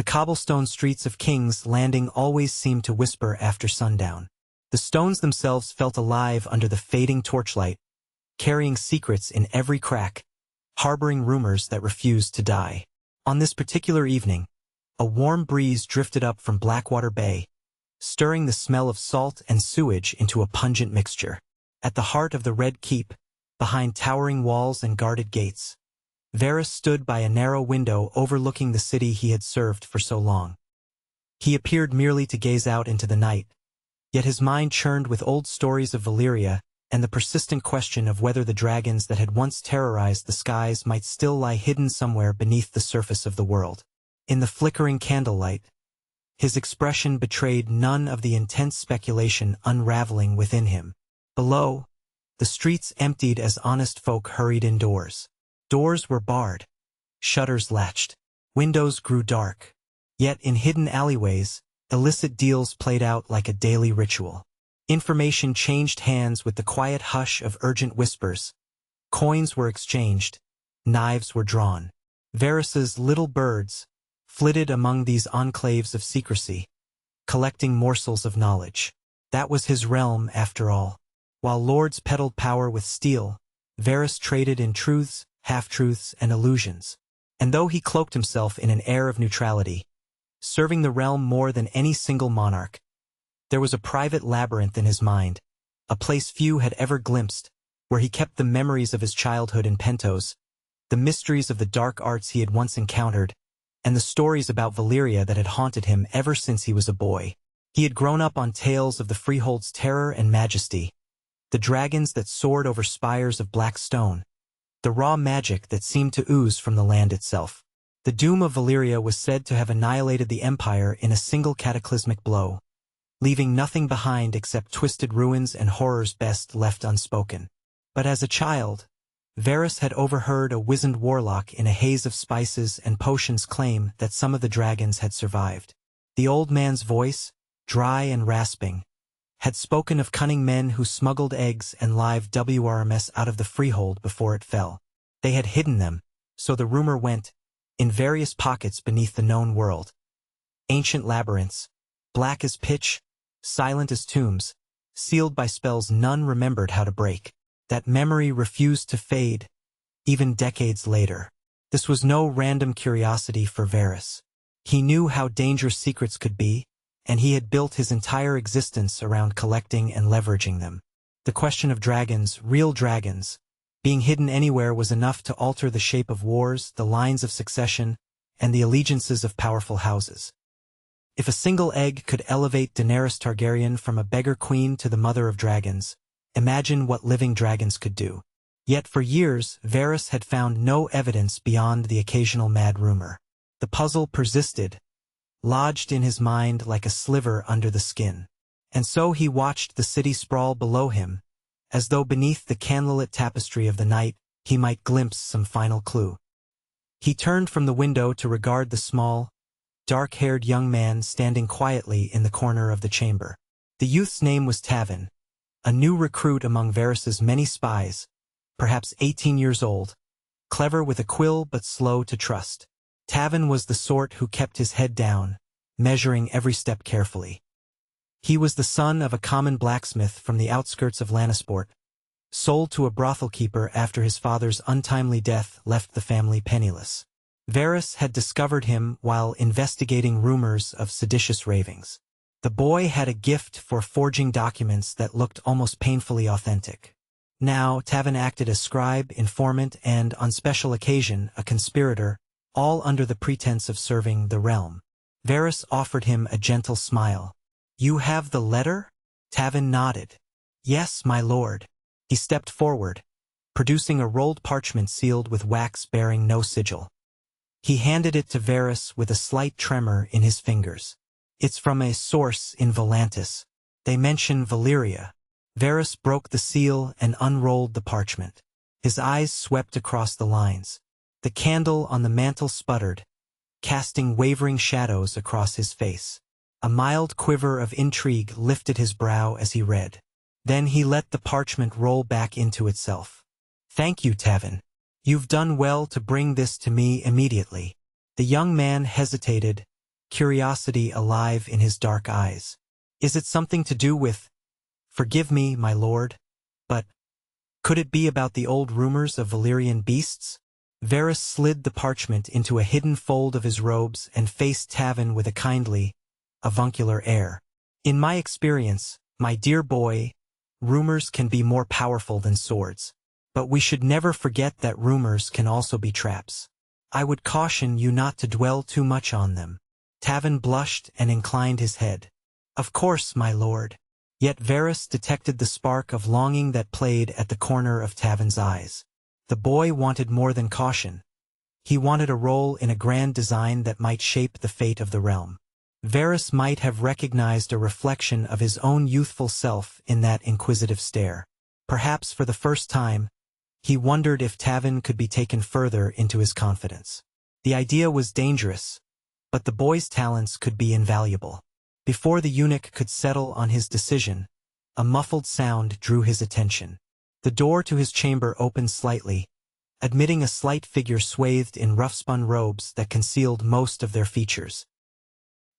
The cobblestone streets of King's Landing always seemed to whisper after sundown. The stones themselves felt alive under the fading torchlight, carrying secrets in every crack, harboring rumors that refused to die. On this particular evening, a warm breeze drifted up from Blackwater Bay, stirring the smell of salt and sewage into a pungent mixture. At the heart of the Red Keep, behind towering walls and guarded gates, Varys stood by a narrow window overlooking the city he had served for so long. He appeared merely to gaze out into the night, yet his mind churned with old stories of Valyria and the persistent question of whether the dragons that had once terrorized the skies might still lie hidden somewhere beneath the surface of the world. In the flickering candlelight, his expression betrayed none of the intense speculation unraveling within him. Below, the streets emptied as honest folk hurried indoors. Doors were barred, shutters latched, windows grew dark. Yet in hidden alleyways, illicit deals played out like a daily ritual. Information changed hands with the quiet hush of urgent whispers. Coins were exchanged, knives were drawn. Varys's little birds flitted among these enclaves of secrecy, collecting morsels of knowledge. That was his realm, after all. While lords peddled power with steel, Varys traded in truths, half-truths, and illusions. And though he cloaked himself in an air of neutrality, serving the realm more than any single monarch, there was a private labyrinth in his mind, a place few had ever glimpsed, where he kept the memories of his childhood in Pentos, the mysteries of the dark arts he had once encountered, and the stories about Valyria that had haunted him ever since he was a boy. He had grown up on tales of the Freehold's terror and majesty, the dragons that soared over spires of black stone, the raw magic that seemed to ooze from the land itself. The doom of Valyria was said to have annihilated the empire in a single cataclysmic blow, leaving nothing behind except twisted ruins and horrors best left unspoken. But as a child, Varys had overheard a wizened warlock in a haze of spices and potions claim that some of the dragons had survived. The old man's voice, dry and rasping, had spoken of cunning men who smuggled eggs and live WRMS out of the freehold before it fell. They had hidden them, so the rumor went, in various pockets beneath the known world. Ancient labyrinths, black as pitch, silent as tombs, sealed by spells none remembered how to break. That memory refused to fade, even decades later. This was no random curiosity for Varys. He knew how dangerous secrets could be, and he had built his entire existence around collecting and leveraging them. The question of dragons, real dragons, being hidden anywhere was enough to alter the shape of wars, the lines of succession, and the allegiances of powerful houses. If a single egg could elevate Daenerys Targaryen from a beggar queen to the mother of dragons, imagine what living dragons could do. Yet for years, Varys had found no evidence beyond the occasional mad rumor. The puzzle persisted, lodged in his mind like a sliver under the skin. And so he watched the city sprawl below him, as though beneath the candlelit tapestry of the night he might glimpse some final clue. He turned from the window to regard the small, dark-haired young man standing quietly in the corner of the chamber. The youth's name was Tavin, a new recruit among Varys's many spies, perhaps 18 years old, clever with a quill but slow to trust. Tavin was the sort who kept his head down, measuring every step carefully. He was the son of a common blacksmith from the outskirts of Lannisport, sold to a brothel keeper after his father's untimely death left the family penniless. Varys had discovered him while investigating rumors of seditious ravings. The boy had a gift for forging documents that looked almost painfully authentic. Now, Tavin acted as scribe, informant, and, on special occasion, a conspirator, all under the pretense of serving the realm. Varys offered him a gentle smile. "You have the letter?" Tavin nodded. "Yes, my lord." He stepped forward, producing a rolled parchment sealed with wax bearing no sigil. He handed it to Varys with a slight tremor in his fingers. "It's from a source in Volantis. They mention Valyria." Varys broke the seal and unrolled the parchment. His eyes swept across the lines. The candle on the mantel sputtered, casting wavering shadows across his face. A mild quiver of intrigue lifted his brow as he read. Then he let the parchment roll back into itself. "Thank you, Tavin. You've done well to bring this to me immediately." The young man hesitated, curiosity alive in his dark eyes. Is it something to do with, "Forgive me, my lord, but could it be about the old rumors of Valyrian beasts?" Varys slid the parchment into a hidden fold of his robes and faced Tavin with a kindly, avuncular air. "In my experience, my dear boy, rumors can be more powerful than swords. But we should never forget that rumors can also be traps. I would caution you not to dwell too much on them." Tavin blushed and inclined his head. "Of course, my lord." Yet Varys detected the spark of longing that played at the corner of Tavin's eyes. The boy wanted more than caution. He wanted a role in a grand design that might shape the fate of the realm. Varys might have recognized a reflection of his own youthful self in that inquisitive stare. Perhaps for the first time, he wondered if Tavin could be taken further into his confidence. The idea was dangerous, but the boy's talents could be invaluable. Before the eunuch could settle on his decision, a muffled sound drew his attention. The door to his chamber opened slightly, admitting a slight figure swathed in rough-spun robes that concealed most of their features.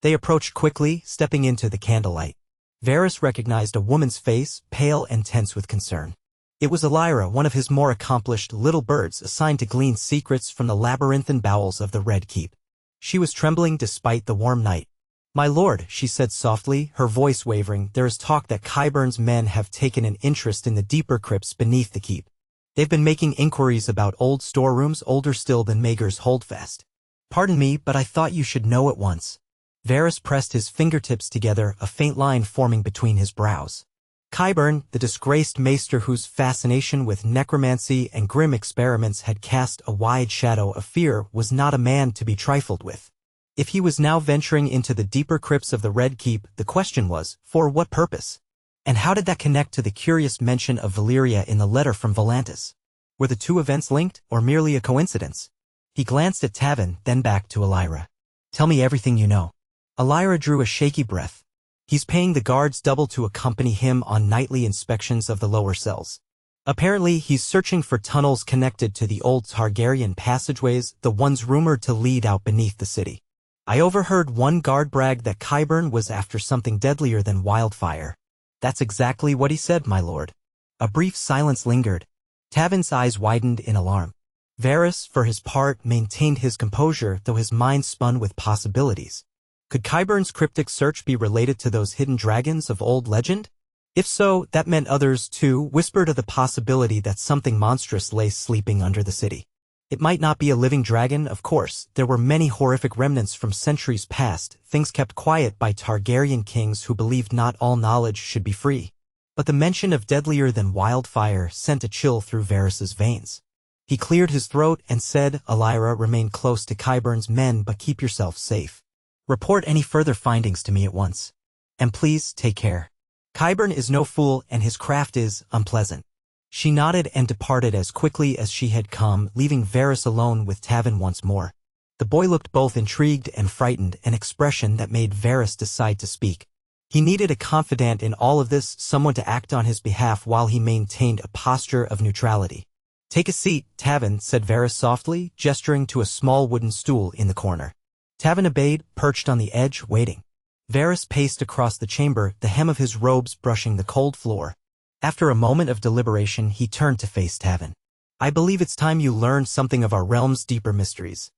They approached quickly, stepping into the candlelight. Varys recognized a woman's face, pale and tense with concern. It was Ellyra, one of his more accomplished little birds assigned to glean secrets from the labyrinthine bowels of the Red Keep. She was trembling despite the warm night. "My lord," she said softly, her voice wavering, "there is talk that Qyburn's men have taken an interest in the deeper crypts beneath the keep. They've been making inquiries about old storerooms older still than Maegor's Holdfast. Pardon me, but I thought you should know at once." Varys pressed his fingertips together, a faint line forming between his brows. Qyburn, the disgraced maester whose fascination with necromancy and grim experiments had cast a wide shadow of fear, was not a man to be trifled with. If he was now venturing into the deeper crypts of the Red Keep, the question was, for what purpose? And how did that connect to the curious mention of Valyria in the letter from Volantis? Were the two events linked, or merely a coincidence? He glanced at Tavin, then back to Ellyra. "Tell me everything you know." Ellyra drew a shaky breath. "He's paying the guards double to accompany him on nightly inspections of the lower cells. Apparently, he's searching for tunnels connected to the old Targaryen passageways, the ones rumored to lead out beneath the city. I overheard one guard brag that Qyburn was after something deadlier than wildfire." "That's exactly what he said, my lord." A brief silence lingered. Tavin's eyes widened in alarm. Varys, for his part, maintained his composure, though his mind spun with possibilities. Could Qyburn's cryptic search be related to those hidden dragons of old legend? If so, that meant others, too, whispered of the possibility that something monstrous lay sleeping under the city. It might not be a living dragon, of course. There were many horrific remnants from centuries past, things kept quiet by Targaryen kings who believed not all knowledge should be free. But the mention of deadlier than wildfire sent a chill through Varys's veins. He cleared his throat and said, "Ellyra, remain close to Qyburn's men, but keep yourself safe. Report any further findings to me at once. And please, take care. Qyburn is no fool and his craft is unpleasant." She nodded and departed as quickly as she had come, leaving Varys alone with Tavin once more. The boy looked both intrigued and frightened, an expression that made Varys decide to speak. He needed a confidant in all of this, someone to act on his behalf while he maintained a posture of neutrality. "Take a seat, Tavin," said Varys softly, gesturing to a small wooden stool in the corner. Tavin obeyed, perched on the edge, waiting. Varys paced across the chamber, the hem of his robes brushing the cold floor. After a moment of deliberation, he turned to face Tavin. "I believe it's time you learned something of our realm's deeper mysteries.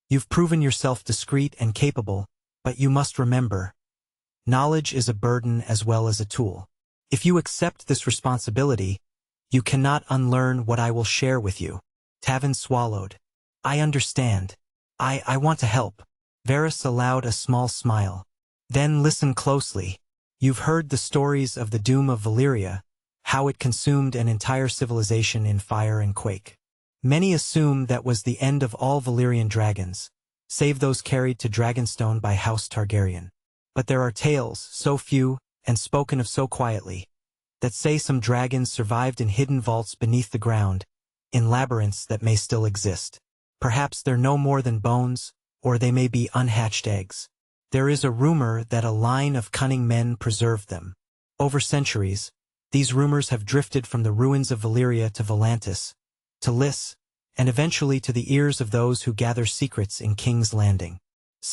You've proven yourself discreet and capable, but you must remember, knowledge is a burden as well as a tool. If you accept this responsibility, you cannot unlearn what I will share with you." Tavin swallowed. "I understand. I want to help." Varys allowed a small smile. "Then listen closely. You've heard the stories of the doom of Valyria, how it consumed an entire civilization in fire and quake. Many assume that was the end of all Valyrian dragons, save those carried to Dragonstone by House Targaryen. But there are tales, so few, and spoken of so quietly, that say some dragons survived in hidden vaults beneath the ground, in labyrinths that may still exist. Perhaps they're no more than bones, or they may be unhatched eggs. There is a rumor that a line of cunning men preserved them. Over centuries, these rumors have drifted from the ruins of Valyria to Volantis, to Lys, and eventually to the ears of those who gather secrets in King's Landing.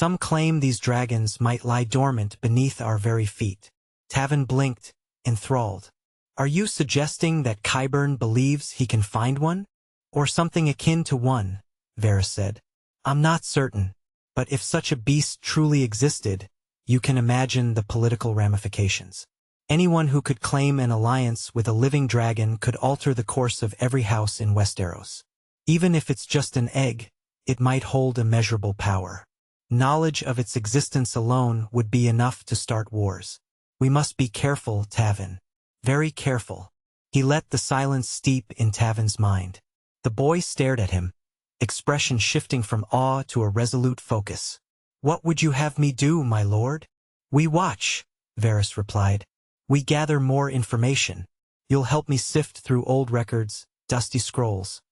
Some claim these dragons might lie dormant beneath our very feet. Tavin blinked, enthralled. Are you suggesting that Qyburn believes he can find one? Or something akin to one, Varys said. I'm not certain, but if such a beast truly existed, you can imagine the political ramifications. Anyone who could claim an alliance with a living dragon could alter the course of every house in Westeros. Even if it's just an egg, it might hold immeasurable power. Knowledge of its existence alone would be enough to start wars. We must be careful, Tavin. Very careful. He let the silence steep in Tavin's mind. The boy stared at him, expression shifting from awe to a resolute focus. What would you have me do, my lord? We watch, Varys replied. We gather more information. You'll help me sift through old records, dusty scrolls,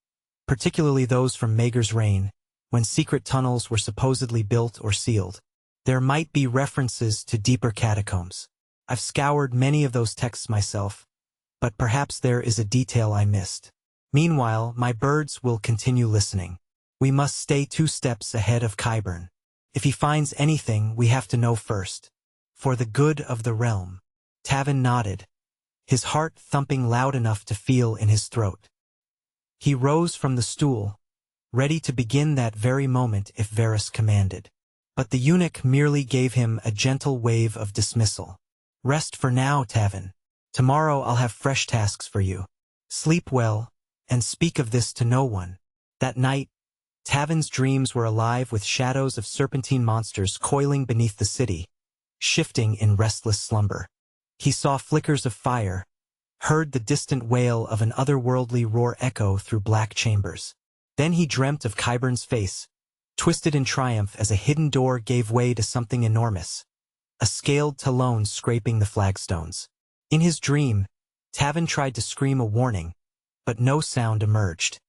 particularly those from Maegor's reign, when secret tunnels were supposedly built or sealed. There might be references to deeper catacombs. I've scoured many of those texts myself, but perhaps there is a detail I missed. Meanwhile, my birds will continue listening. We must stay 2 steps ahead of Qyburn. If he finds anything, we have to know first. For the good of the realm. Tavin nodded, his heart thumping loud enough to feel in his throat. He rose from the stool, ready to begin that very moment if Varys commanded. But the eunuch merely gave him a gentle wave of dismissal. Rest for now, Tavin. Tomorrow I'll have fresh tasks for you. Sleep well, and speak of this to no one. That night, Tavin's dreams were alive with shadows of serpentine monsters coiling beneath the city, shifting in restless slumber. He saw flickers of fire, heard the distant wail of an otherworldly roar echo through black chambers. Then he dreamt of Qyburn's face, twisted in triumph as a hidden door gave way to something enormous, a scaled talon scraping the flagstones. In his dream, Tavin tried to scream a warning, but no sound emerged.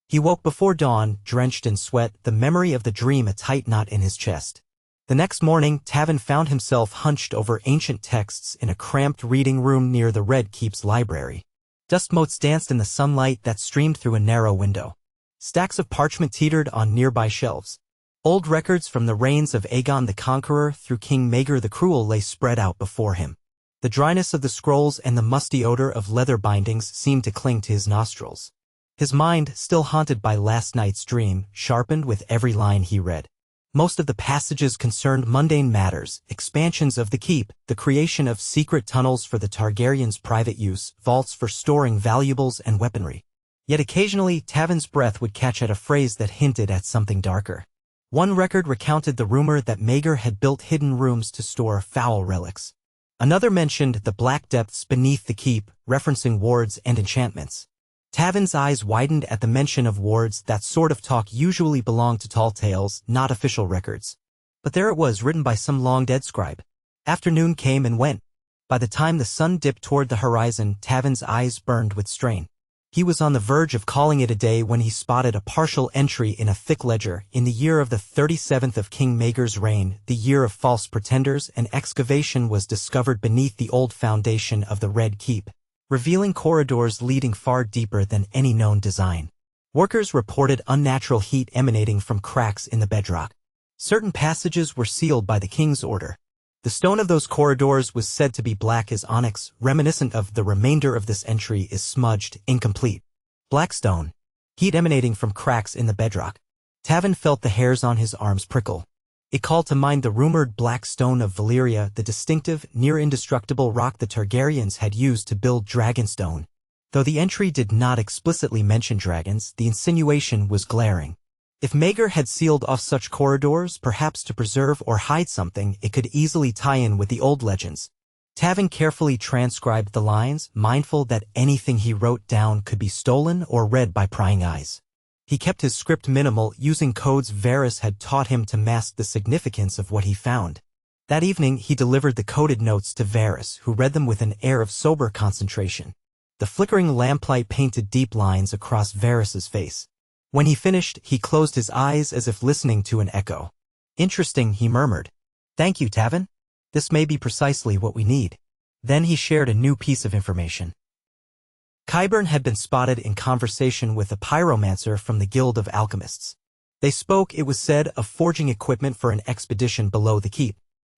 He woke before dawn, drenched in sweat, the memory of the dream a tight knot in his chest. The next morning, Tavin found himself hunched over ancient texts in a cramped reading room near the Red Keep's library. Dust motes danced in the sunlight that streamed through a narrow window. Stacks of parchment teetered on nearby shelves. Old records from the reigns of Aegon the Conqueror through King Maegor the Cruel lay spread out before him. The dryness of the scrolls and the musty odor of leather bindings seemed to cling to his nostrils. His mind, still haunted by last night's dream, sharpened with every line he read. Most of the passages concerned mundane matters, expansions of the keep, the creation of secret tunnels for the Targaryens' private use, vaults for storing valuables and weaponry. Yet occasionally, Tavin's breath would catch at a phrase that hinted at something darker. One record recounted the rumor that Maegor had built hidden rooms to store foul relics. Another mentioned the black depths beneath the keep, referencing wards and enchantments. Tavin's eyes widened at the mention of wards. That sort of talk usually belonged to tall tales, not official records. But there it was, written by some long-dead scribe. Afternoon came and went. By the time the sun dipped toward the horizon, Tavin's eyes burned with strain. He was on the verge of calling it a day when he spotted a partial entry in a thick ledger. In the year of the 37th of King Maegor's reign, the year of false pretenders, an excavation was discovered beneath the old foundation of the Red Keep, revealing corridors leading far deeper than any known design. Workers reported unnatural heat emanating from cracks in the bedrock. Certain passages were sealed by the king's order. The stone of those corridors was said to be black as onyx, reminiscent of the remainder of this entry is smudged, incomplete. Black stone. Heat emanating from cracks in the bedrock. Tavin felt the hairs on his arms prickle. It called to mind the rumored black stone of Valyria, the distinctive, near-indestructible rock the Targaryens had used to build Dragonstone. Though the entry did not explicitly mention dragons, the insinuation was glaring. If Maegor had sealed off such corridors, perhaps to preserve or hide something, it could easily tie in with the old legends. Tavin carefully transcribed the lines, mindful that anything he wrote down could be stolen or read by prying eyes. He kept his script minimal, using codes Varys had taught him to mask the significance of what he found. That evening, he delivered the coded notes to Varys, who read them with an air of sober concentration. The flickering lamplight painted deep lines across Varys's face. When he finished, he closed his eyes as if listening to an echo. Interesting, he murmured. Thank you, Tavin. This may be precisely what we need. Then he shared a new piece of information. Qyburn had been spotted in conversation with a pyromancer from the Guild of Alchemists. They spoke, it was said, of forging equipment for an expedition below the keep.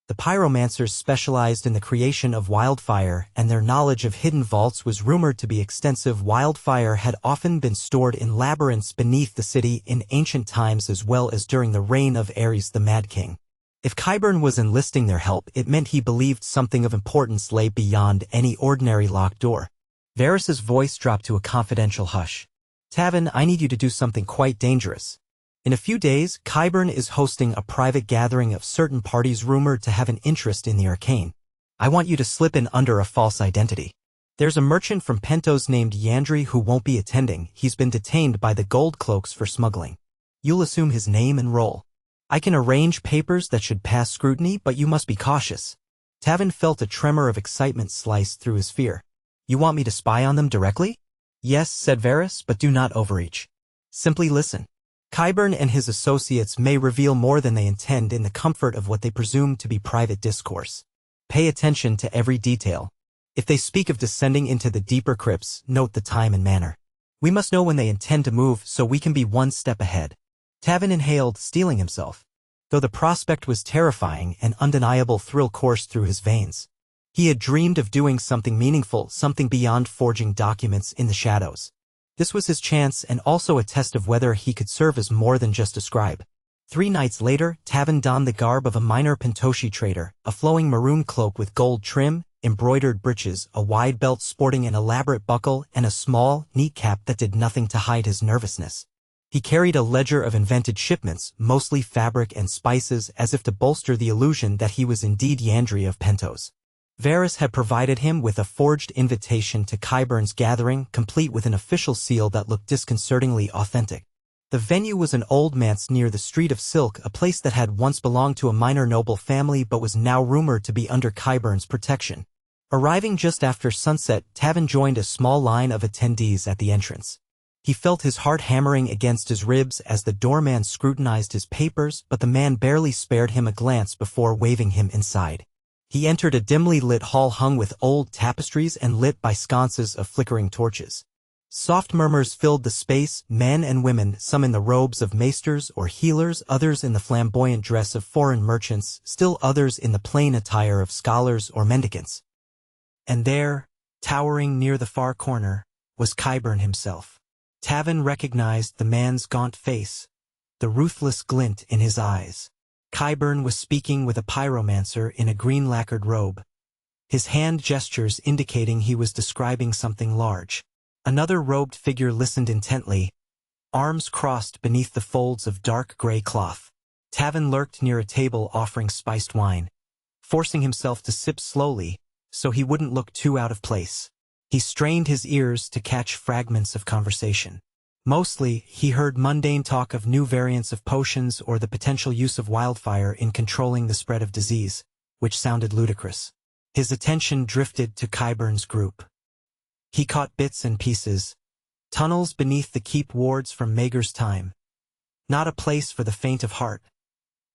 The pyromancers specialized in the creation of wildfire, and their knowledge of hidden vaults was rumored to be extensive. Wildfire had often been stored in labyrinths beneath the city in ancient times as well as during the reign of Ares the Mad King. If Qyburn was enlisting their help, it meant he believed something of importance lay beyond any ordinary locked door. Varys's voice dropped to a confidential hush. Tavin, I need you to do something quite dangerous. In a few days, Qyburn is hosting a private gathering of certain parties rumored to have an interest in the arcane. I want you to slip in under a false identity. There's a merchant from Pentos named Yandri who won't be attending. He's been detained by the Gold Cloaks for smuggling. You'll assume his name and role. I can arrange papers that should pass scrutiny, but you must be cautious. Tavin felt a tremor of excitement slice through his fear. You want me to spy on them directly? Yes, said Varys, but do not overreach. Simply listen. Qyburn and his associates may reveal more than they intend in the comfort of what they presume to be private discourse. Pay attention to every detail. If they speak of descending into the deeper crypts, note the time and manner. We must know when they intend to move so we can be one step ahead. Tavin inhaled, steeling himself. Though the prospect was terrifying, an undeniable thrill coursed through his veins. He had dreamed of doing something meaningful, something beyond forging documents in the shadows. This was his chance and also a test of whether he could serve as more than just a scribe. 3 nights later, Tavin donned the garb of a minor Pentoshi trader, a flowing maroon cloak with gold trim, embroidered breeches, a wide belt sporting an elaborate buckle, and a small, neat cap that did nothing to hide his nervousness. He carried a ledger of invented shipments, mostly fabric and spices, as if to bolster the illusion that he was indeed Yandri of Pentos. Varys had provided him with a forged invitation to Qyburn's gathering, complete with an official seal that looked disconcertingly authentic. The venue was an old manse near the Street of Silk, a place that had once belonged to a minor noble family but was now rumored to be under Qyburn's protection. Arriving just after sunset, Tavin joined a small line of attendees at the entrance. He felt his heart hammering against his ribs as the doorman scrutinized his papers, but the man barely spared him a glance before waving him inside. He entered a dimly lit hall hung with old tapestries and lit by sconces of flickering torches. Soft murmurs filled the space, men and women, some in the robes of maesters or healers, others in the flamboyant dress of foreign merchants, still others in the plain attire of scholars or mendicants. And there, towering near the far corner, was Qyburn himself. Tavin recognized the man's gaunt face, the ruthless glint in his eyes. Qyburn was speaking with a pyromancer in a green lacquered robe, his hand gestures indicating he was describing something large. Another robed figure listened intently, arms crossed beneath the folds of dark gray cloth. Tavin lurked near a table offering spiced wine, forcing himself to sip slowly so he wouldn't look too out of place. He strained his ears to catch fragments of conversation. Mostly, he heard mundane talk of new variants of potions or the potential use of wildfire in controlling the spread of disease, which sounded ludicrous. His attention drifted to Qyburn's group. He caught bits and pieces. Tunnels beneath the keep wards from Maegor's time. Not a place for the faint of heart.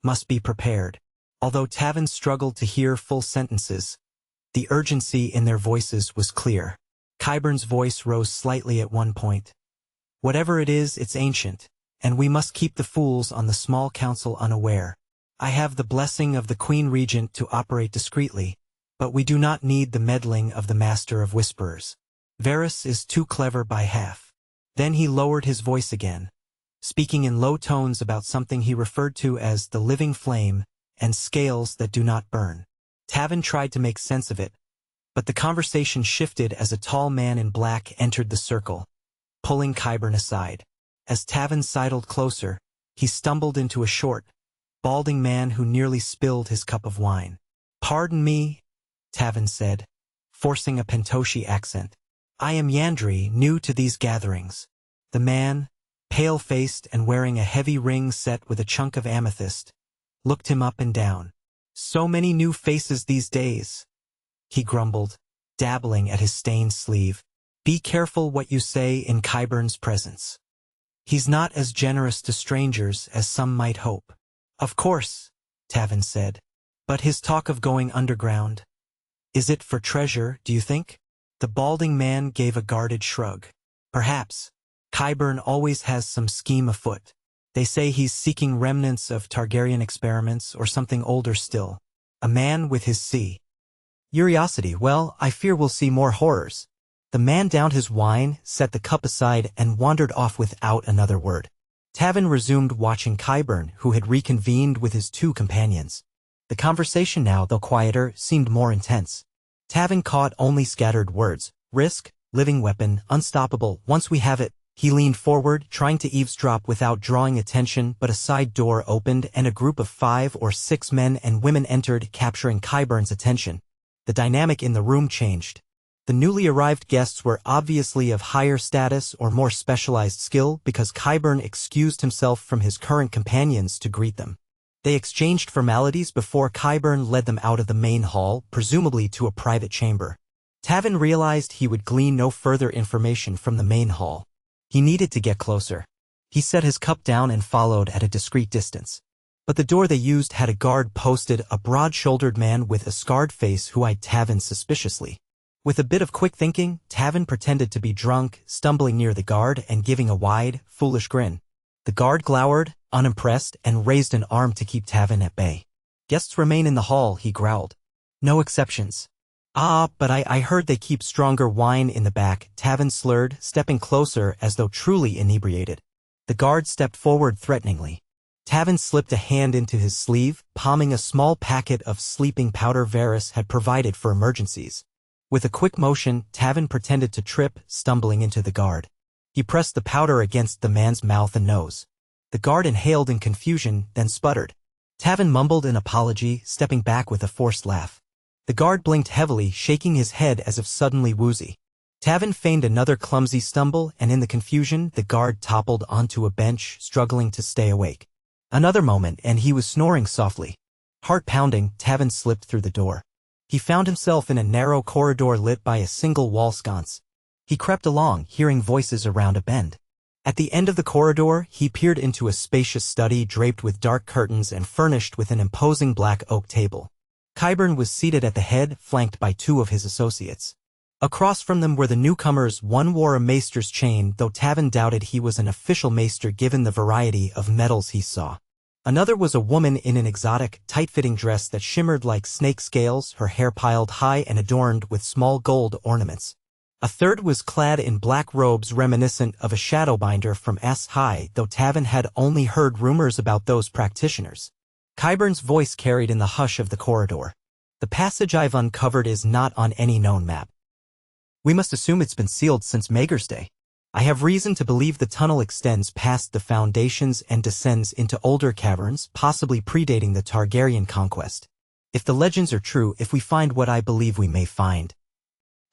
Must be prepared. Although Tavin struggled to hear full sentences, the urgency in their voices was clear. Qyburn's voice rose slightly at one point. Whatever it is, it's ancient, and we must keep the fools on the small council unaware. I have the blessing of the Queen Regent to operate discreetly, but we do not need the meddling of the Master of Whisperers. Varys is too clever by half. Then he lowered his voice again, speaking in low tones about something he referred to as the living flame and scales that do not burn. Tavin tried to make sense of it, but the conversation shifted as a tall man in black entered the circle, pulling Qyburn aside. As Tavin sidled closer, he stumbled into a short, balding man who nearly spilled his cup of wine. "Pardon me," Tavin said, forcing a Pentoshi accent. "I am Yandri, new to these gatherings." The man, pale-faced and wearing a heavy ring set with a chunk of amethyst, looked him up and down. "So many new faces these days," he grumbled, dabbling at his stained sleeve. "Be careful what you say in Qyburn's presence. He's not as generous to strangers as some might hope." "Of course," Tavin said. "But his talk of going underground, is it for treasure, do you think?" The balding man gave a guarded shrug. "Perhaps. Qyburn always has some scheme afoot." They say he's seeking remnants of Targaryen experiments or something older still. A man with his curiosity. Well, I fear we'll see more horrors. The man downed his wine, set the cup aside, and wandered off without another word. Tavin resumed watching Qyburn, who had reconvened with his two companions. The conversation now, though quieter, seemed more intense. Tavin caught only scattered words. Risk, living weapon, unstoppable, once we have it. He leaned forward, trying to eavesdrop without drawing attention, but a side door opened and a group of 5 or 6 men and women entered, capturing Qyburn's attention. The dynamic in the room changed. The newly arrived guests were obviously of higher status or more specialized skill because Qyburn excused himself from his current companions to greet them. They exchanged formalities before Qyburn led them out of the main hall, presumably to a private chamber. Tavin realized he would glean no further information from the main hall. He needed to get closer. He set his cup down and followed at a discreet distance. But the door they used had a guard posted, a broad-shouldered man with a scarred face who eyed Tavin suspiciously. With a bit of quick thinking, Tavin pretended to be drunk, stumbling near the guard and giving a wide, foolish grin. The guard glowered, unimpressed, and raised an arm to keep Tavin at bay. "Guests remain in the hall," he growled. "No exceptions." "Ah, but I heard they keep stronger wine in the back," Tavin slurred, stepping closer as though truly inebriated. The guard stepped forward threateningly. Tavin slipped a hand into his sleeve, palming a small packet of sleeping powder Varys had provided for emergencies. With a quick motion, Tavin pretended to trip, stumbling into the guard. He pressed the powder against the man's mouth and nose. The guard inhaled in confusion, then sputtered. Tavin mumbled an apology, stepping back with a forced laugh. The guard blinked heavily, shaking his head as if suddenly woozy. Tavin feigned another clumsy stumble, and in the confusion, the guard toppled onto a bench, struggling to stay awake. Another moment, and he was snoring softly. Heart-pounding, Tavin slipped through the door. He found himself in a narrow corridor lit by a single wall sconce. He crept along, hearing voices around a bend. At the end of the corridor, he peered into a spacious study draped with dark curtains and furnished with an imposing black oak table. Qyburn was seated at the head, flanked by 2 of his associates. Across from them were the newcomers. One wore a maester's chain, though Tavin doubted he was an official maester given the variety of medals he saw. Another was a woman in an exotic, tight-fitting dress that shimmered like snake scales, her hair piled high and adorned with small gold ornaments. A third was clad in black robes reminiscent of a shadowbinder from S-High, though Tavin had only heard rumors about those practitioners. Qyburn's voice carried in the hush of the corridor. "The passage I've uncovered is not on any known map. We must assume it's been sealed since Maegor's day. I have reason to believe the tunnel extends past the foundations and descends into older caverns, possibly predating the Targaryen conquest. If the legends are true, if we find what I believe we may find,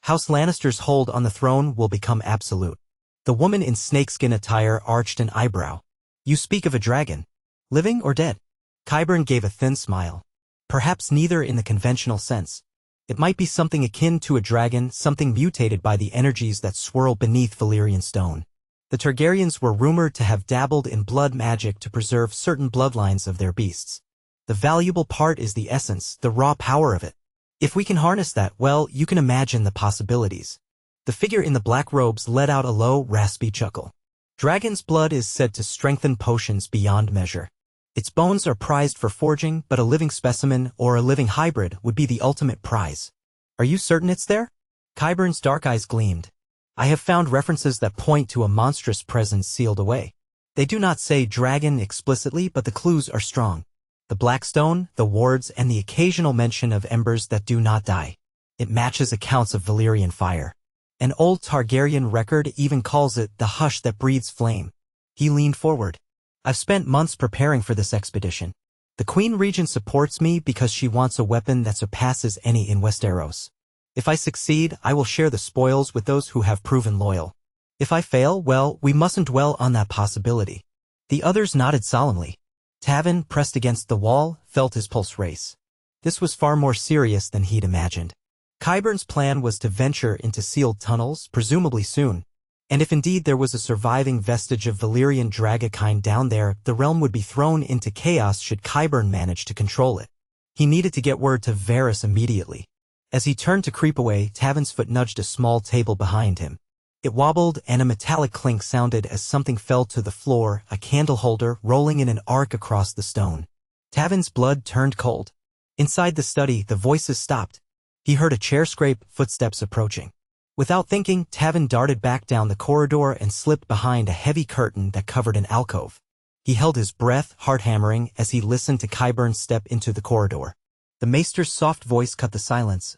House Lannister's hold on the throne will become absolute." The woman in snakeskin attire arched an eyebrow. "You speak of a dragon. Living or dead?" Qyburn gave a thin smile. "Perhaps neither in the conventional sense. It might be something akin to a dragon, something mutated by the energies that swirl beneath Valyrian stone. The Targaryens were rumored to have dabbled in blood magic to preserve certain bloodlines of their beasts. The valuable part is the essence, the raw power of it. If we can harness that, well, you can imagine the possibilities." The figure in the black robes let out a low, raspy chuckle. "Dragon's blood is said to strengthen potions beyond measure. Its bones are prized for forging, but a living specimen or a living hybrid would be the ultimate prize. Are you certain it's there?" Qyburn's dark eyes gleamed. "I have found references that point to a monstrous presence sealed away. They do not say dragon explicitly, but the clues are strong. The black stone, the wards, and the occasional mention of embers that do not die. It matches accounts of Valyrian fire. An old Targaryen record even calls it the hush that breathes flame." He leaned forward. "I've spent months preparing for this expedition. The Queen Regent supports me because she wants a weapon that surpasses any in Westeros. If I succeed, I will share the spoils with those who have proven loyal. If I fail, well, we mustn't dwell on that possibility." The others nodded solemnly. Tavin, pressed against the wall, felt his pulse race. This was far more serious than he'd imagined. Qyburn's plan was to venture into sealed tunnels, presumably soon. And if indeed there was a surviving vestige of Valyrian dragonkind down there, the realm would be thrown into chaos should Qyburn manage to control it. He needed to get word to Varys immediately. As he turned to creep away, Tavin's foot nudged a small table behind him. It wobbled and a metallic clink sounded as something fell to the floor, a candle holder rolling in an arc across the stone. Tavin's blood turned cold. Inside the study, the voices stopped. He heard a chair scrape, footsteps approaching. Without thinking, Tavin darted back down the corridor and slipped behind a heavy curtain that covered an alcove. He held his breath, heart hammering, as he listened to Qyburn step into the corridor. The maester's soft voice cut the silence.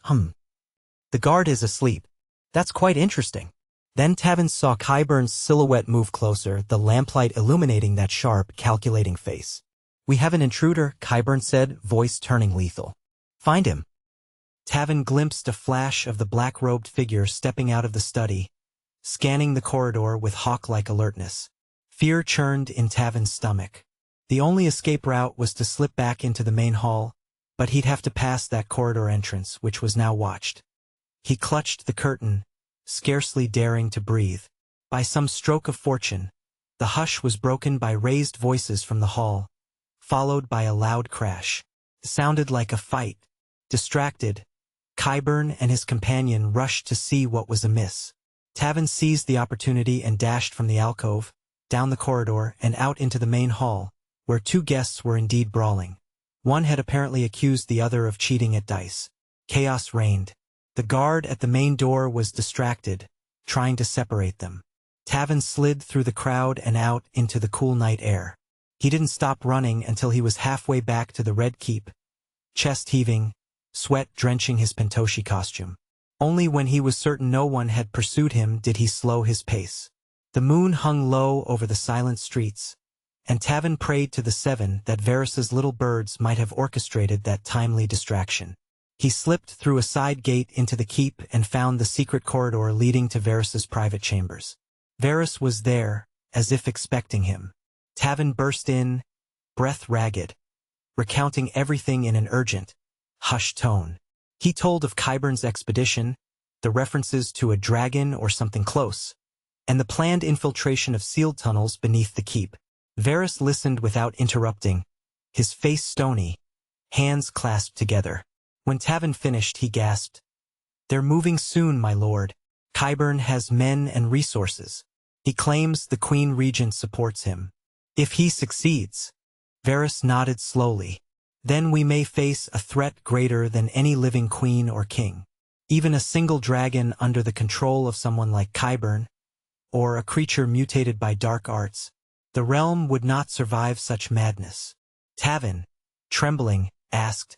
The guard is asleep. That's quite interesting. Then Tavin saw Qyburn's silhouette move closer, the lamplight illuminating that sharp, calculating face. We have an intruder, Qyburn said, voice turning lethal. Find him. Tavin glimpsed a flash of the black-robed figure stepping out of the study, scanning the corridor with hawk-like alertness. Fear churned in Tavin's stomach. The only escape route was to slip back into the main hall, but he'd have to pass that corridor entrance, which was now watched. He clutched the curtain, scarcely daring to breathe. By some stroke of fortune, the hush was broken by raised voices from the hall, followed by a loud crash. It sounded like a fight. Distracted, Qyburn and his companion rushed to see what was amiss. Tavin seized the opportunity and dashed from the alcove, down the corridor and out into the main hall, where two guests were indeed brawling. One had apparently accused the other of cheating at dice. Chaos reigned. The guard at the main door was distracted, trying to separate them. Tavin slid through the crowd and out into the cool night air. He didn't stop running until he was halfway back to the Red Keep, chest heaving, sweat drenching his Pentoshi costume. Only when he was certain no one had pursued him did he slow his pace. The moon hung low over the silent streets, and Tavin prayed to the seven that Varys's little birds might have orchestrated that timely distraction. He slipped through a side gate into the keep and found the secret corridor leading to Varys's private chambers. Varys was there, as if expecting him. Tavin burst in, breath ragged, recounting everything in an urgent, hushed tone. He told of Qyburn's expedition, the references to a dragon or something close, and the planned infiltration of sealed tunnels beneath the keep. Varys listened without interrupting, his face stony, hands clasped together. When Tavin finished, he gasped, "They're moving soon, my lord. Qyburn has men and resources. He claims the Queen Regent supports him. If he succeeds..." Varys nodded slowly. "Then we may face a threat greater than any living queen or king. Even a single dragon under the control of someone like Qyburn, or a creature mutated by dark arts. The realm would not survive such madness." Tavin, trembling, asked,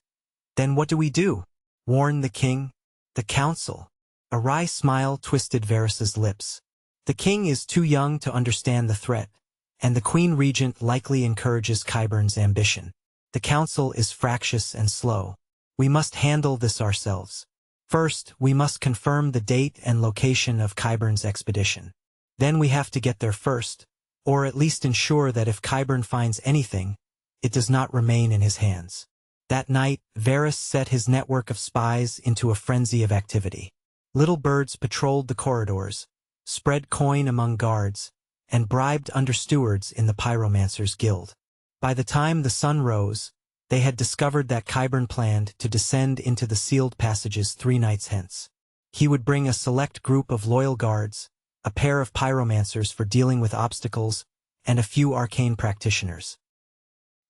"Then what do we do? Warn the king? The council?" A wry smile twisted Varys's lips. "The king is too young to understand the threat, and the Queen Regent likely encourages Qyburn's ambition. The council is fractious and slow. We must handle this ourselves. First, we must confirm the date and location of Qyburn's expedition. Then we have to get there first, or at least ensure that if Qyburn finds anything, it does not remain in his hands." That night, Varys set his network of spies into a frenzy of activity. Little birds patrolled the corridors, spread coin among guards, and bribed understewards in the Pyromancer's Guild. By the time the sun rose, they had discovered that Qyburn planned to descend into the sealed passages 3 nights hence. He would bring a select group of loyal guards, a pair of pyromancers for dealing with obstacles, and a few arcane practitioners.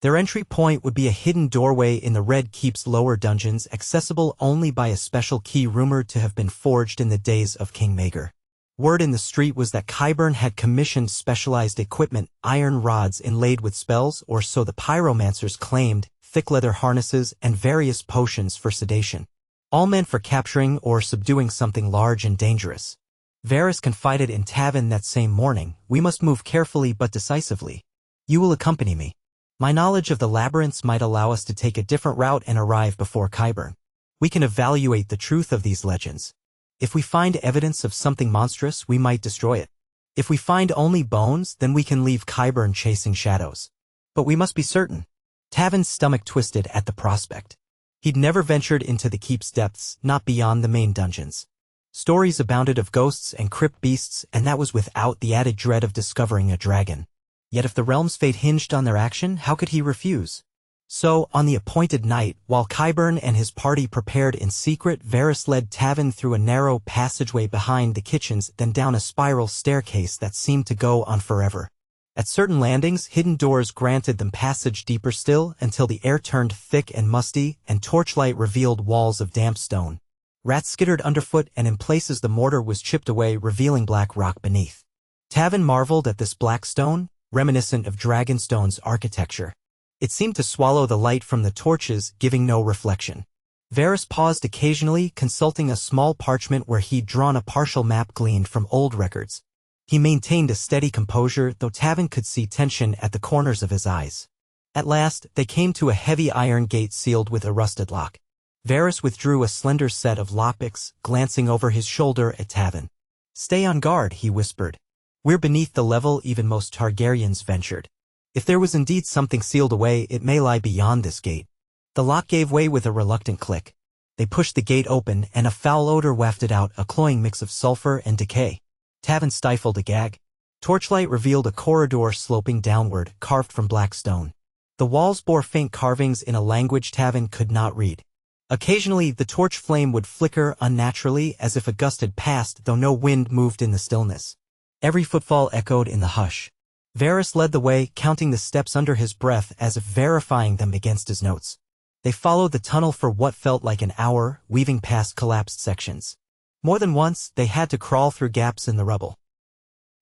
Their entry point would be a hidden doorway in the Red Keep's lower dungeons, accessible only by a special key rumored to have been forged in the days of King Maegor. Word in the street was that Qyburn had commissioned specialized equipment, iron rods inlaid with spells, or so the pyromancers claimed, thick leather harnesses, and various potions for sedation, all meant for capturing or subduing something large and dangerous. Varys confided in Tavin that same morning, "We must move carefully but decisively. You will accompany me. My knowledge of the labyrinths might allow us to take a different route and arrive before Qyburn. We can evaluate the truth of these legends. If we find evidence of something monstrous, we might destroy it. If we find only bones, then we can leave Qyburn chasing shadows. But we must be certain." Tavin's stomach twisted at the prospect. He'd never ventured into the keep's depths, not beyond the main dungeons. Stories abounded of ghosts and crypt beasts, and that was without the added dread of discovering a dragon. Yet if the realm's fate hinged on their action, how could he refuse? So, on the appointed night, while Qyburn and his party prepared in secret, Varys led Tavin through a narrow passageway behind the kitchens, then down a spiral staircase that seemed to go on forever. At certain landings, hidden doors granted them passage deeper still, until the air turned thick and musty, and torchlight revealed walls of damp stone. Rats skittered underfoot, and in places the mortar was chipped away, revealing black rock beneath. Tavin marveled at this black stone, reminiscent of Dragonstone's architecture. It seemed to swallow the light from the torches, giving no reflection. Varys paused occasionally, consulting a small parchment where he'd drawn a partial map gleaned from old records. He maintained a steady composure, though Tavin could see tension at the corners of his eyes. At last, they came to a heavy iron gate sealed with a rusted lock. Varys withdrew a slender set of lockpicks, glancing over his shoulder at Tavin. "Stay on guard," he whispered. "We're beneath the level even most Targaryens ventured. If there was indeed something sealed away, it may lie beyond this gate." The lock gave way with a reluctant click. They pushed the gate open, and a foul odor wafted out, a cloying mix of sulfur and decay. Tavin stifled a gag. Torchlight revealed a corridor sloping downward, carved from black stone. The walls bore faint carvings in a language Tavin could not read. Occasionally, the torch flame would flicker unnaturally, as if a gust had passed, though no wind moved in the stillness. Every footfall echoed in the hush. Varys led the way, counting the steps under his breath as if verifying them against his notes. They followed the tunnel for what felt like an hour, weaving past collapsed sections. More than once, they had to crawl through gaps in the rubble.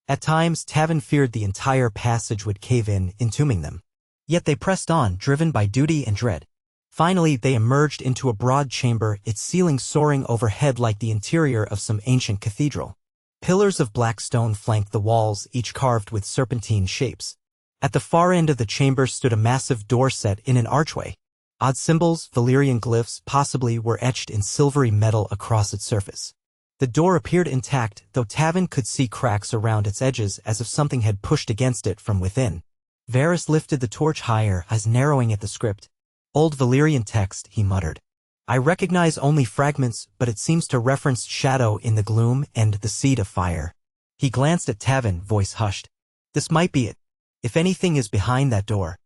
At times, Tavin feared the entire passage would cave in, entombing them. Yet they pressed on, driven by duty and dread. Finally, they emerged into a broad chamber, its ceiling soaring overhead like the interior of some ancient cathedral. Pillars of black stone flanked the walls, each carved with serpentine shapes. At the far end of the chamber stood a massive door set in an archway. Odd symbols, Valyrian glyphs, possibly, were etched in silvery metal across its surface. The door appeared intact, though Tavin could see cracks around its edges as if something had pushed against it from within. Varys lifted the torch higher, eyes narrowing at the script. "Old Valyrian text," he muttered. "I recognize only fragments, but it seems to reference shadow in the gloom and the seed of fire." He glanced at Tavin, voice hushed. "This might be it. If anything is behind that door."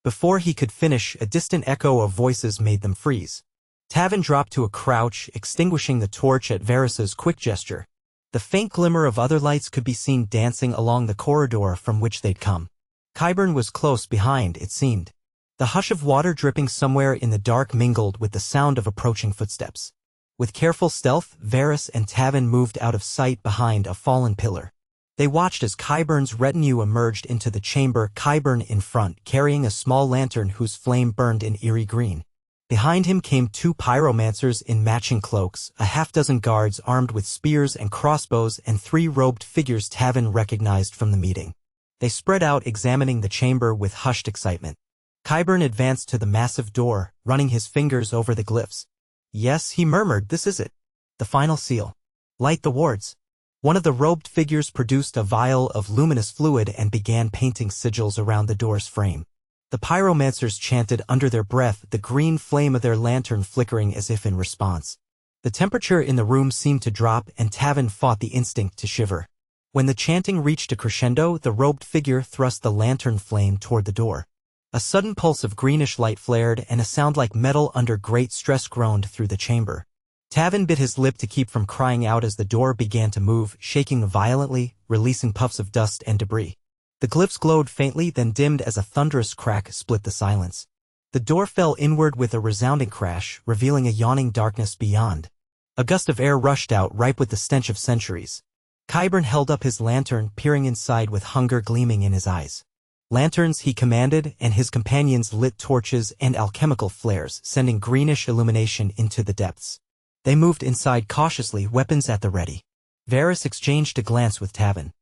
Before he could finish, a distant echo of voices made them freeze. Tavin dropped to a crouch, extinguishing the torch at Varys's quick gesture. The faint glimmer of other lights could be seen dancing along the corridor from which they'd come. Qyburn was close behind, it seemed. The hush of water dripping somewhere in the dark mingled with the sound of approaching footsteps. With careful stealth, Varys and Tavin moved out of sight behind a fallen pillar. They watched as Qyburn's retinue emerged into the chamber, Qyburn in front, carrying a small lantern whose flame burned in eerie green. Behind him came two pyromancers in matching cloaks, a half-dozen guards armed with spears and crossbows, and three robed figures Tavin recognized from the meeting. They spread out, examining the chamber with hushed excitement. Qyburn advanced to the massive door, running his fingers over the glyphs. "Yes," he murmured, "this is it. The final seal. Light the wards." One of the robed figures produced a vial of luminous fluid and began painting sigils around the door's frame. The pyromancers chanted under their breath, the green flame of their lantern flickering as if in response. The temperature in the room seemed to drop, and Tavin fought the instinct to shiver. When the chanting reached a crescendo, the robed figure thrust the lantern flame toward the door. A sudden pulse of greenish light flared, and a sound like metal under great stress groaned through the chamber. Tavin bit his lip to keep from crying out as the door began to move, shaking violently, releasing puffs of dust and debris. The glyphs glowed faintly, then dimmed as a thunderous crack split the silence. The door fell inward with a resounding crash, revealing a yawning darkness beyond. A gust of air rushed out, ripe with the stench of centuries. Qyburn held up his lantern, peering inside with hunger gleaming in his eyes. "Lanterns," he commanded, and his companions lit torches and alchemical flares, sending greenish illumination into the depths. They moved inside cautiously, weapons at the ready. Varys exchanged a glance with Tavin.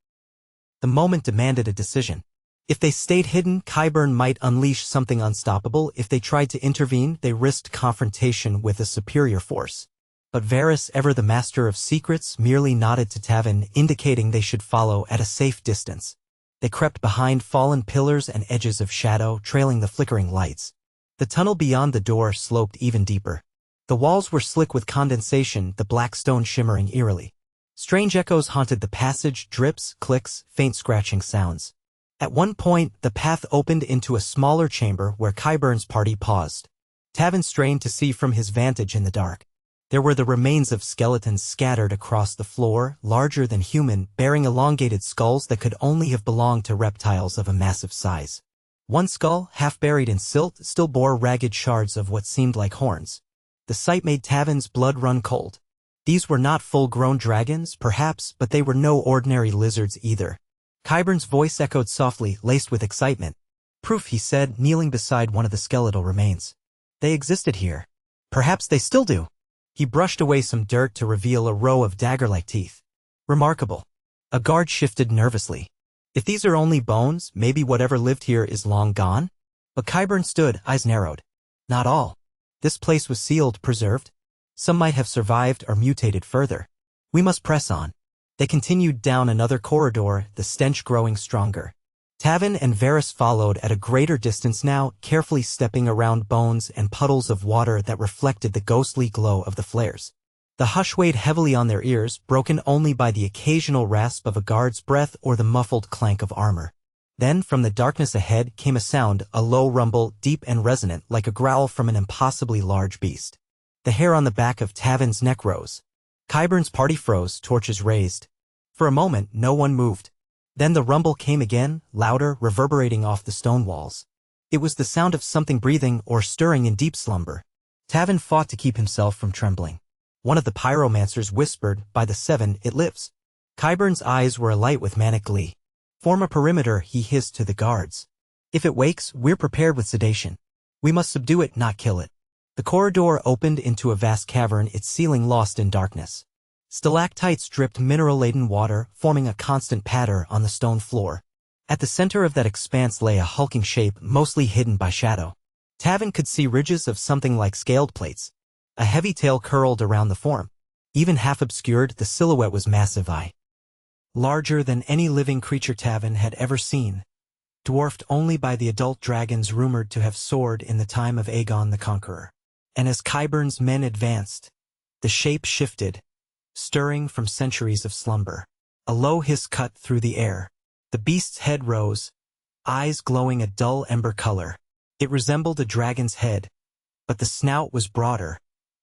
The moment demanded a decision. If they stayed hidden, Qyburn might unleash something unstoppable. If they tried to intervene, they risked confrontation with a superior force. But Varys, ever the master of secrets, merely nodded to Tavin, indicating they should follow at a safe distance. They crept behind fallen pillars and edges of shadow, trailing the flickering lights. The tunnel beyond the door sloped even deeper. The walls were slick with condensation, the black stone shimmering eerily. Strange echoes haunted the passage, drips, clicks, faint scratching sounds. At one point, the path opened into a smaller chamber where Qyburn's party paused. Tavin strained to see from his vantage in the dark. There were the remains of skeletons scattered across the floor, larger than human, bearing elongated skulls that could only have belonged to reptiles of a massive size. One skull, half buried in silt, still bore ragged shards of what seemed like horns. The sight made Tavin's blood run cold. These were not full-grown dragons, perhaps, but they were no ordinary lizards either. Qyburn's voice echoed softly, laced with excitement. "Proof," he said, kneeling beside one of the skeletal remains. "They existed here. Perhaps they still do." He brushed away some dirt to reveal a row of dagger-like teeth. "Remarkable." A guard shifted nervously. "If these are only bones, maybe whatever lived here is long gone?" But Qyburn stood, eyes narrowed. "Not all. This place was sealed, preserved. Some might have survived or mutated further. We must press on." They continued down another corridor, the stench growing stronger. Tavin and Varys followed at a greater distance now, carefully stepping around bones and puddles of water that reflected the ghostly glow of the flares. The hush weighed heavily on their ears, broken only by the occasional rasp of a guard's breath or the muffled clank of armor. Then, from the darkness ahead, came a sound, a low rumble, deep and resonant, like a growl from an impossibly large beast. The hair on the back of Tavin's neck rose. Qyburn's party froze, torches raised. For a moment, no one moved. Then the rumble came again, louder, reverberating off the stone walls. It was the sound of something breathing or stirring in deep slumber. Tavin fought to keep himself from trembling. One of the pyromancers whispered, "By the seven, it lives." Qyburn's eyes were alight with manic glee. "Form a perimeter," he hissed to the guards. "If it wakes, we're prepared with sedation. We must subdue it, not kill it." The corridor opened into a vast cavern, its ceiling lost in darkness. Stalactites dripped mineral-laden water, forming a constant patter on the stone floor. At the center of that expanse lay a hulking shape, mostly hidden by shadow. Tavin could see ridges of something like scaled plates. A heavy tail curled around the form. Even half obscured, the silhouette was massive, larger than any living creature Tavin had ever seen, dwarfed only by the adult dragons rumored to have soared in the time of Aegon the Conqueror. And as Qyburn's men advanced, the shape shifted, stirring from centuries of slumber. A low hiss cut through the air. The beast's head rose, eyes glowing a dull ember color. It resembled a dragon's head, but the snout was broader,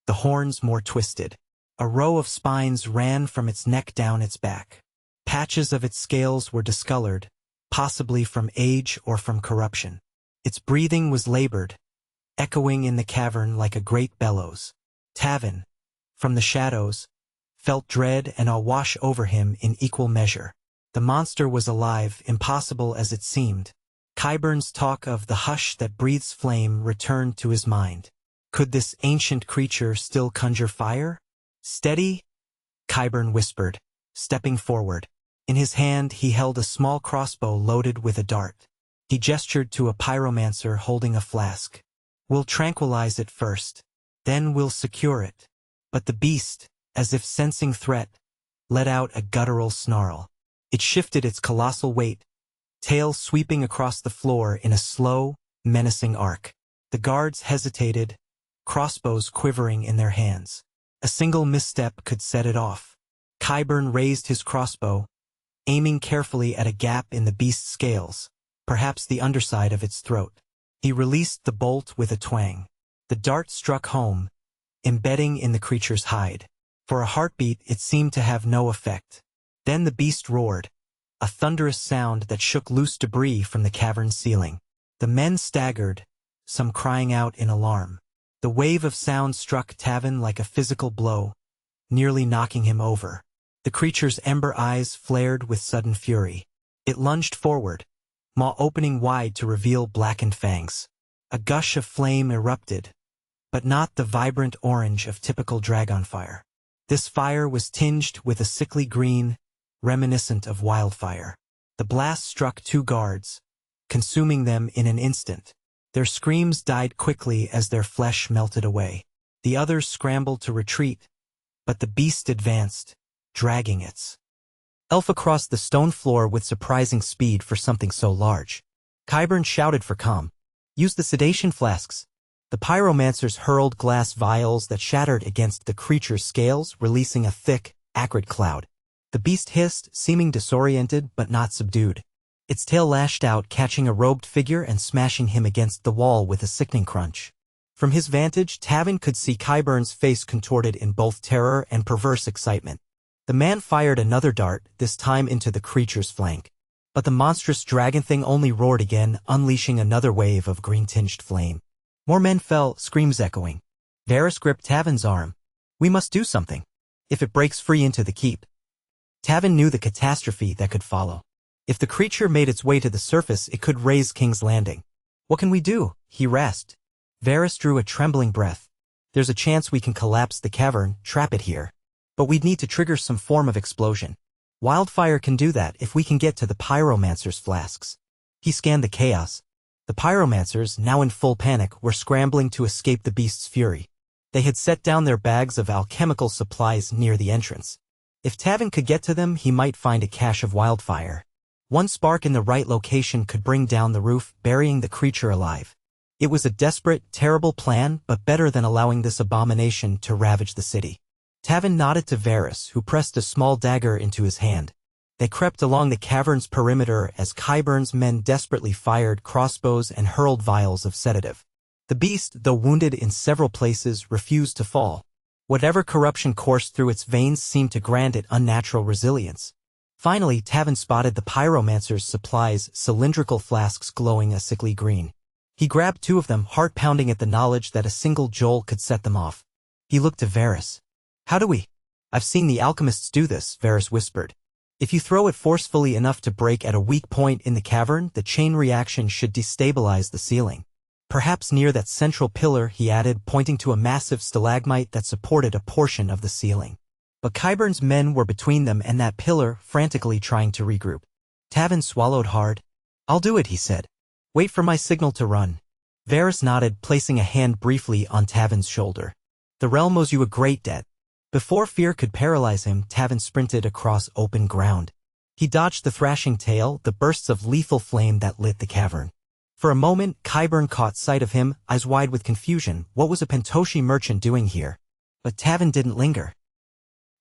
the horns more twisted. A row of spines ran from its neck down its back. Patches of its scales were discolored, possibly from age or from corruption. Its breathing was labored, echoing in the cavern like a great bellows. Tavin, from the shadows, felt dread and awe wash over him in equal measure. The monster was alive, impossible as it seemed. Qyburn's talk of the hush that breathes flame returned to his mind. Could this ancient creature still conjure fire? "Steady," Qyburn whispered, stepping forward. In his hand he held a small crossbow loaded with a dart. He gestured to a pyromancer holding a flask. "We'll tranquilize it first. Then we'll secure it." But the beast, as if sensing threat, let out a guttural snarl. It shifted its colossal weight, tail sweeping across the floor in a slow, menacing arc. The guards hesitated, crossbows quivering in their hands. A single misstep could set it off. Qyburn raised his crossbow, aiming carefully at a gap in the beast's scales, perhaps the underside of its throat. He released the bolt with a twang. The dart struck home, embedding in the creature's hide. For a heartbeat, it seemed to have no effect. Then the beast roared, a thunderous sound that shook loose debris from the cavern's ceiling. The men staggered, some crying out in alarm. The wave of sound struck Tavin like a physical blow, nearly knocking him over. The creature's ember eyes flared with sudden fury. It lunged forward, maw opening wide to reveal blackened fangs. A gush of flame erupted, but not the vibrant orange of typical dragon fire. This fire was tinged with a sickly green, reminiscent of wildfire. The blast struck two guards, consuming them in an instant. Their screams died quickly as their flesh melted away. The others scrambled to retreat, but the beast advanced, dragging its elf across the stone floor with surprising speed for something so large. Qyburn shouted for calm. "Use the sedation flasks." The pyromancers hurled glass vials that shattered against the creature's scales, releasing a thick, acrid cloud. The beast hissed, seeming disoriented but not subdued. Its tail lashed out, catching a robed figure and smashing him against the wall with a sickening crunch. From his vantage, Tavin could see Qyburn's face contorted in both terror and perverse excitement. The man fired another dart, this time into the creature's flank. But the monstrous dragon thing only roared again, unleashing another wave of green-tinged flame. More men fell, screams echoing. Varys gripped Tavin's arm. "We must do something. If it breaks free into the keep." Tavin knew the catastrophe that could follow. If the creature made its way to the surface, it could raise King's Landing. "What can we do?" he rasped. Varys drew a trembling breath. "There's a chance we can collapse the cavern, trap it here. But we'd need to trigger some form of explosion. Wildfire can do that if we can get to the pyromancer's flasks." He scanned the chaos. The pyromancers, now in full panic, were scrambling to escape the beast's fury. They had set down their bags of alchemical supplies near the entrance. If Tavin could get to them, he might find a cache of wildfire. One spark in the right location could bring down the roof, burying the creature alive. It was a desperate, terrible plan, but better than allowing this abomination to ravage the city. Tavin nodded to Varys, who pressed a small dagger into his hand. They crept along the cavern's perimeter as Qyburn's men desperately fired crossbows and hurled vials of sedative. The beast, though wounded in several places, refused to fall. Whatever corruption coursed through its veins seemed to grant it unnatural resilience. Finally, Tavin spotted the pyromancer's supplies, cylindrical flasks glowing a sickly green. He grabbed two of them, heart pounding at the knowledge that a single jolt could set them off. He looked to Varys. "How do we?" "I've seen the alchemists do this," Varys whispered. "If you throw it forcefully enough to break at a weak point in the cavern, the chain reaction should destabilize the ceiling. Perhaps near that central pillar," he added, pointing to a massive stalagmite that supported a portion of the ceiling. But Qyburn's men were between them and that pillar, frantically trying to regroup. Tavin swallowed hard. "I'll do it," he said. "Wait for my signal to run." Varys nodded, placing a hand briefly on Tavin's shoulder. "The realm owes you a great debt." Before fear could paralyze him, Tavin sprinted across open ground. He dodged the thrashing tail, the bursts of lethal flame that lit the cavern. For a moment, Qyburn caught sight of him, eyes wide with confusion. What was a Pentoshi merchant doing here? But Tavin didn't linger.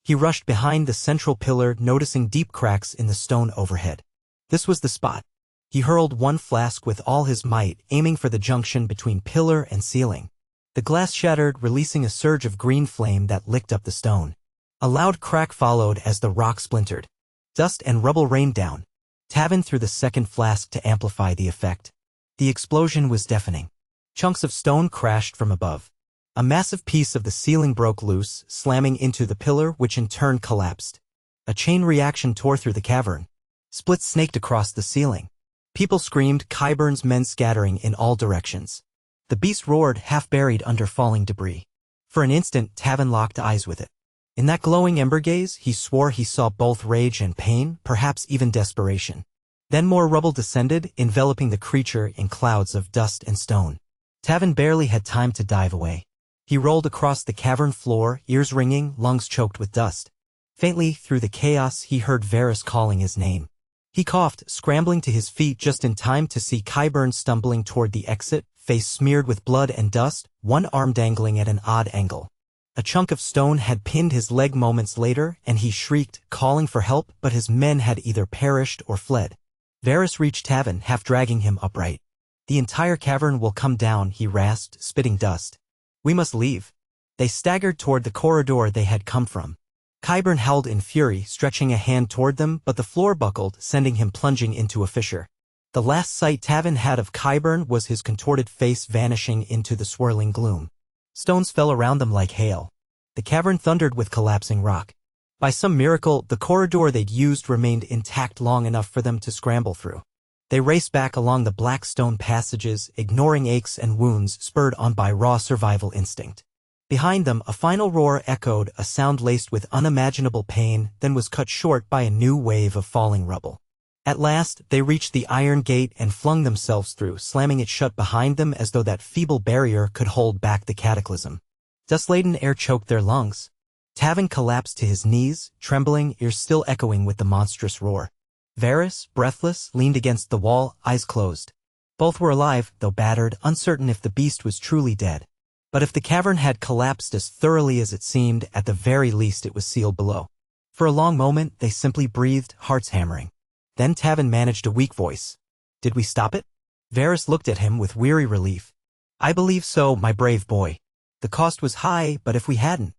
He rushed behind the central pillar, noticing deep cracks in the stone overhead. This was the spot. He hurled one flask with all his might, aiming for the junction between pillar and ceiling. The glass shattered, releasing a surge of green flame that licked up the stone. A loud crack followed as the rock splintered. Dust and rubble rained down. Tavin threw the second flask to amplify the effect. The explosion was deafening. Chunks of stone crashed from above. A massive piece of the ceiling broke loose, slamming into the pillar, which in turn collapsed. A chain reaction tore through the cavern. Splits snaked across the ceiling. People screamed, Qyburn's men scattering in all directions. The beast roared, half buried under falling debris. For an instant, Tavin locked eyes with it. In that glowing ember gaze, he swore he saw both rage and pain, perhaps even desperation. Then more rubble descended, enveloping the creature in clouds of dust and stone. Tavin barely had time to dive away. He rolled across the cavern floor, ears ringing, lungs choked with dust. Faintly, through the chaos, he heard Varys calling his name. He coughed, scrambling to his feet just in time to see Qyburn stumbling toward the exit, face smeared with blood and dust, one arm dangling at an odd angle. A chunk of stone had pinned his leg moments later, and he shrieked, calling for help, but his men had either perished or fled. Varys reached Tavin, half dragging him upright. "The entire cavern will come down," he rasped, spitting dust. "We must leave." They staggered toward the corridor they had come from. Qyburn howled in fury, stretching a hand toward them, but the floor buckled, sending him plunging into a fissure. The last sight Tavin had of Qyburn was his contorted face vanishing into the swirling gloom. Stones fell around them like hail. The cavern thundered with collapsing rock. By some miracle, the corridor they'd used remained intact long enough for them to scramble through. They raced back along the black stone passages, ignoring aches and wounds, spurred on by raw survival instinct. Behind them, a final roar echoed, a sound laced with unimaginable pain, then was cut short by a new wave of falling rubble. At last, they reached the iron gate and flung themselves through, slamming it shut behind them as though that feeble barrier could hold back the cataclysm. Dust-laden air choked their lungs. Tavin collapsed to his knees, trembling, ears still echoing with the monstrous roar. Varys, breathless, leaned against the wall, eyes closed. Both were alive, though battered, uncertain if the beast was truly dead. But if the cavern had collapsed as thoroughly as it seemed, at the very least it was sealed below. For a long moment, they simply breathed, hearts hammering. Then Tavin managed a weak voice. "Did we stop it?" Varys looked at him with weary relief. "I believe so, my brave boy. The cost was high, but if we hadn't—"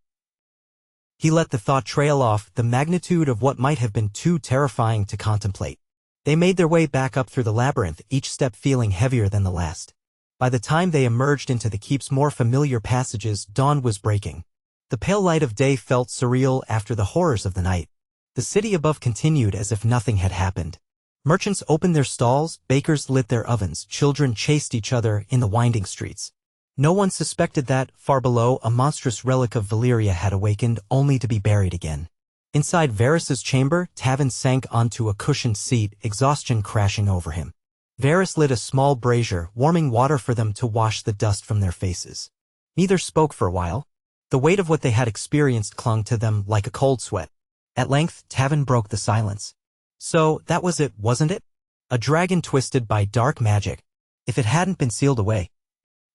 He let the thought trail off, the magnitude of what might have been too terrifying to contemplate. They made their way back up through the labyrinth, each step feeling heavier than the last. By the time they emerged into the keep's more familiar passages, dawn was breaking. The pale light of day felt surreal after the horrors of the night. The city above continued as if nothing had happened. Merchants opened their stalls, bakers lit their ovens, children chased each other in the winding streets. No one suspected that, far below, a monstrous relic of Valyria had awakened, only to be buried again. Inside Varys's chamber, Tavin sank onto a cushioned seat, exhaustion crashing over him. Varys lit a small brazier, warming water for them to wash the dust from their faces. Neither spoke for a while. The weight of what they had experienced clung to them like a cold sweat. At length, Tavin broke the silence. "So, that was it, wasn't it? A dragon twisted by dark magic. If it hadn't been sealed away."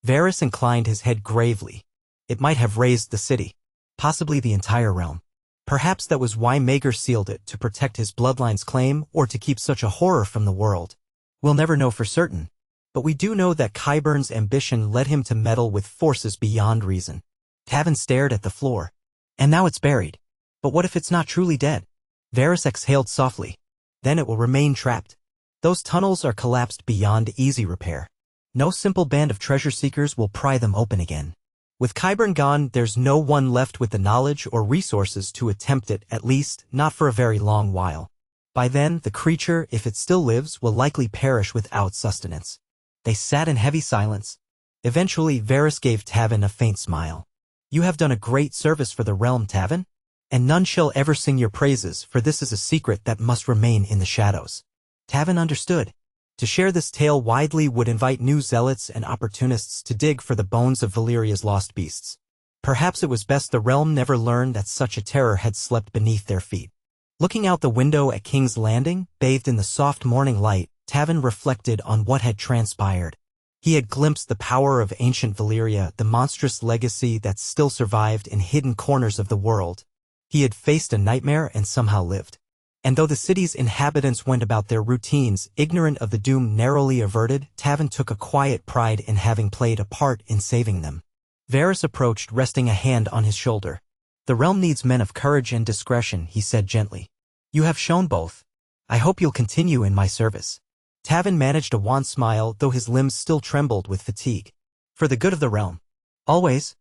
Varys inclined his head gravely. "It might have razed the city. Possibly the entire realm. Perhaps that was why Maegor sealed it, to protect his bloodline's claim or to keep such a horror from the world. We'll never know for certain. But we do know that Qyburn's ambition led him to meddle with forces beyond reason." Tavin stared at the floor. "And now it's buried. But what if it's not truly dead?" Varys exhaled softly. "Then it will remain trapped. Those tunnels are collapsed beyond easy repair. No simple band of treasure seekers will pry them open again. With Qyburn gone, there's no one left with the knowledge or resources to attempt it, at least not for a very long while. By then, the creature, if it still lives, will likely perish without sustenance." They sat in heavy silence. Eventually, Varys gave Tavin a faint smile. "You have done a great service for the realm, Tavin. And none shall ever sing your praises, for this is a secret that must remain in the shadows." Tavin understood. To share this tale widely would invite new zealots and opportunists to dig for the bones of Valyria's lost beasts. Perhaps it was best the realm never learned that such a terror had slept beneath their feet. Looking out the window at King's Landing, bathed in the soft morning light, Tavin reflected on what had transpired. He had glimpsed the power of ancient Valyria, the monstrous legacy that still survived in hidden corners of the world. He had faced a nightmare and somehow lived. And though the city's inhabitants went about their routines, ignorant of the doom narrowly averted, Tavin took a quiet pride in having played a part in saving them. Varys approached, resting a hand on his shoulder. "The realm needs men of courage and discretion," he said gently. "You have shown both. I hope you'll continue in my service." Tavin managed a wan smile, though his limbs still trembled with fatigue. "For the good of the realm. Always."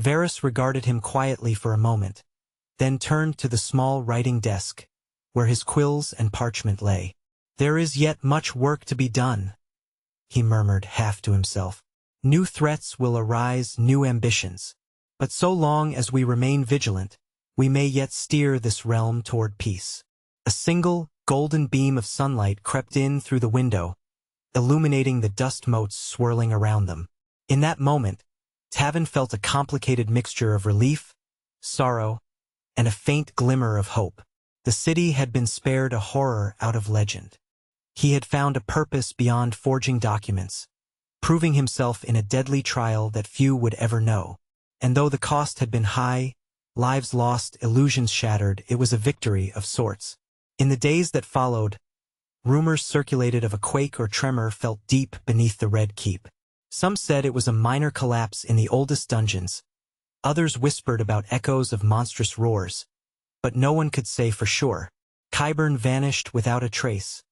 Varys regarded him quietly for a moment, then turned to the small writing desk, where his quills and parchment lay. "There is yet much work to be done," he murmured half to himself. "New threats will arise, new ambitions. But so long as we remain vigilant, we may yet steer this realm toward peace." A single, golden beam of sunlight crept in through the window, illuminating the dust motes swirling around them. In that moment, Tavin felt a complicated mixture of relief, sorrow, and a faint glimmer of hope. The city had been spared a horror out of legend. He had found a purpose beyond forging documents, proving himself in a deadly trial that few would ever know. And though the cost had been high, lives lost, illusions shattered, it was a victory of sorts. In the days that followed, rumors circulated of a quake or tremor felt deep beneath the Red Keep. Some said it was a minor collapse in the oldest dungeons. Others whispered about echoes of monstrous roars. But no one could say for sure. Qyburn vanished without a trace,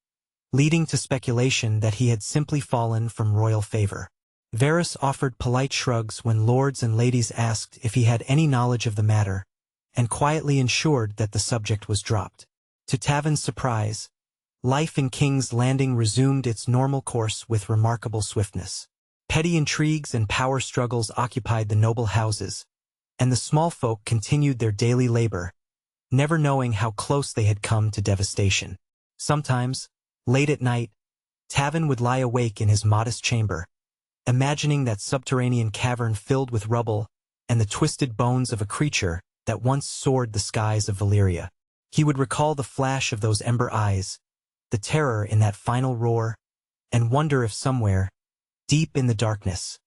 leading to speculation that he had simply fallen from royal favor. Varys offered polite shrugs when lords and ladies asked if he had any knowledge of the matter, and quietly ensured that the subject was dropped. To Tavin's surprise, life in King's Landing resumed its normal course with remarkable swiftness. Petty intrigues and power struggles occupied the noble houses, and the small folk continued their daily labor, never knowing how close they had come to devastation. Sometimes, late at night, Tavin would lie awake in his modest chamber, imagining that subterranean cavern filled with rubble and the twisted bones of a creature that once soared the skies of Valyria. He would recall the flash of those ember eyes, the terror in that final roar, and wonder if somewhere, deep in the darkness,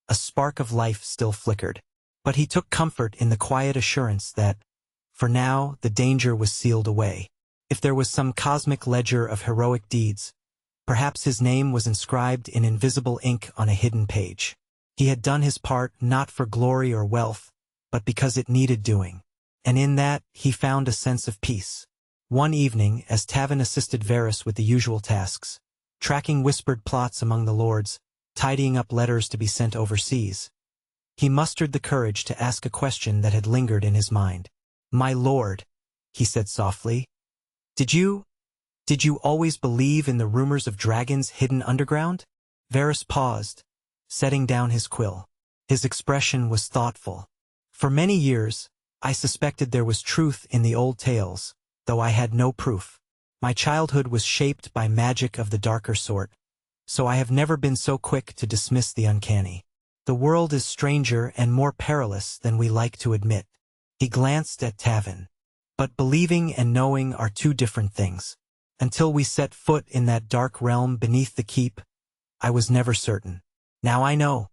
a spark of life still flickered. But he took comfort in the quiet assurance that, for now, the danger was sealed away. If there was some cosmic ledger of heroic deeds, perhaps his name was inscribed in invisible ink on a hidden page. He had done his part not for glory or wealth, but because it needed doing. And in that, he found a sense of peace. One evening, as Tavin assisted Varys with the usual tasks, tracking whispered plots among the lords, tidying up letters to be sent overseas, he mustered the courage to ask a question that had lingered in his mind. "My lord," he said softly, Did you always believe in the rumors of dragons hidden underground?" Varys paused, setting down his quill. His expression was thoughtful. "For many years, I suspected there was truth in the old tales, though I had no proof. My childhood was shaped by magic of the darker sort, so I have never been so quick to dismiss the uncanny. The world is stranger and more perilous than we like to admit." He glanced at Tavin. "But believing and knowing are two different things. Until we set foot in that dark realm beneath the keep, I was never certain. Now I know.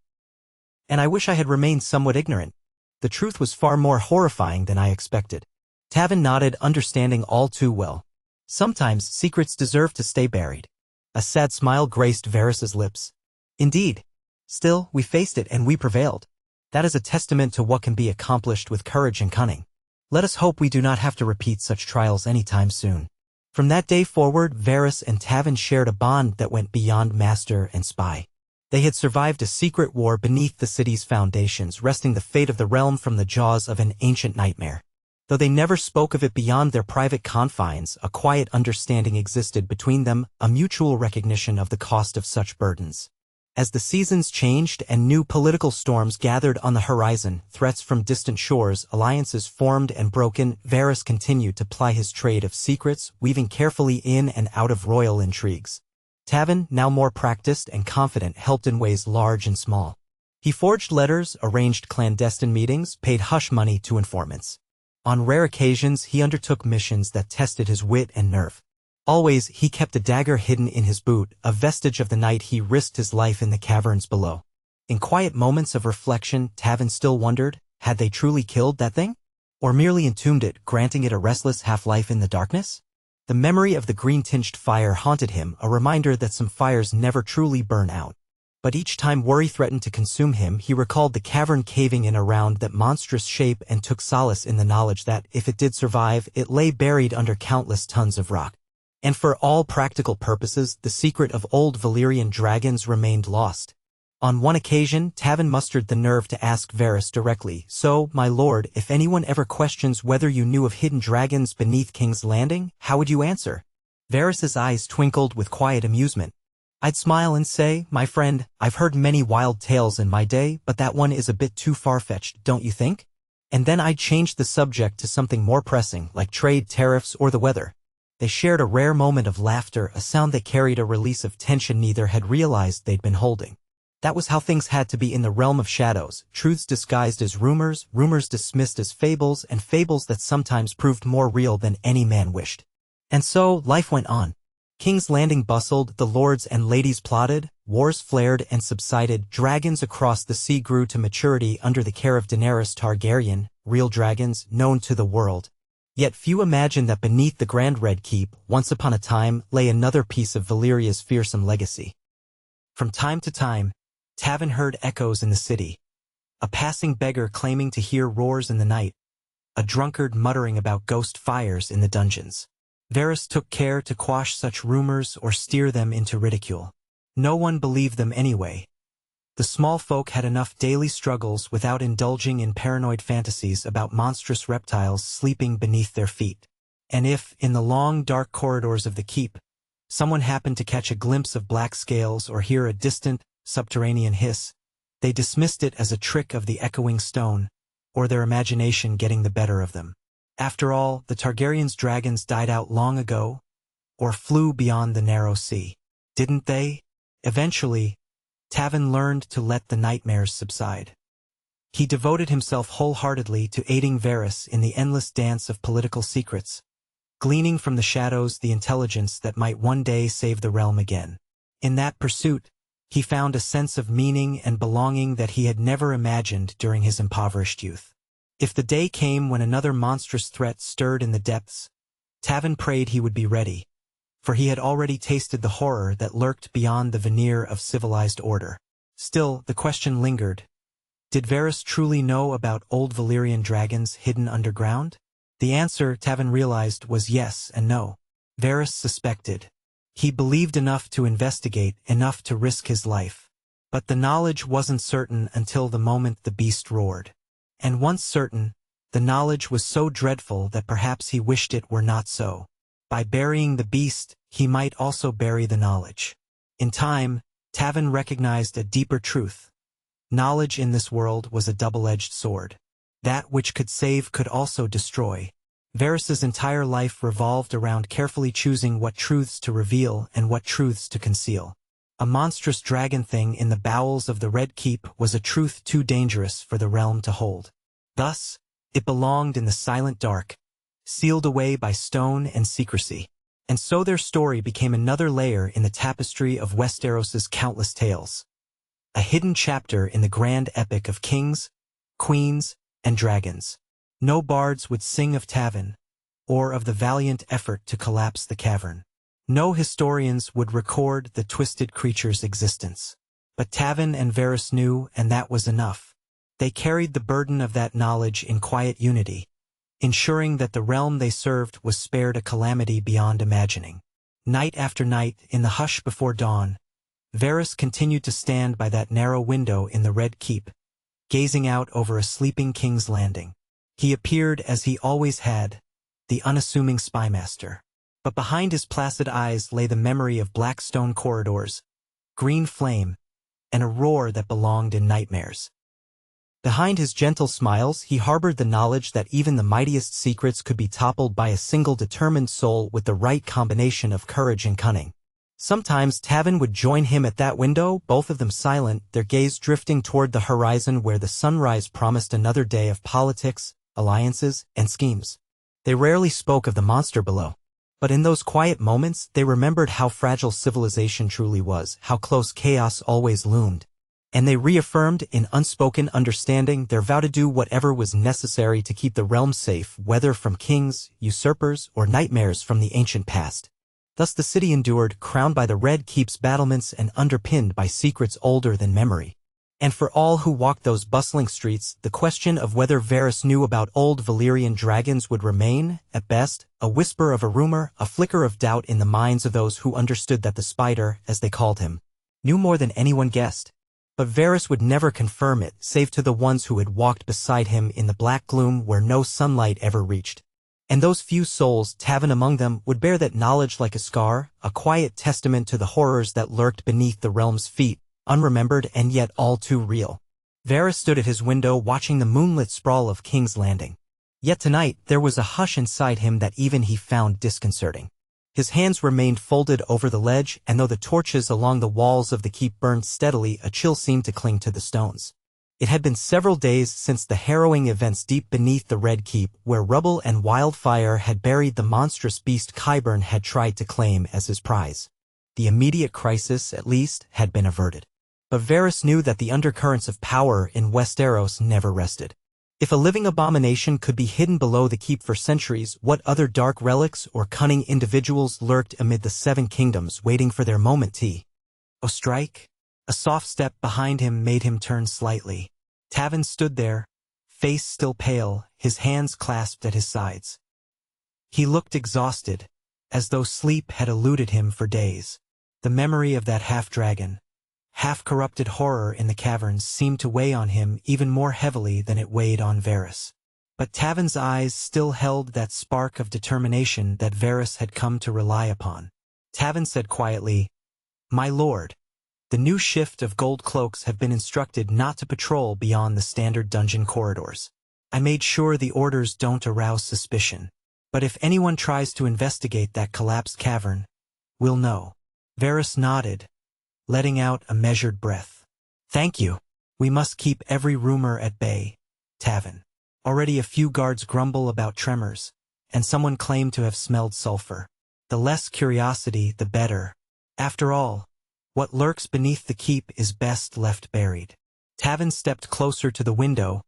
And I wish I had remained somewhat ignorant. The truth was far more horrifying than I expected." Tavin nodded, understanding all too well. Sometimes secrets deserve to stay buried. A sad smile graced Varys's lips. "Indeed. Still, we faced it and we prevailed. That is a testament to what can be accomplished with courage and cunning. Let us hope we do not have to repeat such trials anytime soon." From that day forward, Varys and Tavin shared a bond that went beyond master and spy. They had survived a secret war beneath the city's foundations, wresting the fate of the realm from the jaws of an ancient nightmare. Though they never spoke of it beyond their private confines, a quiet understanding existed between them, a mutual recognition of the cost of such burdens. As the seasons changed and new political storms gathered on the horizon, threats from distant shores, alliances formed and broken, Varys continued to ply his trade of secrets, weaving carefully in and out of royal intrigues. Tavin, now more practiced and confident, helped in ways large and small. He forged letters, arranged clandestine meetings, paid hush money to informants. On rare occasions, he undertook missions that tested his wit and nerve. Always, he kept a dagger hidden in his boot, a vestige of the night he risked his life in the caverns below. In quiet moments of reflection, Tavin still wondered, had they truly killed that thing? Or merely entombed it, granting it a restless half-life in the darkness? The memory of the green-tinged fire haunted him, a reminder that some fires never truly burn out. But each time worry threatened to consume him, he recalled the cavern caving in around that monstrous shape and took solace in the knowledge that, if it did survive, it lay buried under countless tons of rock. And for all practical purposes, the secret of old Valyrian dragons remained lost. On one occasion, Tavin mustered the nerve to ask Varys directly, "So, my lord, if anyone ever questions whether you knew of hidden dragons beneath King's Landing, how would you answer?" Varys's eyes twinkled with quiet amusement. "I'd smile and say, 'My friend, I've heard many wild tales in my day, but that one is a bit too far-fetched, don't you think?' And then I'd change the subject to something more pressing, like trade, tariffs, or the weather." They shared a rare moment of laughter, a sound that carried a release of tension neither had realized they'd been holding. That was how things had to be in the realm of shadows, truths disguised as rumors, rumors dismissed as fables, and fables that sometimes proved more real than any man wished. And so, life went on. King's Landing bustled, the lords and ladies plotted, wars flared and subsided, dragons across the sea grew to maturity under the care of Daenerys Targaryen, real dragons, known to the world. Yet few imagined that beneath the Grand Red Keep, once upon a time, lay another piece of Valyria's fearsome legacy. From time to time, Tavin heard echoes in the city. A passing beggar claiming to hear roars in the night. A drunkard muttering about ghost fires in the dungeons. Varys took care to quash such rumors or steer them into ridicule. No one believed them anyway. The small folk had enough daily struggles without indulging in paranoid fantasies about monstrous reptiles sleeping beneath their feet. And if, in the long, dark corridors of the keep, someone happened to catch a glimpse of black scales or hear a distant, subterranean hiss, they dismissed it as a trick of the echoing stone, or their imagination getting the better of them. After all, the Targaryens' dragons died out long ago, or flew beyond the narrow sea. Didn't they? Eventually, Tavin learned to let the nightmares subside. He devoted himself wholeheartedly to aiding Varys in the endless dance of political secrets, gleaning from the shadows the intelligence that might one day save the realm again. In that pursuit, he found a sense of meaning and belonging that he had never imagined during his impoverished youth. If the day came when another monstrous threat stirred in the depths, Tavin prayed he would be ready, for he had already tasted the horror that lurked beyond the veneer of civilized order. Still, the question lingered. Did Varys truly know about old Valyrian dragons hidden underground? The answer, Tavin realized, was yes and no. Varys suspected. He believed enough to investigate, enough to risk his life. But the knowledge wasn't certain until the moment the beast roared. And once certain, the knowledge was so dreadful that perhaps he wished it were not so. By burying the beast, he might also bury the knowledge. In time, Tavin recognized a deeper truth. Knowledge in this world was a double-edged sword. That which could save could also destroy. Varys's entire life revolved around carefully choosing what truths to reveal and what truths to conceal. A monstrous dragon thing in the bowels of the Red Keep was a truth too dangerous for the realm to hold. Thus, it belonged in the silent dark, sealed away by stone and secrecy. And so their story became another layer in the tapestry of Westeros's countless tales. A hidden chapter in the grand epic of kings, queens, and dragons. No bards would sing of Tavin, or of the valiant effort to collapse the cavern. No historians would record the twisted creature's existence. But Tavin and Varys knew, and that was enough. They carried the burden of that knowledge in quiet unity, ensuring that the realm they served was spared a calamity beyond imagining. Night after night, in the hush before dawn, Varys continued to stand by that narrow window in the Red Keep, gazing out over a sleeping king's landing. He appeared as he always had, the unassuming spymaster. But behind his placid eyes lay the memory of black stone corridors, green flame, and a roar that belonged in nightmares. Behind his gentle smiles he harbored the knowledge that even the mightiest secrets could be toppled by a single determined soul with the right combination of courage and cunning. Sometimes Tavin would join him at that window, both of them silent, their gaze drifting toward the horizon where the sunrise promised another day of politics, alliances, and schemes. They rarely spoke of the monster below. But in those quiet moments, they remembered how fragile civilization truly was, how close chaos always loomed. And they reaffirmed, in unspoken understanding, their vow to do whatever was necessary to keep the realm safe, whether from kings, usurpers, or nightmares from the ancient past. Thus the city endured, crowned by the Red Keep's battlements and underpinned by secrets older than memory. And for all who walked those bustling streets, the question of whether Varys knew about old Valyrian dragons would remain, at best, a whisper of a rumor, a flicker of doubt in the minds of those who understood that the Spider, as they called him, knew more than anyone guessed. But Varys would never confirm it, save to the ones who had walked beside him in the black gloom where no sunlight ever reached. And those few souls, Tavin among them, would bear that knowledge like a scar, a quiet testament to the horrors that lurked beneath the realm's feet, unremembered and yet all too real. Varys stood at his window watching the moonlit sprawl of King's Landing. Yet tonight there was a hush inside him that even he found disconcerting. His hands remained folded over the ledge, and though the torches along the walls of the keep burned steadily, a chill seemed to cling to the stones. It had been several days since the harrowing events deep beneath the Red Keep, where rubble and wildfire had buried the monstrous beast Qyburn had tried to claim as his prize. The immediate crisis, at least, had been averted. But Varys knew that the undercurrents of power in Westeros never rested. If a living abomination could be hidden below the keep for centuries, what other dark relics or cunning individuals lurked amid the Seven Kingdoms waiting for their moment to strike? A soft step behind him made him turn slightly. Tavin stood there, face still pale, his hands clasped at his sides. He looked exhausted, as though sleep had eluded him for days. The memory of that half-dragon, half-corrupted horror in the caverns seemed to weigh on him even more heavily than it weighed on Varys. But Tavin's eyes still held that spark of determination that Varys had come to rely upon. Tavin said quietly, "My lord, the new shift of gold cloaks have been instructed not to patrol beyond the standard dungeon corridors. I made sure the orders don't arouse suspicion. But if anyone tries to investigate that collapsed cavern, we'll know." Varys nodded, letting out a measured breath. "Thank you. We must keep every rumor at bay, Tavin. Already a few guards grumble about tremors, and someone claimed to have smelled sulfur. The less curiosity, the better. After all, what lurks beneath the keep is best left buried." Tavin stepped closer to the window,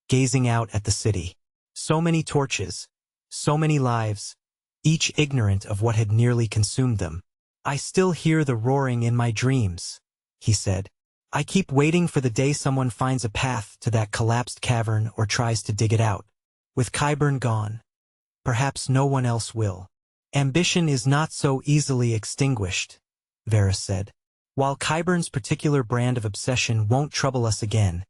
gazing out at the city. So many torches, so many lives, each ignorant of what had nearly consumed them. "I still hear the roaring in my dreams," he said. "I keep waiting for the day someone finds a path to that collapsed cavern or tries to dig it out. With Qyburn gone, perhaps no one else will." "Ambition is not so easily extinguished," Varys said. "While Qyburn's particular brand of obsession won't trouble us again,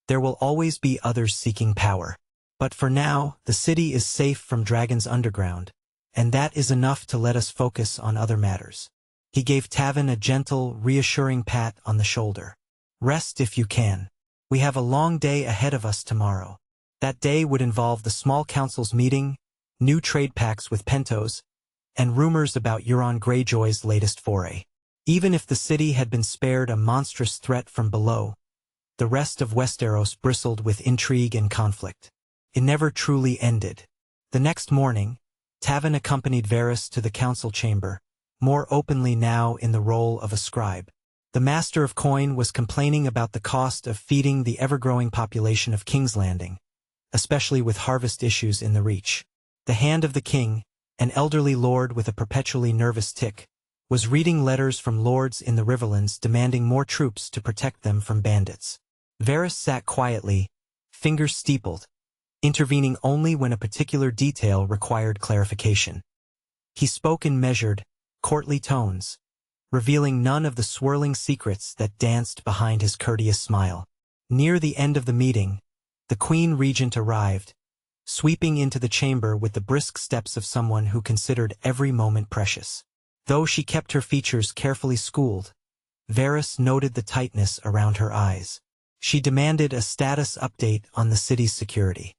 there will always be others seeking power. But for now, the city is safe from dragons underground, and that is enough to let us focus on other matters." He gave Tavin a gentle, reassuring pat on the shoulder. "Rest if you can. We have a long day ahead of us tomorrow." That day would involve the small council's meeting, new trade pacts with Pentos, and rumors about Euron Greyjoy's latest foray. Even if the city had been spared a monstrous threat from below, the rest of Westeros bristled with intrigue and conflict. It never truly ended. The next morning, Tavin accompanied Varys to the council chamber, more openly now in the role of a scribe. The Master of Coin was complaining about the cost of feeding the ever-growing population of King's Landing, especially with harvest issues in the Reach. The Hand of the King, an elderly lord with a perpetually nervous tic, was reading letters from lords in the Riverlands demanding more troops to protect them from bandits. Varys sat quietly, fingers steepled, intervening only when a particular detail required clarification. He spoke in measured, courtly tones, revealing none of the swirling secrets that danced behind his courteous smile. Near the end of the meeting, the Queen Regent arrived, sweeping into the chamber with the brisk steps of someone who considered every moment precious. Though she kept her features carefully schooled, Varys noted the tightness around her eyes. She demanded a status update on the city's security.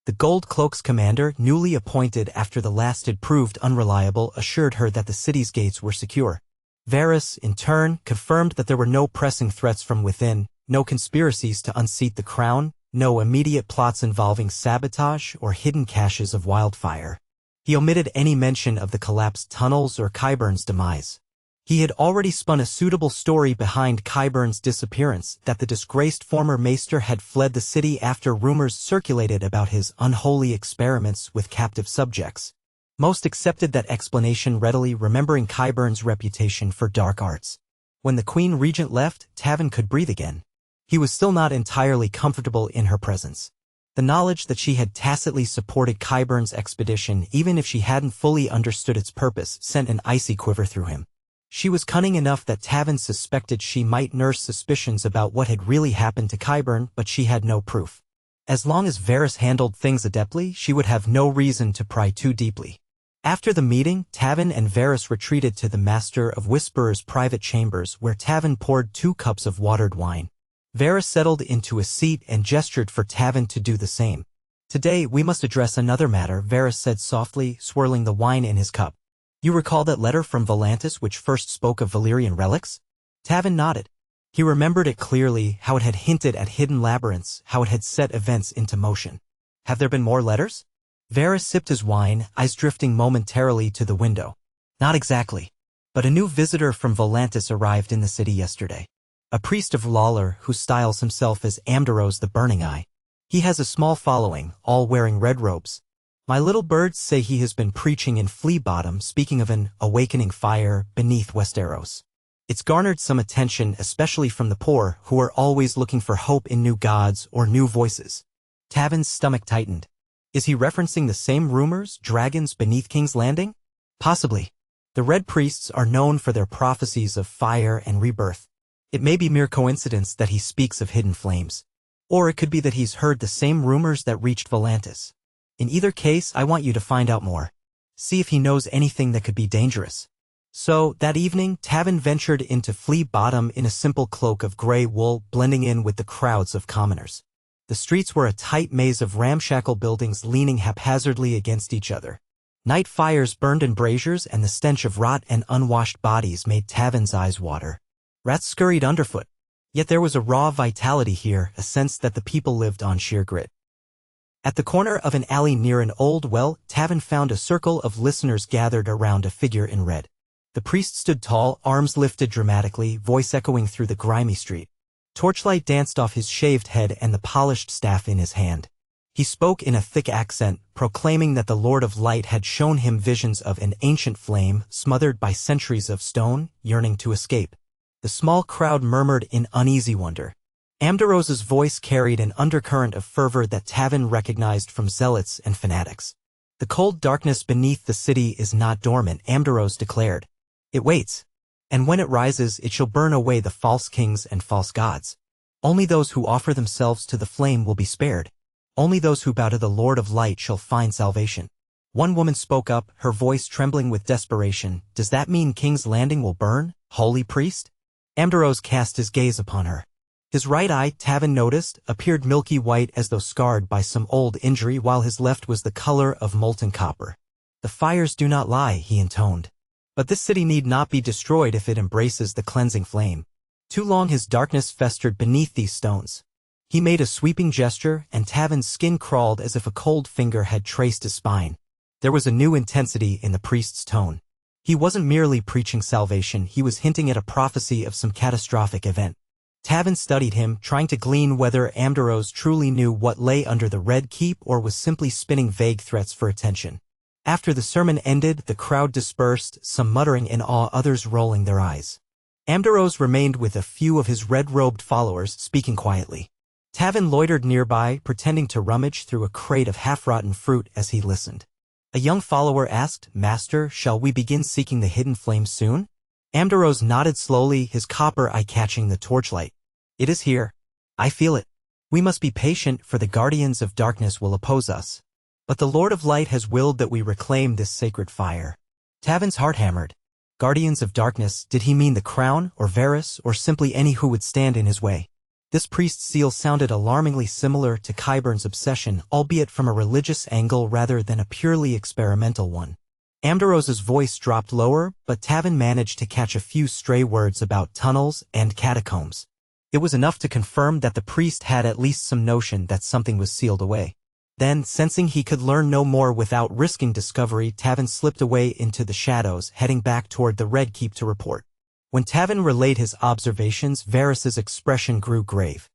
The Gold Cloak's commander, newly appointed after the last had proved unreliable, assured her that the city's gates were secure. Varys, in turn, confirmed that there were no pressing threats from within, no conspiracies to unseat the crown, no immediate plots involving sabotage or hidden caches of wildfire. He omitted any mention of the collapsed tunnels or Qyburn's demise. He had already spun a suitable story behind Qyburn's disappearance, that the disgraced former maester had fled the city after rumors circulated about his unholy experiments with captive subjects. Most accepted that explanation readily, remembering Qyburn's reputation for dark arts. When the Queen Regent left, Tavin could breathe again. He was still not entirely comfortable in her presence. The knowledge that she had tacitly supported Qyburn's expedition, even if she hadn't fully understood its purpose, sent an icy quiver through him. She was cunning enough that Tavin suspected she might nurse suspicions about what had really happened to Qyburn, but she had no proof. As long as Varys handled things adeptly, she would have no reason to pry too deeply. After the meeting, Tavin and Varys retreated to the Master of Whisperer's private chambers, where Tavin poured 2 cups of watered wine. Varys settled into a seat and gestured for Tavin to do the same. "Today we must address another matter," Varys said softly, swirling the wine in his cup. "You recall that letter from Volantis which first spoke of Valyrian relics?" Tavin nodded. He remembered it clearly, how it had hinted at hidden labyrinths, how it had set events into motion. "Have there been more letters?" Varys sipped his wine, eyes drifting momentarily to the window. "Not exactly. But a new visitor from Volantis arrived in the city yesterday. A priest of Lawlor who styles himself as Amdaros the Burning Eye. He has a small following, all wearing red robes. My little birds say he has been preaching in Flea Bottom, speaking of an awakening fire beneath Westeros. It's garnered some attention, especially from the poor, who are always looking for hope in new gods or new voices." Tavin's stomach tightened. Is he referencing the same rumors, dragons beneath King's Landing? Possibly. The Red Priests are known for their prophecies of fire and rebirth. It may be mere coincidence that he speaks of hidden flames. Or it could be that he's heard the same rumors that reached Volantis. In either case, I want you to find out more. See if he knows anything that could be dangerous. So, that evening, Tavin ventured into Flea Bottom in a simple cloak of gray wool, blending in with the crowds of commoners. The streets were a tight maze of ramshackle buildings leaning haphazardly against each other. Night fires burned in braziers, and the stench of rot and unwashed bodies made Tavin's eyes water. Rats scurried underfoot. Yet there was a raw vitality here, a sense that the people lived on sheer grit. At the corner of an alley near an old well, Tavin found a circle of listeners gathered around a figure in red. The priest stood tall, arms lifted dramatically, voice echoing through the grimy street. Torchlight danced off his shaved head and the polished staff in his hand. He spoke in a thick accent, proclaiming that the Lord of Light had shown him visions of an ancient flame smothered by centuries of stone, yearning to escape. The small crowd murmured in uneasy wonder. Amdarose's voice carried an undercurrent of fervor that Tavin recognized from zealots and fanatics. The cold darkness beneath the city is not dormant, Amdarose declared. It waits. And when it rises, it shall burn away the false kings and false gods. Only those who offer themselves to the flame will be spared. Only those who bow to the Lord of Light shall find salvation. One woman spoke up, her voice trembling with desperation. Does that mean King's Landing will burn, holy priest? Amdarose cast his gaze upon her. His right eye, Tavin noticed, appeared milky white as though scarred by some old injury, while his left was the color of molten copper. The fires do not lie, he intoned. But this city need not be destroyed if it embraces the cleansing flame. Too long his darkness festered beneath these stones. He made a sweeping gesture, and Tavin's skin crawled as if a cold finger had traced his spine. There was a new intensity in the priest's tone. He wasn't merely preaching salvation, he was hinting at a prophecy of some catastrophic event. Tavin studied him, trying to glean whether Amdarose truly knew what lay under the Red Keep or was simply spinning vague threats for attention. After the sermon ended, the crowd dispersed, some muttering in awe, others rolling their eyes. Amdarose remained with a few of his red-robed followers, speaking quietly. Tavin loitered nearby, pretending to rummage through a crate of half-rotten fruit as he listened. A young follower asked, "Master, shall we begin seeking the hidden flame soon?" Amdarose nodded slowly, his copper eye catching the torchlight. "It is here. I feel it. We must be patient, for the guardians of darkness will oppose us. But the Lord of Light has willed that we reclaim this sacred fire." Tavin's heart hammered. Guardians of darkness, did he mean the crown, or Varys, or simply any who would stand in his way? This priest's zeal sounded alarmingly similar to Qyburn's obsession, albeit from a religious angle rather than a purely experimental one. Amdarose's voice dropped lower, but Tavin managed to catch a few stray words about tunnels and catacombs. It was enough to confirm that the priest had at least some notion that something was sealed away. Then, sensing he could learn no more without risking discovery, Tavin slipped away into the shadows, heading back toward the Red Keep to report. When Tavin relayed his observations, Varys's expression grew grave.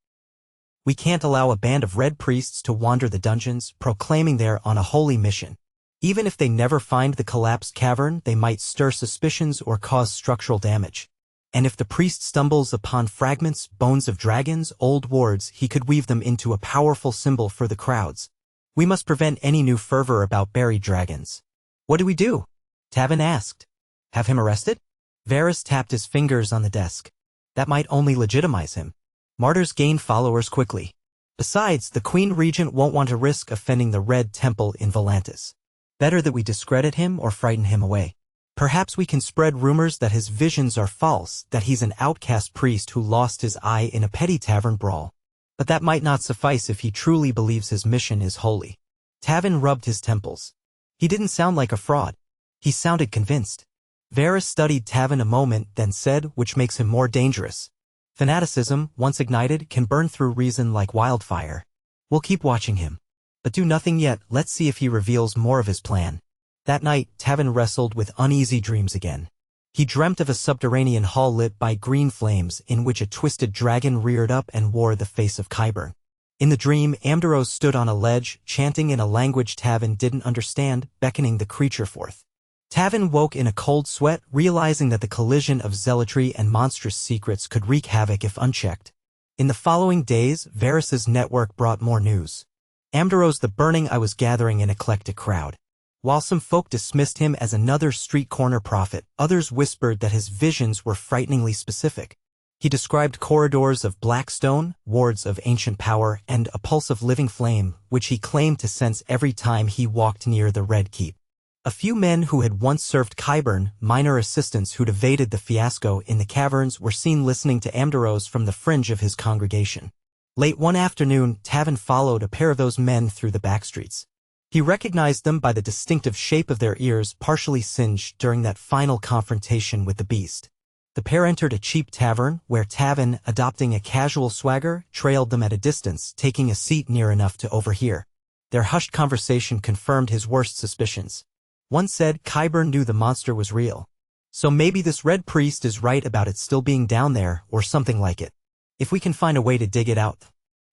"We can't allow a band of red priests to wander the dungeons, proclaiming they're on a holy mission. Even if they never find the collapsed cavern, they might stir suspicions or cause structural damage. And if the priest stumbles upon fragments, bones of dragons, old wards, he could weave them into a powerful symbol for the crowds. We must prevent any new fervor about buried dragons." "What do we do?" Tavin asked. "Have him arrested?" Varys tapped his fingers on the desk. "That might only legitimize him. Martyrs gain followers quickly. Besides, the Queen Regent won't want to risk offending the Red Temple in Volantis. Better that we discredit him or frighten him away. Perhaps we can spread rumors that his visions are false, that he's an outcast priest who lost his eye in a petty tavern brawl. But that might not suffice if he truly believes his mission is holy." Tavin rubbed his temples. He didn't sound like a fraud. He sounded convinced. Varys studied Tavin a moment, then said, "Which makes him more dangerous. Fanaticism, once ignited, can burn through reason like wildfire. We'll keep watching him. But do nothing yet, let's see if he reveals more of his plan." That night, Tavin wrestled with uneasy dreams again. He dreamt of a subterranean hall lit by green flames in which a twisted dragon reared up and wore the face of Qyburn. In the dream, Amdarose stood on a ledge, chanting in a language Tavin didn't understand, beckoning the creature forth. Tavin woke in a cold sweat, realizing that the collision of zealotry and monstrous secrets could wreak havoc if unchecked. In the following days, Varys's network brought more news. Amdarose the Burning Eye was gathering an eclectic crowd. While some folk dismissed him as another street corner prophet, others whispered that his visions were frighteningly specific. He described corridors of black stone, wards of ancient power, and a pulse of living flame, which he claimed to sense every time he walked near the Red Keep. A few men who had once served Qyburn, minor assistants who'd evaded the fiasco in the caverns, were seen listening to Amdarose from the fringe of his congregation. Late one afternoon, Tavin followed a pair of those men through the backstreets. He recognized them by the distinctive shape of their ears, partially singed during that final confrontation with the beast. The pair entered a cheap tavern, where Tavin, adopting a casual swagger, trailed them at a distance, taking a seat near enough to overhear. Their hushed conversation confirmed his worst suspicions. One said Qyburn knew the monster was real. "So maybe this red priest is right about it still being down there, or something like it. If we can find a way to dig it out."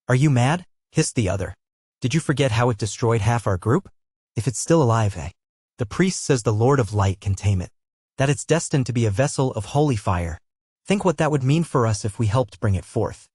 "Are you mad?" hissed the other. Did you forget how it destroyed half our group? If it's still alive, eh? The priest says the Lord of Light can tame it. That it's destined to be a vessel of holy fire. Think what that would mean for us if we helped bring it forth.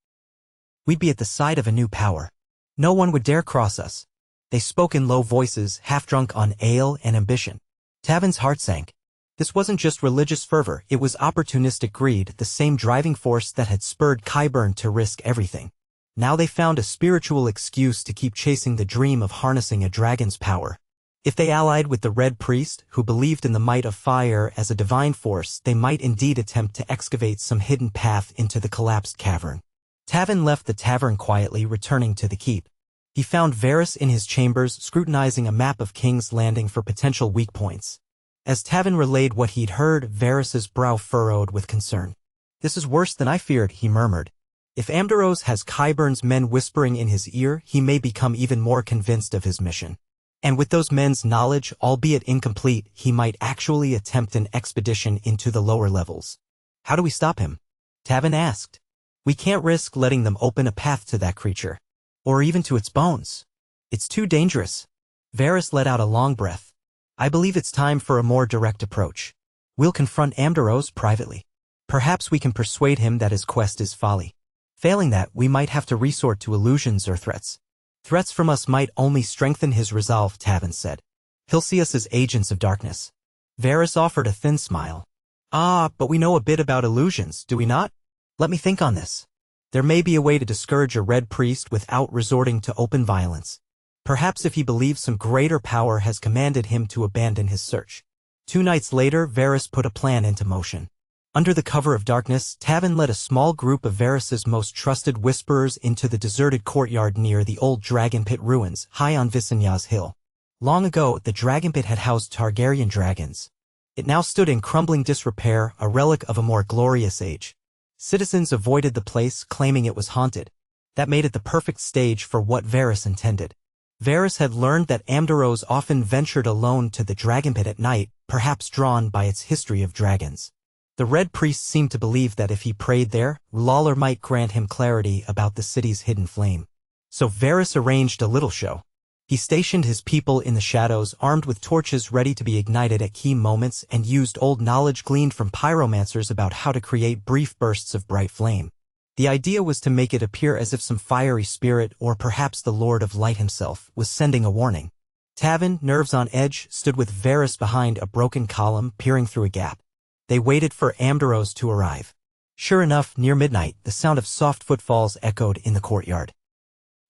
We'd be at the side of a new power. No one would dare cross us. They spoke in low voices, half-drunk on ale and ambition. Tavin's heart sank. This wasn't just religious fervor, it was opportunistic greed, the same driving force that had spurred Qyburn to risk everything. Now they found a spiritual excuse to keep chasing the dream of harnessing a dragon's power. If they allied with the Red Priest, who believed in the might of fire as a divine force, they might indeed attempt to excavate some hidden path into the collapsed cavern. Tavin left the tavern quietly, returning to the keep. He found Varys in his chambers, scrutinizing a map of King's Landing for potential weak points. As Tavin relayed what he'd heard, Varys's brow furrowed with concern. "This is worse than I feared," he murmured. "If Amdaros has Qyburn's men whispering in his ear, he may become even more convinced of his mission. And with those men's knowledge, albeit incomplete, he might actually attempt an expedition into the lower levels." "How do we stop him?" Tavin asked. "We can't risk letting them open a path to that creature. Or even to its bones. It's too dangerous." Varys let out a long breath. "I believe it's time for a more direct approach. We'll confront Amdaros privately. Perhaps we can persuade him that his quest is folly. Failing that, we might have to resort to illusions or threats. Threats from us might only strengthen his resolve," Tavin said. "He'll see us as agents of darkness." Varys offered a thin smile. But we know a bit about illusions, do we not? Let me think on this. There may be a way to discourage a Red Priest without resorting to open violence. Perhaps if he believes some greater power has commanded him to abandon his search." 2 nights later, Varys put a plan into motion. Under the cover of darkness, Tavin led a small group of Varys's most trusted whisperers into the deserted courtyard near the old Dragon Pit ruins, high on Visenyaz Hill. Long ago, the Dragon Pit had housed Targaryen dragons. It now stood in crumbling disrepair, a relic of a more glorious age. Citizens avoided the place, claiming it was haunted. That made it the perfect stage for what Varys intended. Varys had learned that Amdaros often ventured alone to the Dragon Pit at night, perhaps drawn by its history of dragons. The Red Priest seemed to believe that if he prayed there, Lawler might grant him clarity about the city's hidden flame. So Varys arranged a little show. He stationed his people in the shadows, armed with torches ready to be ignited at key moments, and used old knowledge gleaned from pyromancers about how to create brief bursts of bright flame. The idea was to make it appear as if some fiery spirit, or perhaps the Lord of Light himself, was sending a warning. Tavin, nerves on edge, stood with Varys behind a broken column, peering through a gap. They waited for Amdaros to arrive. Sure enough, near midnight, the sound of soft footfalls echoed in the courtyard.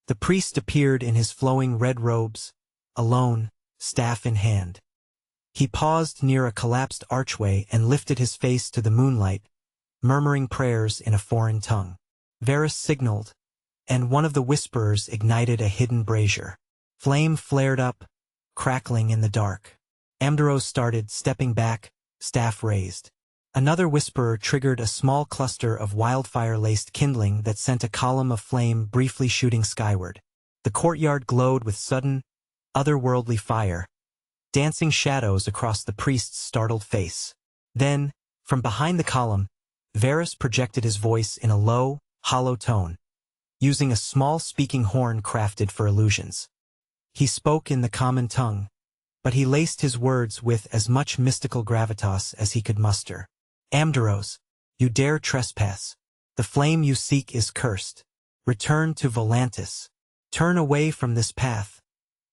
The priest appeared in his flowing red robes, alone, staff in hand. He paused near a collapsed archway and lifted his face to the moonlight, murmuring prayers in a foreign tongue. Varys signaled, and one of the whisperers ignited a hidden brazier. Flame flared up, crackling in the dark. Amdaros started, stepping back, staff raised. Another whisperer triggered a small cluster of wildfire-laced kindling that sent a column of flame briefly shooting skyward. The courtyard glowed with sudden, otherworldly fire, dancing shadows across the priest's startled face. Then, from behind the column, Varys projected his voice in a low, hollow tone, using a small speaking horn crafted for illusions. He spoke in the common tongue, but he laced his words with as much mystical gravitas as he could muster. "Amdaros, you dare trespass. The flame you seek is cursed. Return to Volantis. Turn away from this path,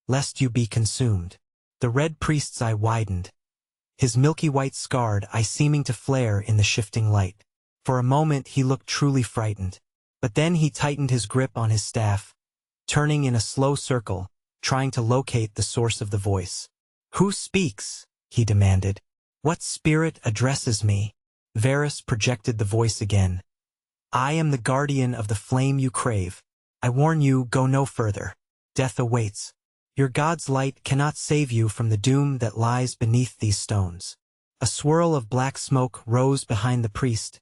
lest you be consumed." The Red Priest's eye widened, his milky white scarred eye seeming to flare in the shifting light. For a moment he looked truly frightened, but then he tightened his grip on his staff, turning in a slow circle, trying to locate the source of the voice. "Who speaks?" he demanded. "What spirit addresses me?" Varys projected the voice again. "I am the guardian of the flame you crave. I warn you, go no further. Death awaits. Your god's light cannot save you from the doom that lies beneath these stones." A swirl of black smoke rose behind the priest,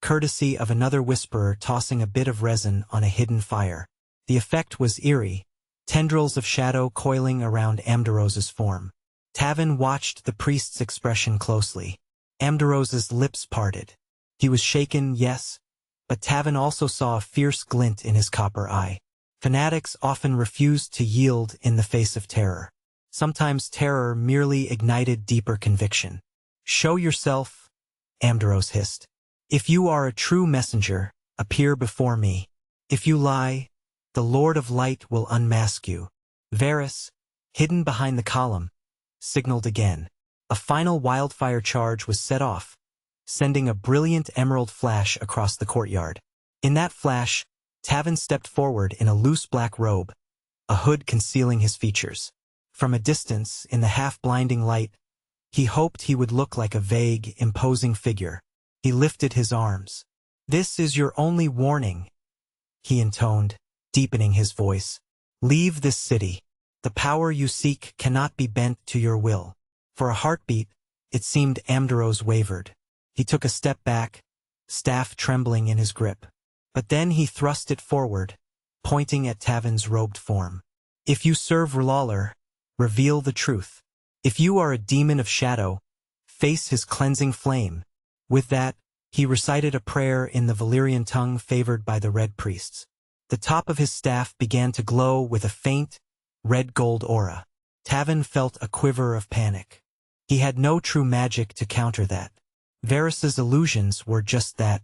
courtesy of another whisperer tossing a bit of resin on a hidden fire. The effect was eerie, tendrils of shadow coiling around Amdaros's form. Tavin watched the priest's expression closely. Amdaros's lips parted. He was shaken, yes, but Tavin also saw a fierce glint in his copper eye. Fanatics often refused to yield in the face of terror. Sometimes terror merely ignited deeper conviction. "Show yourself," Amdaros hissed. "If you are a true messenger, appear before me. If you lie, the Lord of Light will unmask you." Varys, hidden behind the column, signaled again. A final wildfire charge was set off, sending a brilliant emerald flash across the courtyard. In that flash, Tavin stepped forward in a loose black robe, a hood concealing his features. From a distance, in the half-blinding light, he hoped he would look like a vague, imposing figure. He lifted his arms. "This is your only warning," he intoned, deepening his voice. "Leave this city. The power you seek cannot be bent to your will." For a heartbeat, it seemed Amdaros wavered. He took a step back, staff trembling in his grip. But then he thrust it forward, pointing at Tavin's robed form. "If you serve R'hllor, reveal the truth. If you are a demon of shadow, face his cleansing flame." With that, he recited a prayer in the Valyrian tongue favored by the Red Priests. The top of his staff began to glow with a faint, red-gold aura. Tavin felt a quiver of panic. He had no true magic to counter that. Varys's illusions were just that.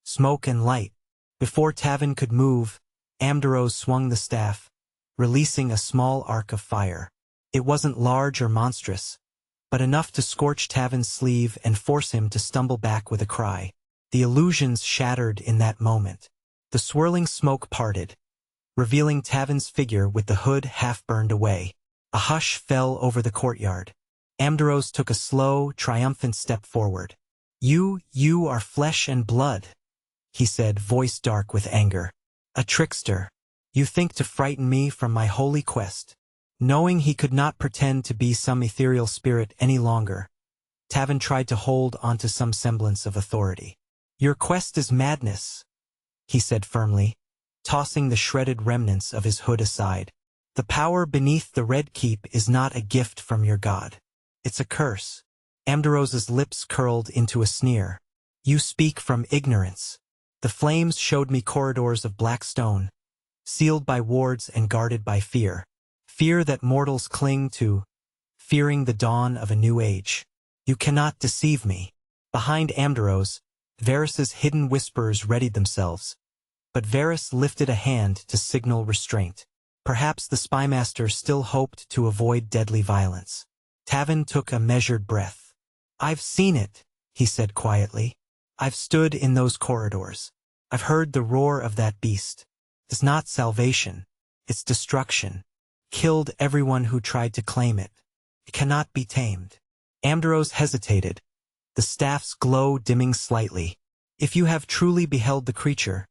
Smoke and light. Before Tavin could move, Amdaros swung the staff, releasing a small arc of fire. It wasn't large or monstrous, but enough to scorch Tavin's sleeve and force him to stumble back with a cry. The illusions shattered in that moment. The swirling smoke parted, revealing Tavin's figure with the hood half burned away. A hush fell over the courtyard. Amdaros took a slow, triumphant step forward. You are flesh and blood," he said, voice dark with anger. "A trickster. You think to frighten me from my holy quest." Knowing he could not pretend to be some ethereal spirit any longer, Tavin tried to hold onto some semblance of authority. "Your quest is madness," he said firmly, tossing the shredded remnants of his hood aside. "The power beneath the Red Keep is not a gift from your god. It's a curse." Amdaros's lips curled into a sneer. "You speak from ignorance. The flames showed me corridors of black stone, sealed by wards and guarded by fear. Fear that mortals cling to, fearing the dawn of a new age. You cannot deceive me." Behind Amdaros, Varys's hidden whisperers readied themselves, but Varys lifted a hand to signal restraint. Perhaps the spymaster still hoped to avoid deadly violence. Tavin took a measured breath. "I've seen it," he said quietly. "I've stood in those corridors. I've heard the roar of that beast. It's not salvation, it's destruction. Killed everyone who tried to claim it. It cannot be tamed." Amdaros hesitated, the staff's glow dimming slightly. "If you have truly beheld the creature,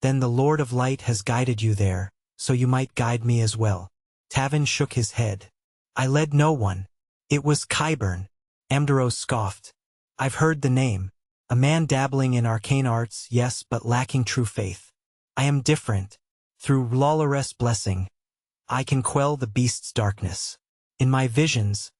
then the Lord of Light has guided you there, so you might guide me as well." Tavin shook his head. "I led no one. It was Qyburn." Amdaros scoffed. "I've heard the name. A man dabbling in arcane arts, yes, but lacking true faith. I am different. Through R'hllor's blessing, I can quell the beast's darkness. In my visions,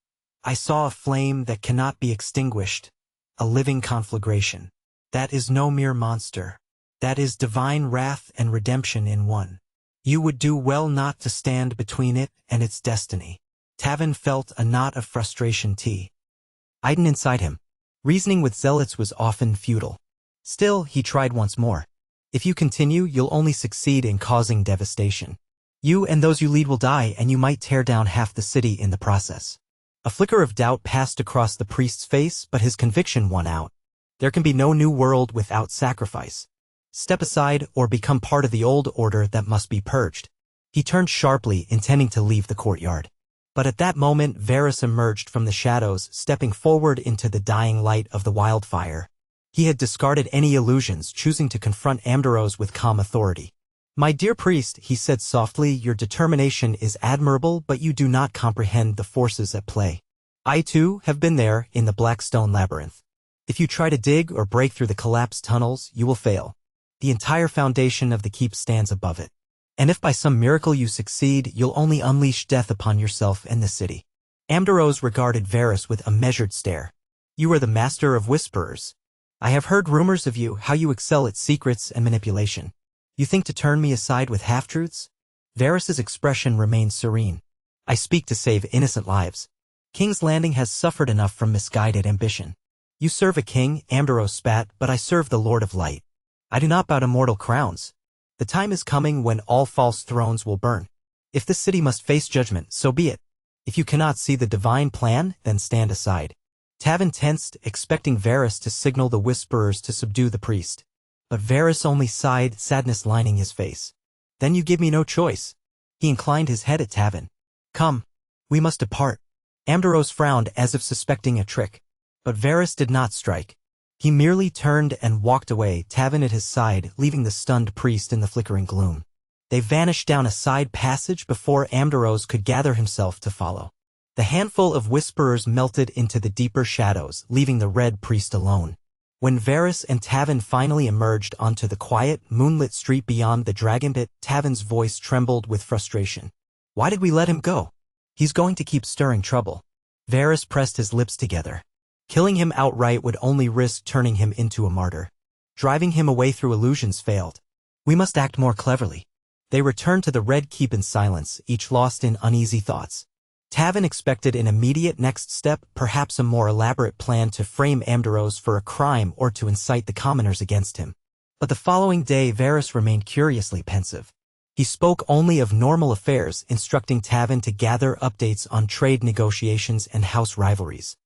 I saw a flame that cannot be extinguished, a living conflagration. That is no mere monster. That is divine wrath and redemption in one. You would do well not to stand between it and its destiny." Tavin felt a knot of frustration tighten inside him. Reasoning with zealots was often futile. Still, he tried once more. "If you continue, you'll only succeed in causing devastation. You and those you lead will die, and you might tear down half the city in the process." A flicker of doubt passed across the priest's face, but his conviction won out. There can be no new world without sacrifice. Step aside or become part of the old order that must be purged. He turned sharply, intending to leave the courtyard. But at that moment, Varys emerged from the shadows, stepping forward into the dying light of the wildfire. He had discarded any illusions, choosing to confront Amdaros with calm authority. "My dear priest," he said softly, "your determination is admirable, but you do not comprehend the forces at play. I, too, have been there, in the Blackstone Labyrinth. If you try to dig or break through the collapsed tunnels, you will fail. The entire foundation of the keep stands above it. And if by some miracle you succeed, you'll only unleash death upon yourself and the city." Amdaros regarded Varys with a measured stare. "You are the master of whisperers. I have heard rumors of you, how you excel at secrets and manipulation. You think to turn me aside with half-truths? Varys's expression remained serene. I speak to save innocent lives. King's Landing has suffered enough from misguided ambition. You serve a king, Ambrose spat, but I serve the Lord of Light. I do not bow to mortal crowns. The time is coming when all false thrones will burn. If the city must face judgment, so be it. If you cannot see the divine plan, then stand aside. Tavin tensed, expecting Varys to signal the whisperers to subdue the priest. But Varys only sighed, sadness lining his face. Then you give me no choice. He inclined his head at Tavin. Come. We must depart. Ambrose frowned as if suspecting a trick. But Varys did not strike. He merely turned and walked away, Tavin at his side, leaving the stunned priest in the flickering gloom. They vanished down a side passage before Ambrose could gather himself to follow. The handful of whisperers melted into the deeper shadows, leaving the Red Priest alone. When Varys and Tavin finally emerged onto the quiet, moonlit street beyond the dragon pit, Tavin's voice trembled with frustration. Why did we let him go? He's going to keep stirring trouble. Varys pressed his lips together. Killing him outright would only risk turning him into a martyr. Driving him away through illusions failed. We must act more cleverly. They returned to the Red Keep in silence, each lost in uneasy thoughts. Tavin expected an immediate next step, perhaps a more elaborate plan to frame Ambrose for a crime or to incite the commoners against him. But the following day Varys remained curiously pensive. He spoke only of normal affairs, instructing Tavin to gather updates on trade negotiations and house rivalries.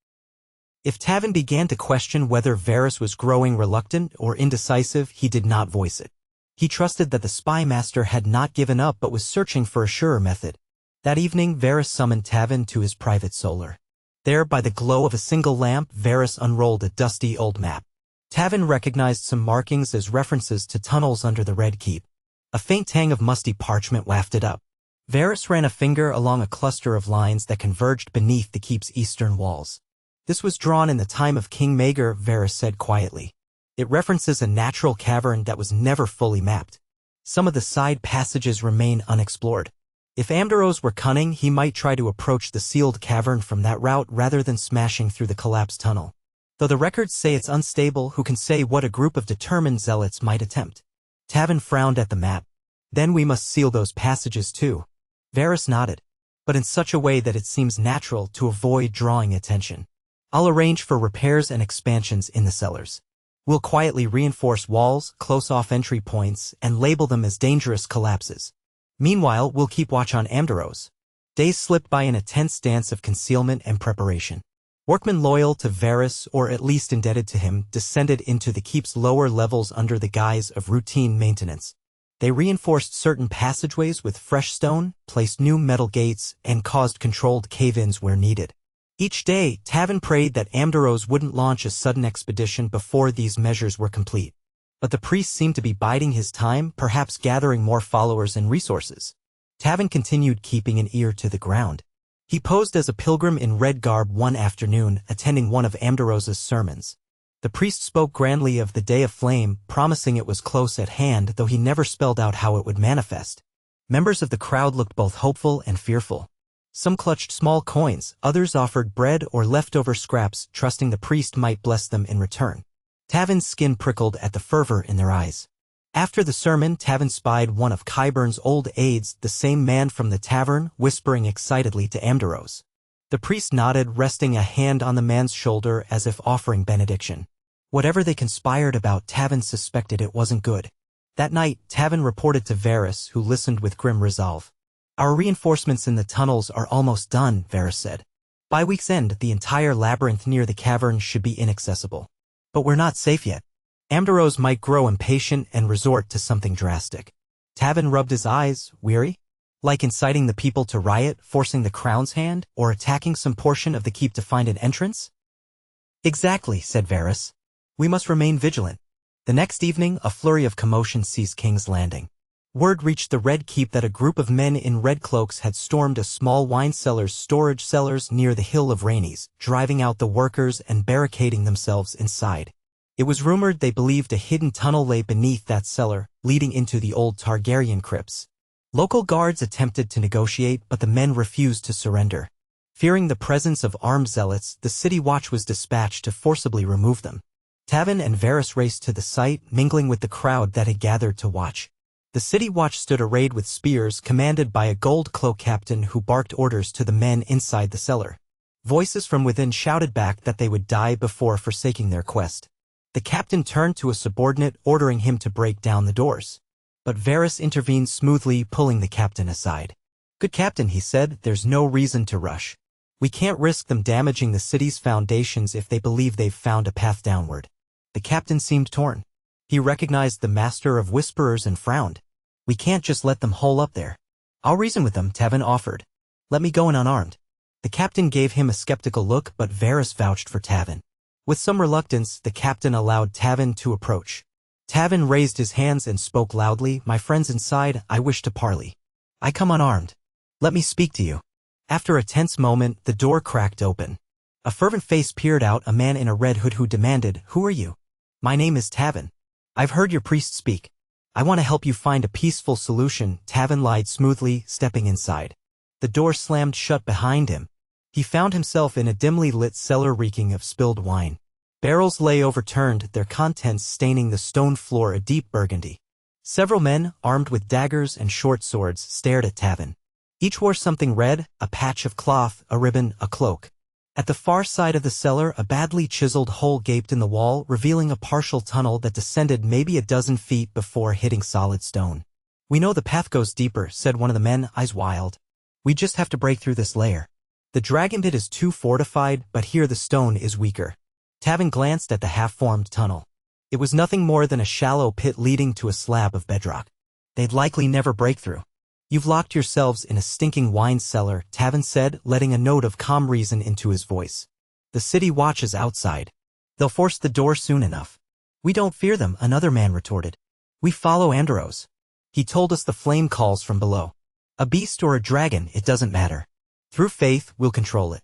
If Tavin began to question whether Varys was growing reluctant or indecisive, he did not voice it. He trusted that the spy master had not given up but was searching for a surer method. That evening, Varys summoned Tavin to his private solar. There, by the glow of a single lamp, Varys unrolled a dusty old map. Tavin recognized some markings as references to tunnels under the Red Keep. A faint tang of musty parchment wafted up. Varys ran a finger along a cluster of lines that converged beneath the keep's eastern walls. This was drawn in the time of King Maegor, Varys said quietly. It references a natural cavern that was never fully mapped. Some of the side passages remain unexplored. If Ambrose were cunning, he might try to approach the sealed cavern from that route rather than smashing through the collapsed tunnel. Though the records say it's unstable, who can say what a group of determined zealots might attempt? Tavin frowned at the map. Then we must seal those passages too. Varys nodded, but in such a way that it seems natural to avoid drawing attention. I'll arrange for repairs and expansions in the cellars. We'll quietly reinforce walls, close off entry points, and label them as dangerous collapses. Meanwhile, we'll keep watch on Ambrose. Days slipped by in a tense dance of concealment and preparation. Workmen loyal to Varys, or at least indebted to him, descended into the keep's lower levels under the guise of routine maintenance. They reinforced certain passageways with fresh stone, placed new metal gates, and caused controlled cave-ins where needed. Each day, Tavin prayed that Ambrose wouldn't launch a sudden expedition before these measures were complete. But the priest seemed to be biding his time, perhaps gathering more followers and resources. Tavin continued keeping an ear to the ground. He posed as a pilgrim in red garb one afternoon, attending one of Amdrose's sermons. The priest spoke grandly of the Day of Flame, promising it was close at hand, though he never spelled out how it would manifest. Members of the crowd looked both hopeful and fearful. Some clutched small coins, others offered bread or leftover scraps, trusting the priest might bless them in return. Tavin's skin prickled at the fervor in their eyes. After the sermon, Tavin spied one of Qyburn's old aides, the same man from the tavern, whispering excitedly to Ambrose. The priest nodded, resting a hand on the man's shoulder as if offering benediction. Whatever they conspired about, Tavin suspected it wasn't good. That night, Tavin reported to Varys, who listened with grim resolve. Our reinforcements in the tunnels are almost done, Varys said. By week's end, the entire labyrinth near the cavern should be inaccessible. But we're not safe yet. Ambrose might grow impatient and resort to something drastic. Tavin rubbed his eyes, weary. Like inciting the people to riot, forcing the crown's hand, or attacking some portion of the keep to find an entrance? Exactly, said Varys. We must remain vigilant. The next evening, a flurry of commotion seized King's Landing. Word reached the Red Keep that a group of men in red cloaks had stormed a small wine cellar's storage cellars near the Hill of Rainies, driving out the workers and barricading themselves inside. It was rumored they believed a hidden tunnel lay beneath that cellar, leading into the old Targaryen crypts. Local guards attempted to negotiate, but the men refused to surrender. Fearing the presence of armed zealots, the city watch was dispatched to forcibly remove them. Tavin and Varys raced to the site, mingling with the crowd that had gathered to watch. The city watch stood arrayed with spears commanded by a gold-cloaked captain who barked orders to the men inside the cellar. Voices from within shouted back that they would die before forsaking their quest. The captain turned to a subordinate, ordering him to break down the doors. But Varys intervened smoothly, pulling the captain aside. "Good captain," he said, "there's no reason to rush. We can't risk them damaging the city's foundations if they believe they've found a path downward." The captain seemed torn. He recognized the master of whisperers and frowned. "We can't just let them hole up there." "I'll reason with them," Tavin offered. "Let me go in unarmed." The captain gave him a skeptical look, but Varys vouched for Tavin. With some reluctance, the captain allowed Tavin to approach. Tavin raised his hands and spoke loudly, "My friends inside, I wish to parley. I come unarmed. Let me speak to you." After a tense moment, the door cracked open. A fervent face peered out, a man in a red hood who demanded, "Who are you?" "My name is Tavin. I've heard your priest speak. I want to help you find a peaceful solution." Tavin lied smoothly, stepping inside. The door slammed shut behind him. He found himself in a dimly lit cellar reeking of spilled wine. Barrels lay overturned, their contents staining the stone floor a deep burgundy. Several men, armed with daggers and short swords, stared at Tavin. Each wore something red, a patch of cloth, a ribbon, a cloak. At the far side of the cellar, a badly chiseled hole gaped in the wall, revealing a partial tunnel that descended maybe a dozen feet before hitting solid stone. "We know the path goes deeper," said one of the men, eyes wild. "We just have to break through this layer. The dragon pit is too fortified, but here the stone is weaker." Tavin glanced at the half-formed tunnel. It was nothing more than a shallow pit leading to a slab of bedrock. "They'd likely never break through." "You've locked yourselves in a stinking wine cellar," Tavin said, letting a note of calm reason into his voice. "The city watch is outside. They'll force the door soon enough." "We don't fear them," another man retorted. "We follow Andros. He told us the flame calls from below. A beast or a dragon, it doesn't matter. Through faith, we'll control it."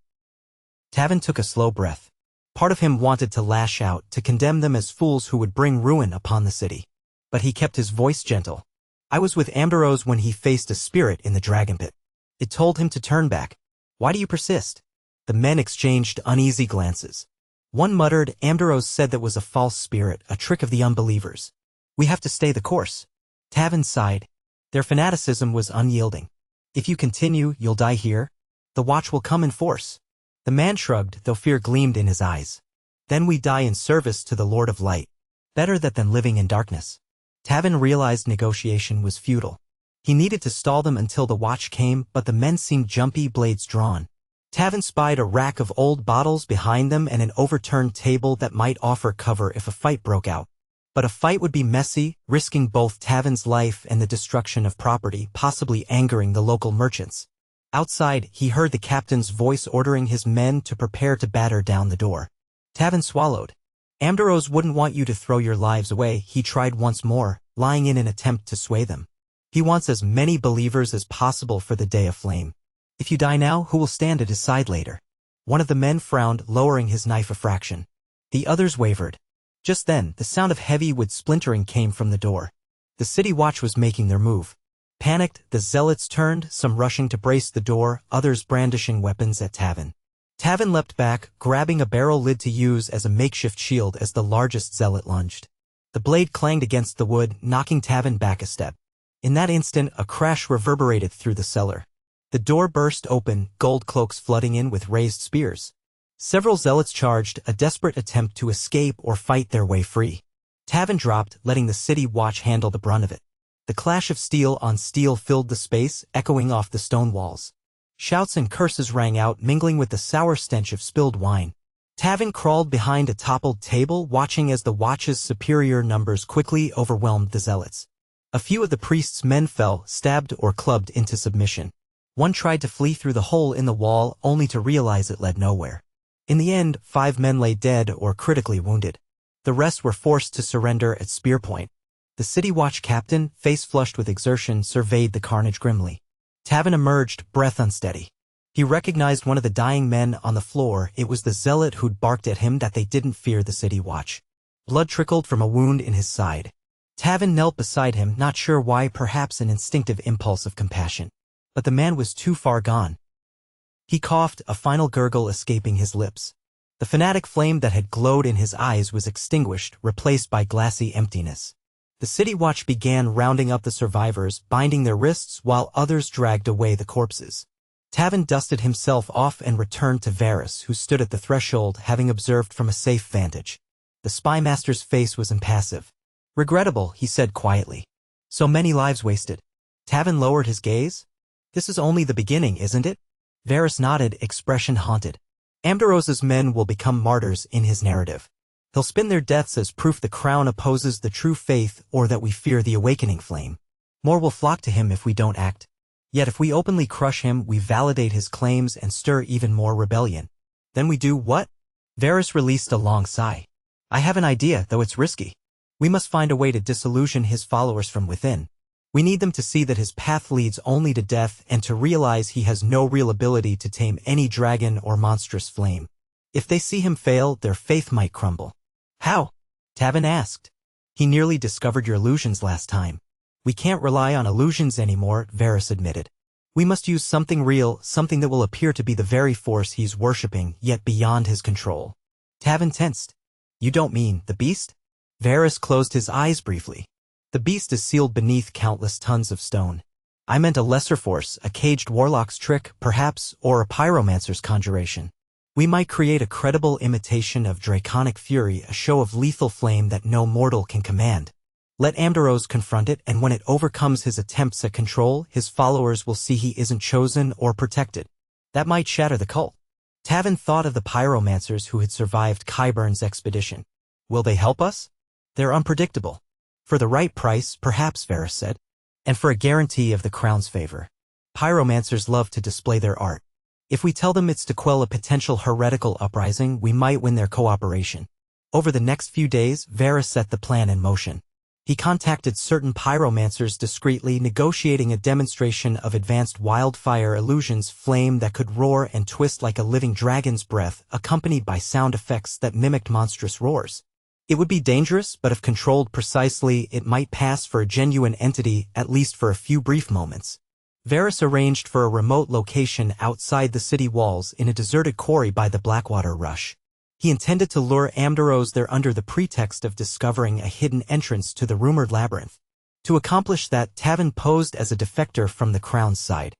Tavin took a slow breath. Part of him wanted to lash out, to condemn them as fools who would bring ruin upon the city. But he kept his voice gentle. "I was with Ambrose when he faced a spirit in the dragon pit. It told him to turn back. Why do you persist?" The men exchanged uneasy glances. One muttered, "Ambrose said that was a false spirit, a trick of the unbelievers. We have to stay the course." Tavin sighed. Their fanaticism was unyielding. "If you continue, you'll die here. The watch will come in force." The man shrugged, though fear gleamed in his eyes. "Then we die in service to the Lord of Light. Better that than living in darkness." Tavin realized negotiation was futile. He needed to stall them until the watch came, but the men seemed jumpy, blades drawn. Tavin spied a rack of old bottles behind them and an overturned table that might offer cover if a fight broke out. But a fight would be messy, risking both Tavin's life and the destruction of property, possibly angering the local merchants. Outside, he heard the captain's voice ordering his men to prepare to batter down the door. Tavin swallowed. "Ambrose wouldn't want you to throw your lives away," he tried once more, lying in an attempt to sway them. "He wants as many believers as possible for the day of flame. If you die now, who will stand at his side later?" One of the men frowned, lowering his knife a fraction. The others wavered. Just then, the sound of heavy wood splintering came from the door. The city watch was making their move. Panicked, the zealots turned, some rushing to brace the door, others brandishing weapons at Tavin. Tavin leapt back, grabbing a barrel lid to use as a makeshift shield as the largest zealot lunged. The blade clanged against the wood, knocking Tavin back a step. In that instant, a crash reverberated through the cellar. The door burst open, gold cloaks flooding in with raised spears. Several zealots charged, a desperate attempt to escape or fight their way free. Tavin dropped, letting the city watch handle the brunt of it. The clash of steel on steel filled the space, echoing off the stone walls. Shouts and curses rang out, mingling with the sour stench of spilled wine. Tavin crawled behind a toppled table, watching as the watch's superior numbers quickly overwhelmed the zealots. A few of the priest's men fell, stabbed or clubbed into submission. One tried to flee through the hole in the wall, only to realize it led nowhere. In the end, 5 men lay dead or critically wounded. The rest were forced to surrender at spear point. The city watch captain, face flushed with exertion, surveyed the carnage grimly. Tavin emerged, breath unsteady. He recognized one of the dying men on the floor. It was the zealot who'd barked at him that they didn't fear the city watch. Blood trickled from a wound in his side. Tavin knelt beside him, not sure why, perhaps an instinctive impulse of compassion. But the man was too far gone. He coughed, a final gurgle escaping his lips. The fanatic flame that had glowed in his eyes was extinguished, replaced by glassy emptiness. The city watch began rounding up the survivors, binding their wrists while others dragged away the corpses. Tavin dusted himself off and returned to Varys, who stood at the threshold, having observed from a safe vantage. The spymaster's face was impassive. "Regrettable," he said quietly. "So many lives wasted." Tavin lowered his gaze. "This is only the beginning, isn't it?" Varys nodded, expression haunted. "Amdoros's men will become martyrs in his narrative. He'll spin their deaths as proof the crown opposes the true faith or that we fear the awakening flame. More will flock to him if we don't act. Yet if we openly crush him, we validate his claims and stir even more rebellion. Then we do what?" Varys released a long sigh. "I have an idea, though it's risky. We must find a way to disillusion his followers from within. We need them to see that his path leads only to death and to realize he has no real ability to tame any dragon or monstrous flame. If they see him fail, their faith might crumble." "How?" Tavin asked. "He nearly discovered your illusions last time." "We can't rely on illusions anymore," Varys admitted. "We must use something real, something that will appear to be the very force he's worshipping, yet beyond his control." Tavin tensed. "You don't mean the beast?" Varys closed his eyes briefly. "The beast is sealed beneath countless tons of stone. I meant a lesser force, a caged warlock's trick, perhaps, or a pyromancer's conjuration. We might create a credible imitation of draconic fury, a show of lethal flame that no mortal can command. Let Amdoros confront it, and when it overcomes his attempts at control, his followers will see he isn't chosen or protected. That might shatter the cult." Tavin thought of the pyromancers who had survived Qyburn's expedition. "Will they help us?" "They're unpredictable." "For the right price, perhaps," Varys said. "And for a guarantee of the crown's favor. Pyromancers love to display their art. If we tell them it's to quell a potential heretical uprising, we might win their cooperation." Over the next few days, Varys set the plan in motion. He contacted certain pyromancers discreetly, negotiating a demonstration of advanced wildfire illusions, flame that could roar and twist like a living dragon's breath, accompanied by sound effects that mimicked monstrous roars. It would be dangerous, but if controlled precisely, it might pass for a genuine entity, at least for a few brief moments. Varys arranged for a remote location outside the city walls in a deserted quarry by the Blackwater Rush. He intended to lure Amdoros there under the pretext of discovering a hidden entrance to the rumored labyrinth. To accomplish that, Tavin posed as a defector from the crown's side.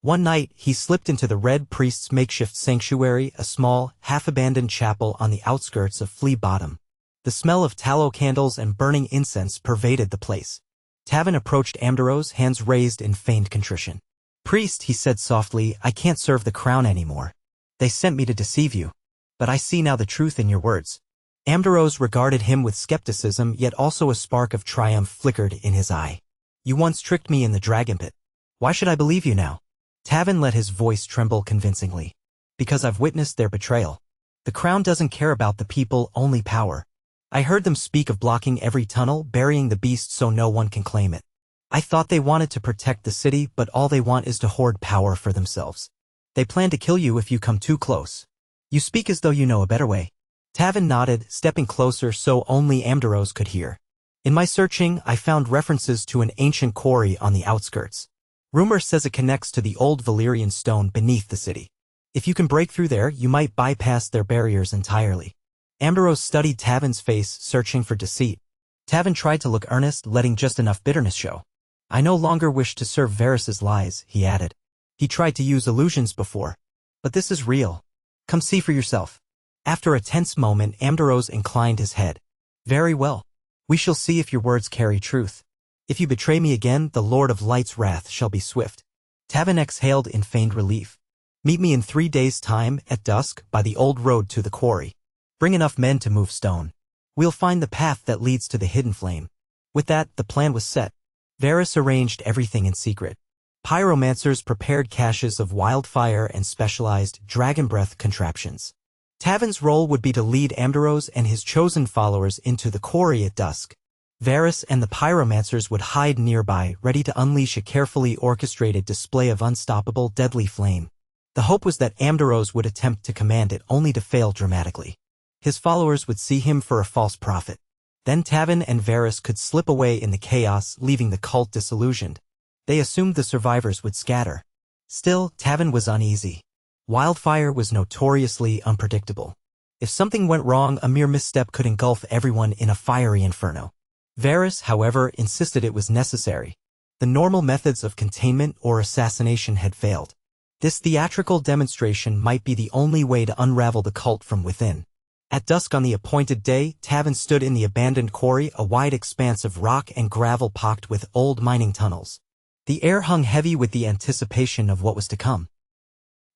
One night, he slipped into the Red Priest's makeshift sanctuary, a small, half-abandoned chapel on the outskirts of Flea Bottom. The smell of tallow candles and burning incense pervaded the place. Tavin approached Amdoros, hands raised in feigned contrition. "Priest," he said softly, "I can't serve the crown anymore. They sent me to deceive you. But I see now the truth in your words." Amdoros regarded him with skepticism, yet also a spark of triumph flickered in his eye. "You once tricked me in the dragon pit. Why should I believe you now?" Tavin let his voice tremble convincingly. "Because I've witnessed their betrayal. The crown doesn't care about the people, only power. I heard them speak of blocking every tunnel, burying the beast so no one can claim it. I thought they wanted to protect the city, but all they want is to hoard power for themselves. They plan to kill you if you come too close. You speak as though you know a better way." Tavin nodded, stepping closer so only Amdoros could hear. "In my searching, I found references to an ancient quarry on the outskirts. Rumor says it connects to the old Valyrian stone beneath the city. If you can break through there, you might bypass their barriers entirely." Amdoros studied Tavin's face, searching for deceit. Tavin tried to look earnest, letting just enough bitterness show. "I no longer wish to serve Varys's lies," he added. "He tried to use illusions before. But this is real. Come see for yourself." After a tense moment, Amdoros inclined his head. "Very well. We shall see if your words carry truth. If you betray me again, the Lord of Light's wrath shall be swift." Tavin exhaled in feigned relief. "Meet me in 3 days' time, at dusk, by the old road to the quarry. Bring enough men to move stone. We'll find the path that leads to the hidden flame." With that, the plan was set. Varys arranged everything in secret. Pyromancers prepared caches of wildfire and specialized dragon breath contraptions. Tavin's role would be to lead Amdoros and his chosen followers into the quarry at dusk. Varys and the pyromancers would hide nearby, ready to unleash a carefully orchestrated display of unstoppable, deadly flame. The hope was that Amdoros would attempt to command it, only to fail dramatically. His followers would see him for a false prophet. Then Tavin and Varys could slip away in the chaos, leaving the cult disillusioned. They assumed the survivors would scatter. Still, Tavin was uneasy. Wildfire was notoriously unpredictable. If something went wrong, a mere misstep could engulf everyone in a fiery inferno. Varys, however, insisted it was necessary. The normal methods of containment or assassination had failed. This theatrical demonstration might be the only way to unravel the cult from within. At dusk on the appointed day, Tavin stood in the abandoned quarry, a wide expanse of rock and gravel pocked with old mining tunnels. The air hung heavy with the anticipation of what was to come.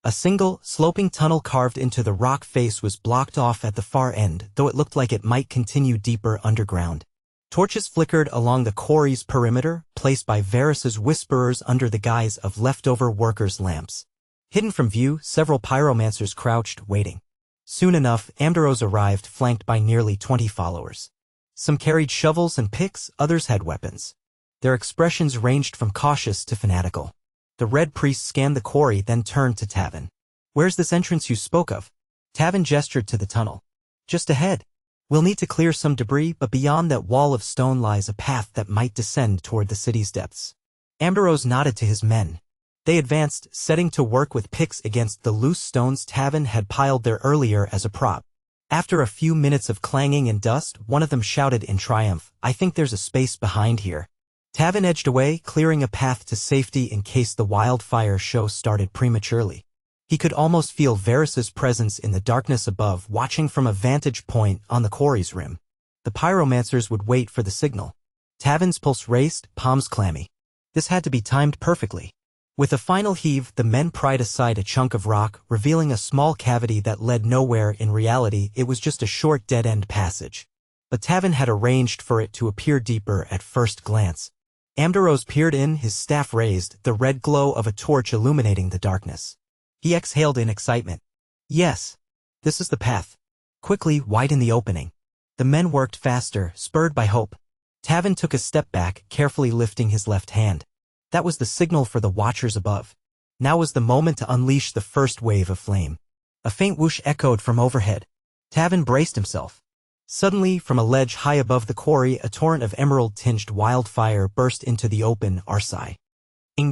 A single, sloping tunnel carved into the rock face was blocked off at the far end, though it looked like it might continue deeper underground. Torches flickered along the quarry's perimeter, placed by Varys's whisperers under the guise of leftover workers' lamps. Hidden from view, several pyromancers crouched, waiting. Soon enough, Amdaros arrived, flanked by nearly 20 followers. Some carried shovels and picks, others had weapons. Their expressions ranged from cautious to fanatical. The Red Priest scanned the quarry, then turned to Tavin. "Where's this entrance you spoke of?" Tavin gestured to the tunnel. "Just ahead. We'll need to clear some debris, but beyond that wall of stone lies a path that might descend toward the city's depths." Amdaros nodded to his men. They advanced, setting to work with picks against the loose stones Tavin had piled there earlier as a prop. After a few minutes of clanging and dust, one of them shouted in triumph, "I think there's a space behind here." Tavin edged away, clearing a path to safety in case the wildfire show started prematurely. He could almost feel Varys's presence in the darkness above, watching from a vantage point on the quarry's rim. The pyromancers would wait for the signal. Tavin's pulse raced, palms clammy. This had to be timed perfectly. With a final heave, the men pried aside a chunk of rock, revealing a small cavity that led nowhere. In reality, it was just a short dead-end passage. But Tavin had arranged for it to appear deeper at first glance. Amdaros peered in, his staff raised, the red glow of a torch illuminating the darkness. He exhaled in excitement. "Yes, this is the path." Quickly, widen the opening. The men worked faster, spurred by hope. Tavin took a step back, carefully lifting his left hand. That was the signal for the watchers above. Now was the moment to unleash the first wave of flame. A faint whoosh echoed from overhead. Tavin braced himself. Suddenly, from a ledge high above the quarry, a torrent of emerald-tinged wildfire burst into the open Arsai.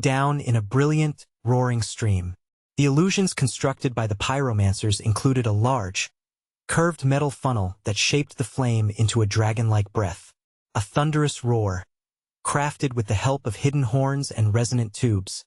Down in a brilliant, roaring stream. The illusions constructed by the pyromancers included a large, curved metal funnel that shaped the flame into a dragon-like breath. A thunderous roar, crafted with the help of hidden horns and resonant tubes,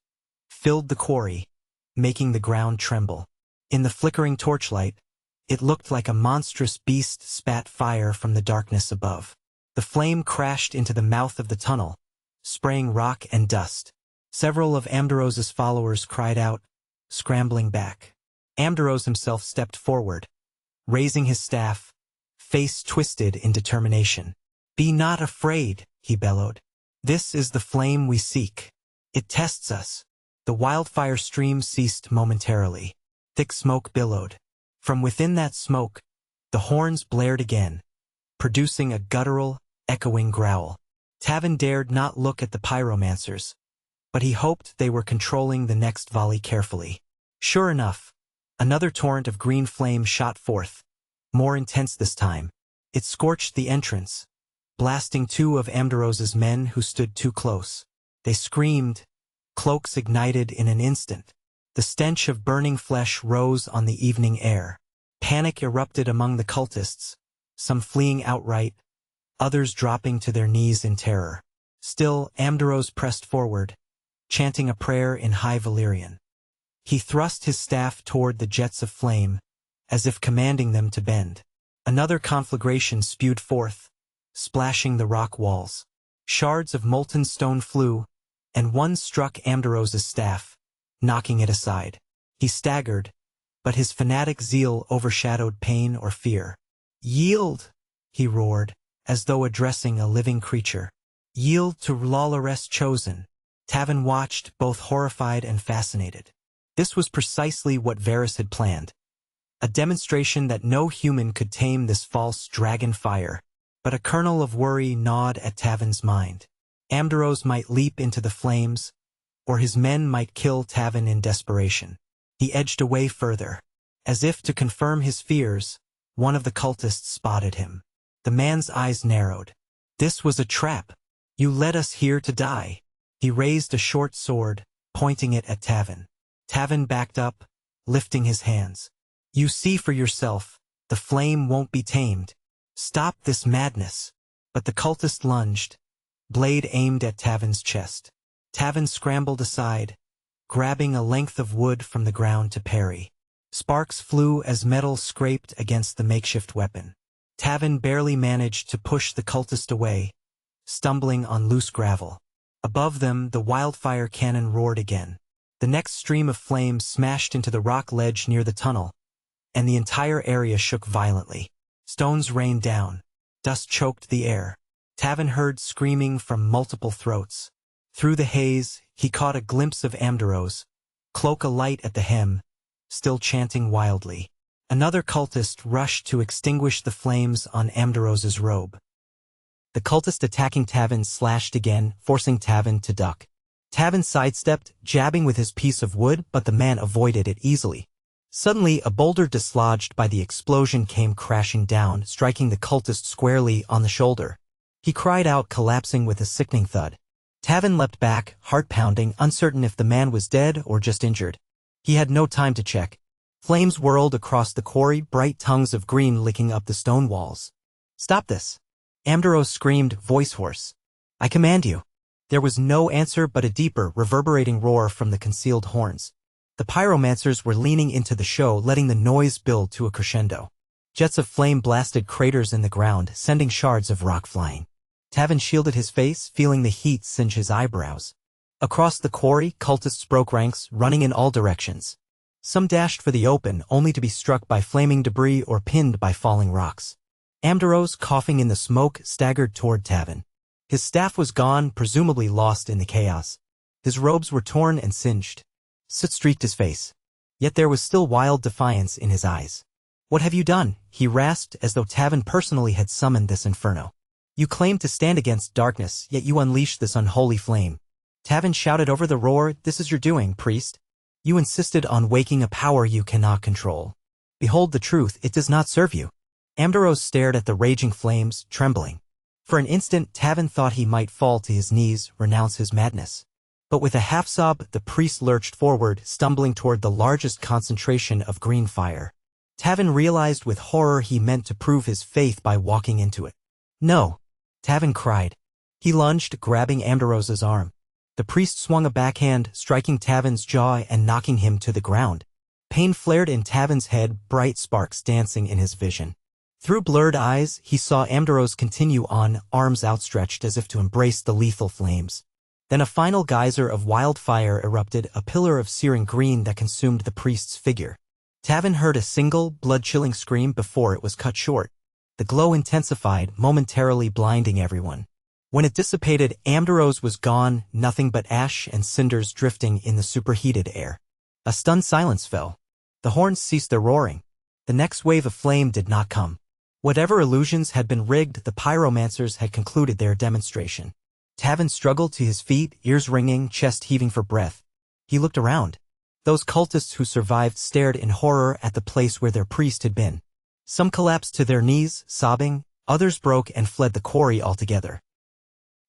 filled the quarry, making the ground tremble. In the flickering torchlight, it looked like a monstrous beast spat fire from the darkness above. The flame crashed into the mouth of the tunnel, spraying rock and dust. Several of Amdaros's followers cried out, scrambling back. Amdaros himself stepped forward, raising his staff, face twisted in determination. "Be not afraid," he bellowed. "This is the flame we seek. It tests us." The wildfire stream ceased momentarily. Thick smoke billowed. From within that smoke, the horns blared again, producing a guttural, echoing growl. Tavin dared not look at the pyromancers, but he hoped they were controlling the next volley carefully. Sure enough, another torrent of green flame shot forth, more intense this time. It scorched the entrance, blasting two of Amdaros's men who stood too close. They screamed, cloaks ignited in an instant. The stench of burning flesh rose on the evening air. Panic erupted among the cultists, some fleeing outright, others dropping to their knees in terror. Still, Amdaros pressed forward, chanting a prayer in High Valyrian. He thrust his staff toward the jets of flame, as if commanding them to bend. Another conflagration spewed forth, splashing the rock walls. Shards of molten stone flew, and one struck Amdaros's staff, knocking it aside. He staggered, but his fanatic zeal overshadowed pain or fear. "Yield!" he roared, as though addressing a living creature. "Yield to Lawloress chosen." Tavin watched, both horrified and fascinated. This was precisely what Varys had planned. A demonstration that no human could tame this false dragon fire. But a kernel of worry gnawed at Tavin's mind. Amdaros might leap into the flames, or his men might kill Tavin in desperation. He edged away further. As if to confirm his fears, one of the cultists spotted him. The man's eyes narrowed. "This was a trap. You led us here to die." He raised a short sword, pointing it at Tavin. Tavin backed up, lifting his hands. "You see for yourself, the flame won't be tamed. Stop this madness." But the cultist lunged, blade aimed at Tavan's chest. Tavan scrambled aside, grabbing a length of wood from the ground to parry. Sparks flew as metal scraped against the makeshift weapon. Tavan barely managed to push the cultist away, stumbling on loose gravel. Above them, the wildfire cannon roared again. The next stream of flames smashed into the rock ledge near the tunnel, and the entire area shook violently. Stones rained down. Dust choked the air. Tavan heard screaming from multiple throats. Through the haze, he caught a glimpse of Amdaros, cloak alight at the hem, still chanting wildly. Another cultist rushed to extinguish the flames on Amdaros's robe. The cultist attacking Tavan slashed again, forcing Tavan to duck. Tavan sidestepped, jabbing with his piece of wood, but the man avoided it easily. Suddenly, a boulder dislodged by the explosion came crashing down, striking the cultist squarely on the shoulder. He cried out, collapsing with a sickening thud. Tavan leapt back, heart pounding, uncertain if the man was dead or just injured. He had no time to check. Flames whirled across the quarry, bright tongues of green licking up the stone walls. "Stop this!" Amdaros screamed, voice hoarse. "I command you." There was no answer but a deeper, reverberating roar from the concealed horns. The pyromancers were leaning into the show, letting the noise build to a crescendo. Jets of flame blasted craters in the ground, sending shards of rock flying. Tavan shielded his face, feeling the heat singe his eyebrows. Across the quarry, cultists broke ranks, running in all directions. Some dashed for the open, only to be struck by flaming debris or pinned by falling rocks. Amdaros, coughing in the smoke, staggered toward Tavan. His staff was gone, presumably lost in the chaos. His robes were torn and singed. Soot streaked his face. Yet there was still wild defiance in his eyes. "What have you done?" he rasped, as though Tavan personally had summoned this inferno. "You claim to stand against darkness, yet you unleash this unholy flame." Tavan shouted over the roar, "This is your doing, priest. You insisted on waking a power you cannot control. Behold the truth, it does not serve you." Amdaros stared at the raging flames, trembling. For an instant, Tavan thought he might fall to his knees, renounce his madness. But with a half-sob, the priest lurched forward, stumbling toward the largest concentration of green fire. Tavan realized with horror he meant to prove his faith by walking into it. "No!" Tavan cried. He lunged, grabbing Amdaros's arm. The priest swung a backhand, striking Tavan's jaw and knocking him to the ground. Pain flared in Tavan's head, bright sparks dancing in his vision. Through blurred eyes, he saw Amdaros continue on, arms outstretched as if to embrace the lethal flames. Then a final geyser of wildfire erupted, a pillar of searing green that consumed the priest's figure. Tavan heard a single, blood-chilling scream before it was cut short. The glow intensified, momentarily blinding everyone. When it dissipated, Amdaros was gone, nothing but ash and cinders drifting in the superheated air. A stunned silence fell. The horns ceased their roaring. The next wave of flame did not come. Whatever illusions had been rigged, the pyromancers had concluded their demonstration. Tavan struggled to his feet, ears ringing, chest heaving for breath. He looked around. Those cultists who survived stared in horror at the place where their priest had been. Some collapsed to their knees, sobbing, others broke and fled the quarry altogether.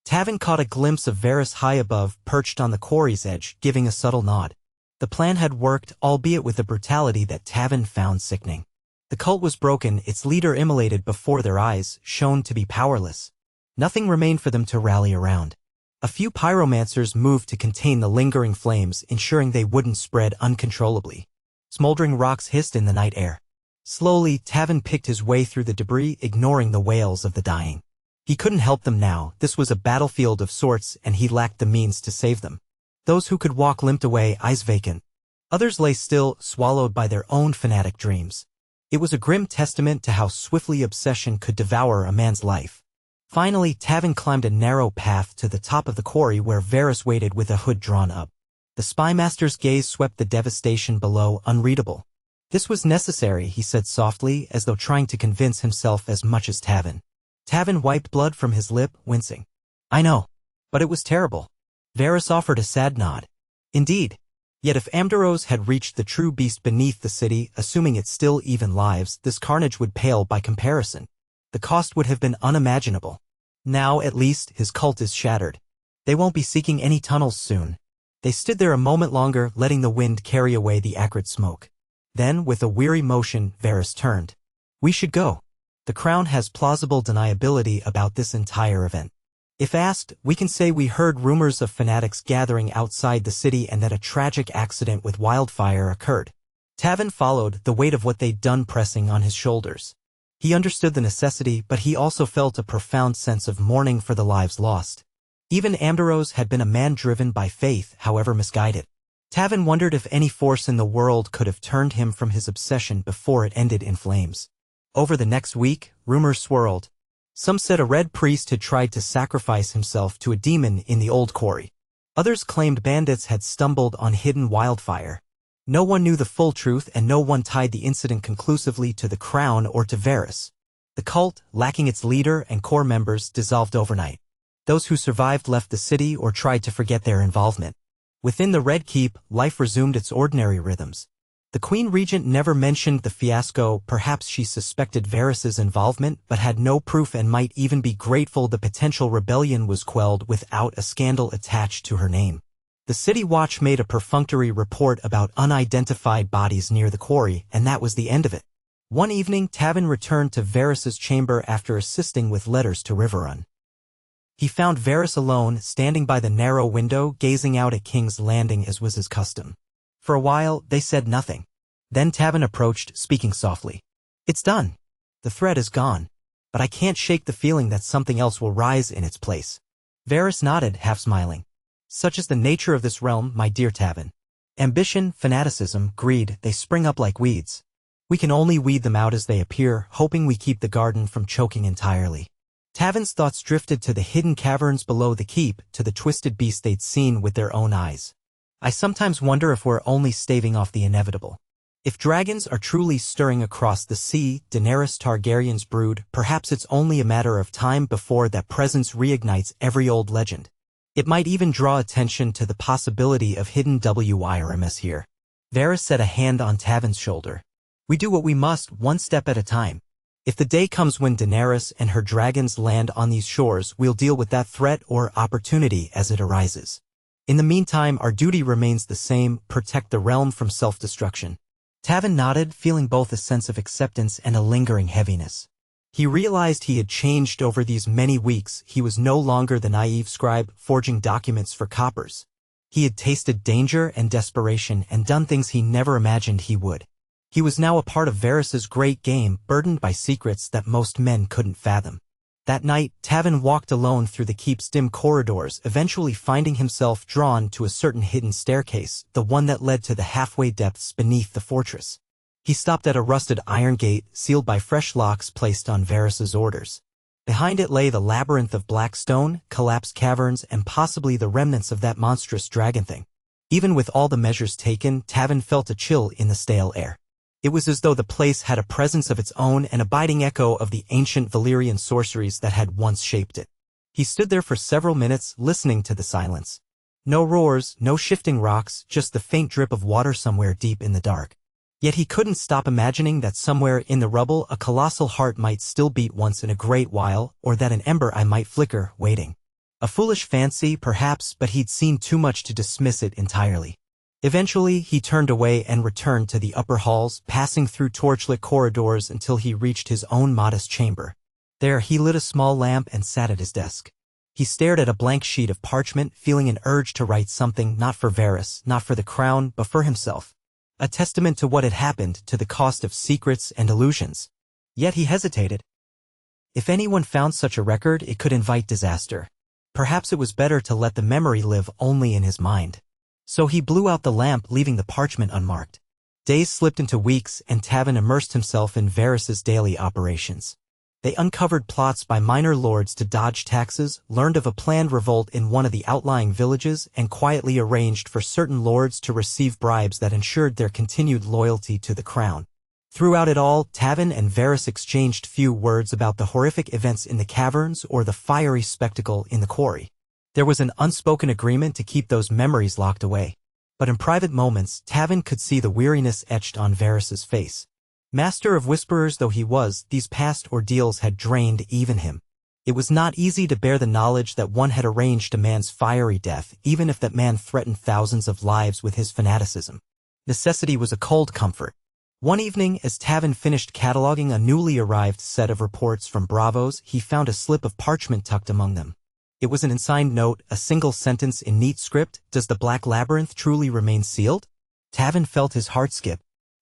Tavan caught a glimpse of Varys high above, perched on the quarry's edge, giving a subtle nod. The plan had worked, albeit with a brutality that Tavan found sickening. The cult was broken, its leader immolated before their eyes, shown to be powerless. Nothing remained for them to rally around. A few pyromancers moved to contain the lingering flames, ensuring they wouldn't spread uncontrollably. Smoldering rocks hissed in the night air. Slowly, Tavan picked his way through the debris, ignoring the wails of the dying. He couldn't help them now, this was a battlefield of sorts, and he lacked the means to save them. Those who could walk limped away, eyes vacant. Others lay still, swallowed by their own fanatic dreams. It was a grim testament to how swiftly obsession could devour a man's life. Finally, Tavan climbed a narrow path to the top of the quarry where Varys waited with a hood drawn up. The spymaster's gaze swept the devastation below, unreadable. "This was necessary," he said softly, as though trying to convince himself as much as Tavan. Tavan wiped blood from his lip, wincing. "I know. But it was terrible." Varys offered a sad nod. "Indeed. Yet if Amdaros had reached the true beast beneath the city, assuming it still even lives, this carnage would pale by comparison. The cost would have been unimaginable. Now, at least, his cult is shattered. They won't be seeking any tunnels soon." They stood there a moment longer, letting the wind carry away the acrid smoke. Then, with a weary motion, Varys turned. "We should go." The Crown has plausible deniability about this entire event. If asked, we can say we heard rumors of fanatics gathering outside the city and that a tragic accident with wildfire occurred. Tavin followed, the weight of what they'd done pressing on his shoulders. He understood the necessity, but he also felt a profound sense of mourning for the lives lost. Even Ambrose had been a man driven by faith, however misguided. Tavin wondered if any force in the world could have turned him from his obsession before it ended in flames. Over the next week, rumors swirled. Some said a red priest had tried to sacrifice himself to a demon in the old quarry. Others claimed bandits had stumbled on hidden wildfire. No one knew the full truth, and no one tied the incident conclusively to the Crown or to Varys. The cult, lacking its leader and core members, dissolved overnight. Those who survived left the city or tried to forget their involvement. Within the Red Keep, life resumed its ordinary rhythms. The Queen Regent never mentioned the fiasco. Perhaps she suspected Varys's involvement but had no proof, and might even be grateful the potential rebellion was quelled without a scandal attached to her name. The City Watch made a perfunctory report about unidentified bodies near the quarry, and that was the end of it. One evening, Tavin returned to Varys's chamber after assisting with letters to Riverrun. He found Varys alone, standing by the narrow window, gazing out at King's Landing as was his custom. For a while, they said nothing. Then Tavin approached, speaking softly. "It's done. The threat is gone. But I can't shake the feeling that something else will rise in its place." Varys nodded, half smiling. "Such is the nature of this realm, my dear Tavin. Ambition, fanaticism, greed, they spring up like weeds. We can only weed them out as they appear, hoping we keep the garden from choking entirely." Tavin's thoughts drifted to the hidden caverns below the keep, to the twisted beast they'd seen with their own eyes. "I sometimes wonder if we're only staving off the inevitable. If dragons are truly stirring across the sea, Daenerys Targaryen's brood, perhaps it's only a matter of time before that presence reignites every old legend. It might even draw attention to the possibility of hidden WIRMs here." Varys set a hand on Tavin's shoulder. "We do what we must, one step at a time. If the day comes when Daenerys and her dragons land on these shores, we'll deal with that threat or opportunity as it arises. In the meantime, our duty remains the same: protect the realm from self-destruction." Tavin nodded, feeling both a sense of acceptance and a lingering heaviness. He realized he had changed over these many weeks. He was no longer the naive scribe, forging documents for coppers. He had tasted danger and desperation and done things he never imagined he would. He was now a part of Varys's great game, burdened by secrets that most men couldn't fathom. That night, Tavin walked alone through the keep's dim corridors, eventually finding himself drawn to a certain hidden staircase, the one that led to the halfway depths beneath the fortress. He stopped at a rusted iron gate, sealed by fresh locks placed on Varys's orders. Behind it lay the labyrinth of black stone, collapsed caverns, and possibly the remnants of that monstrous dragon thing. Even with all the measures taken, Tavin felt a chill in the stale air. It was as though the place had a presence of its own, an abiding echo of the ancient Valyrian sorceries that had once shaped it. He stood there for several minutes, listening to the silence. No roars, no shifting rocks, just the faint drip of water somewhere deep in the dark. Yet he couldn't stop imagining that somewhere in the rubble a colossal heart might still beat once in a great while, or that an ember eye might flicker, waiting. A foolish fancy, perhaps, but he'd seen too much to dismiss it entirely. Eventually, he turned away and returned to the upper halls, passing through torchlit corridors until he reached his own modest chamber. There, he lit a small lamp and sat at his desk. He stared at a blank sheet of parchment, feeling an urge to write something, not for Varys, not for the crown, but for himself. A testament to what had happened, to the cost of secrets and illusions. Yet he hesitated. If anyone found such a record, it could invite disaster. Perhaps it was better to let the memory live only in his mind. So he blew out the lamp, leaving the parchment unmarked. Days slipped into weeks, and Tavin immersed himself in Varys's daily operations. They uncovered plots by minor lords to dodge taxes, learned of a planned revolt in one of the outlying villages, and quietly arranged for certain lords to receive bribes that ensured their continued loyalty to the crown. Throughout it all, Tavin and Varys exchanged few words about the horrific events in the caverns or the fiery spectacle in the quarry. There was an unspoken agreement to keep those memories locked away. But in private moments, Tavin could see the weariness etched on Varys's face. Master of whisperers though he was, these past ordeals had drained even him. It was not easy to bear the knowledge that one had arranged a man's fiery death, even if that man threatened thousands of lives with his fanaticism. Necessity was a cold comfort. One evening, as Tavin finished cataloging a newly arrived set of reports from Bravos, he found a slip of parchment tucked among them. It was an unsigned note, a single sentence in neat script. "Does the Black Labyrinth truly remain sealed?" Tavin felt his heart skip.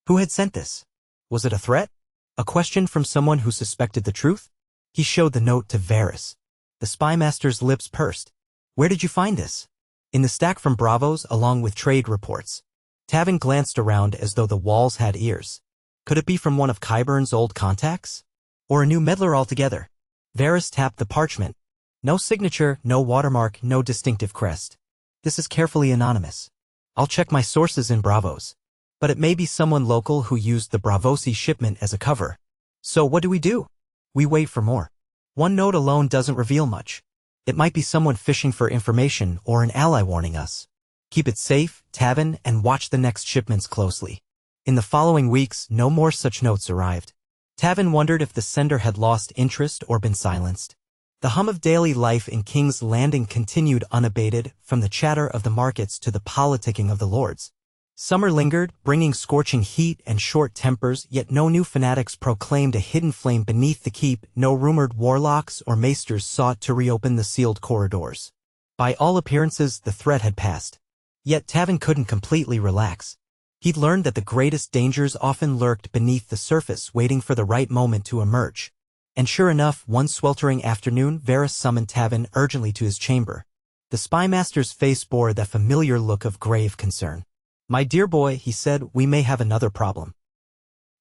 Who had sent this? Was it a threat? A question from someone who suspected the truth? He showed the note to Varys. The spymaster's lips pursed. "Where did you find this?" "In the stack from Bravos, along with trade reports." Tavin glanced around as though the walls had ears. Could it be from one of Qyburn's old contacts? Or a new meddler altogether? Varys tapped the parchment. No signature, no watermark, no distinctive crest. This is carefully anonymous. I'll check my sources in Bravos. But it may be someone local who used the Bravosi shipment as a cover. So what do? We wait for more. One note alone doesn't reveal much. It might be someone fishing for information or an ally warning us. Keep it safe, Tavin, and watch the next shipments closely. In the following weeks, no more such notes arrived. Tavin wondered if the sender had lost interest or been silenced. The hum of daily life in King's Landing continued unabated, from the chatter of the markets to the politicking of the lords. Summer lingered, bringing scorching heat and short tempers, yet no new fanatics proclaimed a hidden flame beneath the keep, no rumored warlocks or maesters sought to reopen the sealed corridors. By all appearances, the threat had passed. Yet Tavin couldn't completely relax. He'd learned that the greatest dangers often lurked beneath the surface, waiting for the right moment to emerge. And sure enough, one sweltering afternoon, Varys summoned Tavin urgently to his chamber. The spymaster's face bore that familiar look of grave concern. "My dear boy," he said, "we may have another problem."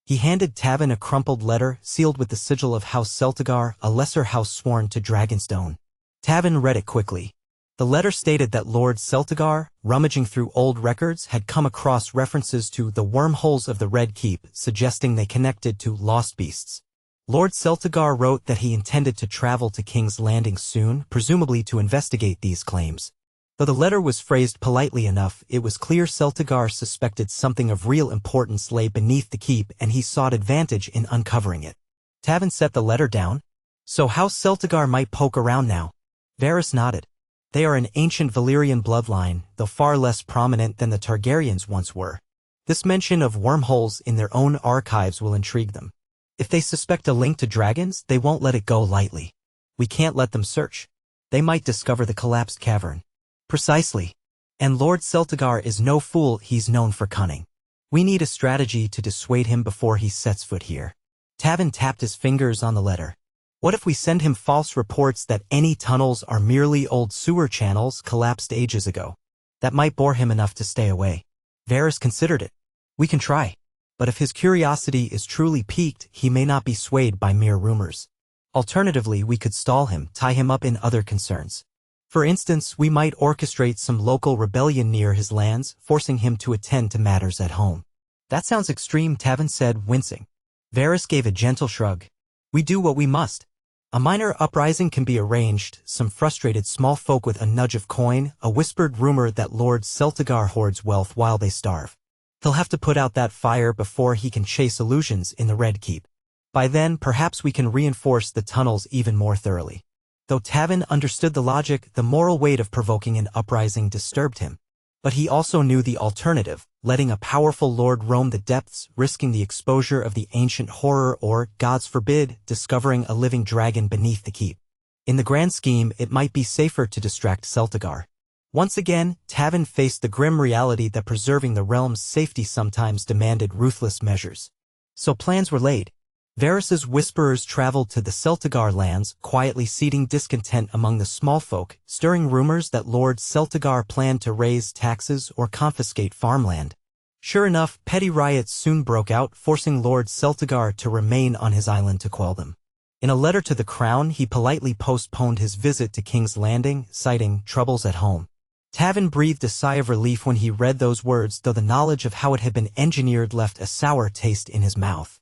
He handed Tavin a crumpled letter, sealed with the sigil of House Celtigar, a lesser house sworn to Dragonstone. Tavin read it quickly. The letter stated that Lord Celtigar, rummaging through old records, had come across references to the wormholes of the Red Keep, suggesting they connected to lost beasts. Lord Celtigar wrote that he intended to travel to King's Landing soon, presumably to investigate these claims. Though the letter was phrased politely enough, it was clear Celtigar suspected something of real importance lay beneath the keep, and he sought advantage in uncovering it. Tavin set the letter down. So House Celtigar might poke around now. Varys nodded. They are an ancient Valyrian bloodline, though far less prominent than the Targaryens once were. This mention of wormholes in their own archives will intrigue them. If they suspect a link to dragons, they won't let it go lightly. We can't let them search. They might discover the collapsed cavern. Precisely. And Lord Celtigar is no fool, he's known for cunning. We need a strategy to dissuade him before he sets foot here. Tavin tapped his fingers on the letter. What if we send him false reports that any tunnels are merely old sewer channels collapsed ages ago? That might bore him enough to stay away. Varys considered it. We can try. But if his curiosity is truly piqued, he may not be swayed by mere rumors. Alternatively, we could stall him, tie him up in other concerns. For instance, we might orchestrate some local rebellion near his lands, forcing him to attend to matters at home. That sounds extreme, Tavin said, wincing. Varys gave a gentle shrug. We do what we must. A minor uprising can be arranged, some frustrated small folk with a nudge of coin, a whispered rumor that Lord Celtigar hoards wealth while they starve. He'll have to put out that fire before he can chase illusions in the Red Keep. By then, perhaps we can reinforce the tunnels even more thoroughly. Though Tavin understood the logic, the moral weight of provoking an uprising disturbed him. But he also knew the alternative, letting a powerful lord roam the depths, risking the exposure of the ancient horror or, gods forbid, discovering a living dragon beneath the keep. In the grand scheme, it might be safer to distract Celtigar. Once again, Tavin faced the grim reality that preserving the realm's safety sometimes demanded ruthless measures. So plans were laid. Varys's whisperers traveled to the Celtigar lands, quietly seeding discontent among the small folk, stirring rumors that Lord Celtigar planned to raise taxes or confiscate farmland. Sure enough, petty riots soon broke out, forcing Lord Celtigar to remain on his island to quell them. In a letter to the crown, he politely postponed his visit to King's Landing, citing troubles at home. Tavin breathed a sigh of relief when he read those words, though the knowledge of how it had been engineered left a sour taste in his mouth.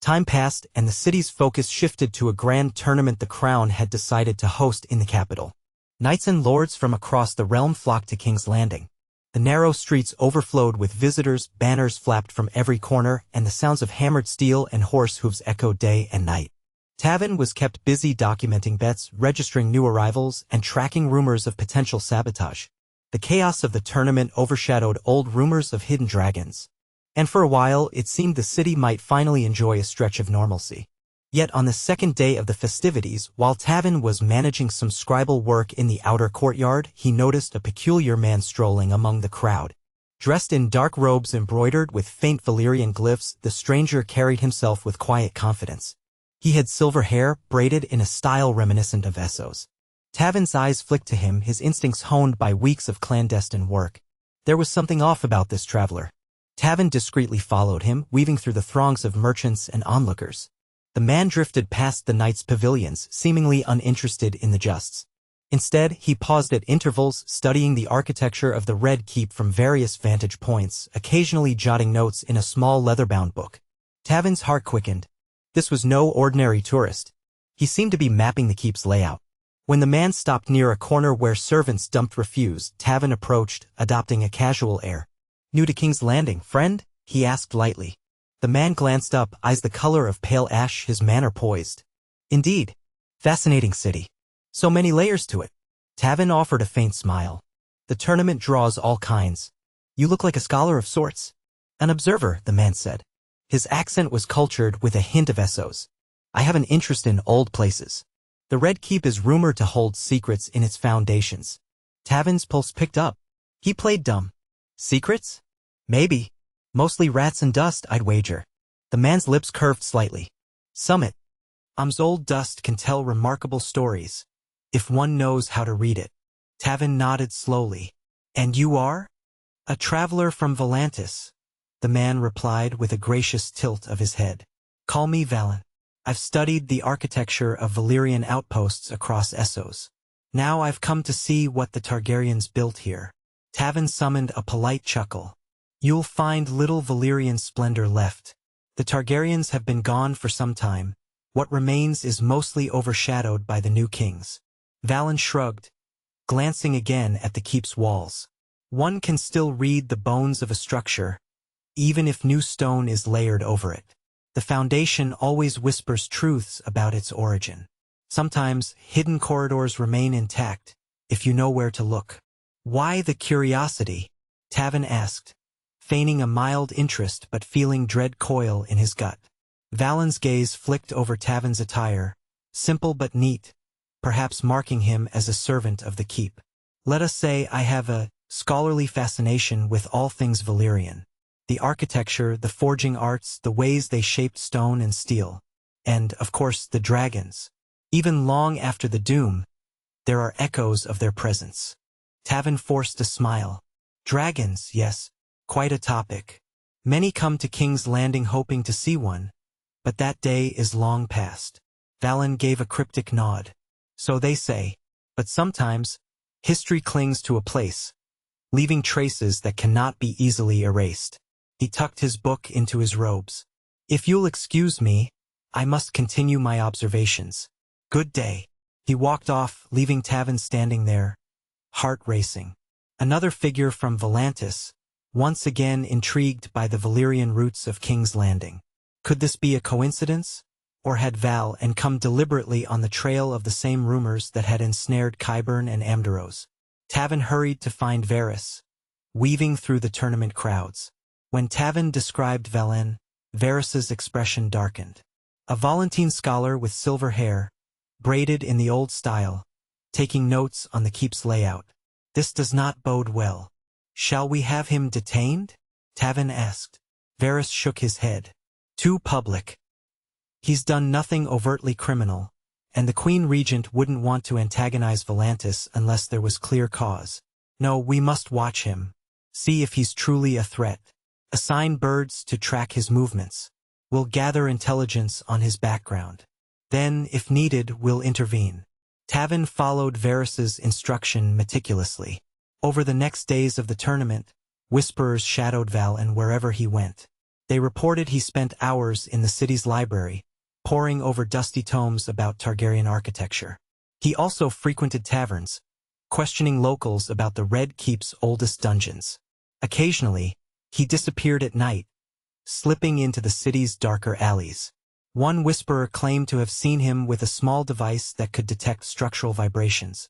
Time passed, and the city's focus shifted to a grand tournament the crown had decided to host in the capital. Knights and lords from across the realm flocked to King's Landing. The narrow streets overflowed with visitors, banners flapped from every corner, and the sounds of hammered steel and horse hooves echoed day and night. Tavin was kept busy documenting bets, registering new arrivals, and tracking rumors of potential sabotage. The chaos of the tournament overshadowed old rumors of hidden dragons. And for a while, it seemed the city might finally enjoy a stretch of normalcy. Yet on the second day of the festivities, while Tavin was managing some scribal work in the outer courtyard, he noticed a peculiar man strolling among the crowd. Dressed in dark robes embroidered with faint Valyrian glyphs, the stranger carried himself with quiet confidence. He had silver hair, braided in a style reminiscent of Esso's. Tavin's eyes flicked to him, his instincts honed by weeks of clandestine work. There was something off about this traveler. Tavin discreetly followed him, weaving through the throngs of merchants and onlookers. The man drifted past the knights' pavilions, seemingly uninterested in the justs. Instead, he paused at intervals, studying the architecture of the Red Keep from various vantage points, occasionally jotting notes in a small leather-bound book. Tavin's heart quickened. This was no ordinary tourist. He seemed to be mapping the keep's layout. When the man stopped near a corner where servants dumped refuse, Tavin approached, adopting a casual air. "New to King's Landing, friend?" he asked lightly. The man glanced up, eyes the color of pale ash, his manner poised. "Indeed. Fascinating city. So many layers to it." Tavin offered a faint smile. "The tournament draws all kinds. You look like a scholar of sorts." "An observer," the man said. His accent was cultured with a hint of Esso's. "I have an interest in old places. The Red Keep is rumored to hold secrets in its foundations." Tavin's pulse picked up. He played dumb. "Secrets? Maybe. Mostly rats and dust, I'd wager." The man's lips curved slightly. "Summit. Old dust can tell remarkable stories, if one knows how to read it." Tavin nodded slowly. "And you are?" "A traveler from Volantis," the man replied with a gracious tilt of his head. "Call me Valen. I've studied the architecture of Valyrian outposts across Essos. Now I've come to see what the Targaryens built here." Tavin summoned a polite chuckle. "You'll find little Valyrian splendor left. The Targaryens have been gone for some time. What remains is mostly overshadowed by the new kings." Valen shrugged, glancing again at the keep's walls. "One can still read the bones of a structure, even if new stone is layered over it. The foundation always whispers truths about its origin. Sometimes hidden corridors remain intact, if you know where to look." "Why the curiosity?" Tavin asked, feigning a mild interest but feeling dread coil in his gut. Valen's gaze flicked over Tavin's attire, simple but neat, perhaps marking him as a servant of the keep. "Let us say I have a scholarly fascination with all things Valyrian. The architecture, the forging arts, the ways they shaped stone and steel. And, of course, the dragons. Even long after the doom, there are echoes of their presence." Tavin forced a smile. "Dragons, yes, quite a topic. Many come to King's Landing hoping to see one, but that day is long past." Valen gave a cryptic nod. "So they say. But sometimes, history clings to a place, leaving traces that cannot be easily erased." He tucked his book into his robes. "If you'll excuse me, I must continue my observations. Good day." He walked off, leaving Tavin standing there, heart racing. Another figure from Volantis, once again intrigued by the Valyrian roots of King's Landing. Could this be a coincidence? Or had Val and come deliberately on the trail of the same rumors that had ensnared Qyburn and Amdaros? Tavin hurried to find Varys, weaving through the tournament crowds. When Tavin described Valen, Varys's expression darkened. A Volantine scholar with silver hair, braided in the old style, taking notes on the keep's layout. "This does not bode well. Shall we have him detained?" Tavin asked. Varys shook his head. "Too public. He's done nothing overtly criminal, and the Queen Regent wouldn't want to antagonize Volantis unless there was clear cause. No, we must watch him, see if he's truly a threat. Assign birds to track his movements. We'll gather intelligence on his background. Then, if needed, we'll intervene." Tavin followed Varys's instruction meticulously. Over the next days of the tournament, whisperers shadowed Valen wherever he went. They reported he spent hours in the city's library, poring over dusty tomes about Targaryen architecture. He also frequented taverns, questioning locals about the Red Keep's oldest dungeons. Occasionally, he disappeared at night, slipping into the city's darker alleys. One whisperer claimed to have seen him with a small device that could detect structural vibrations.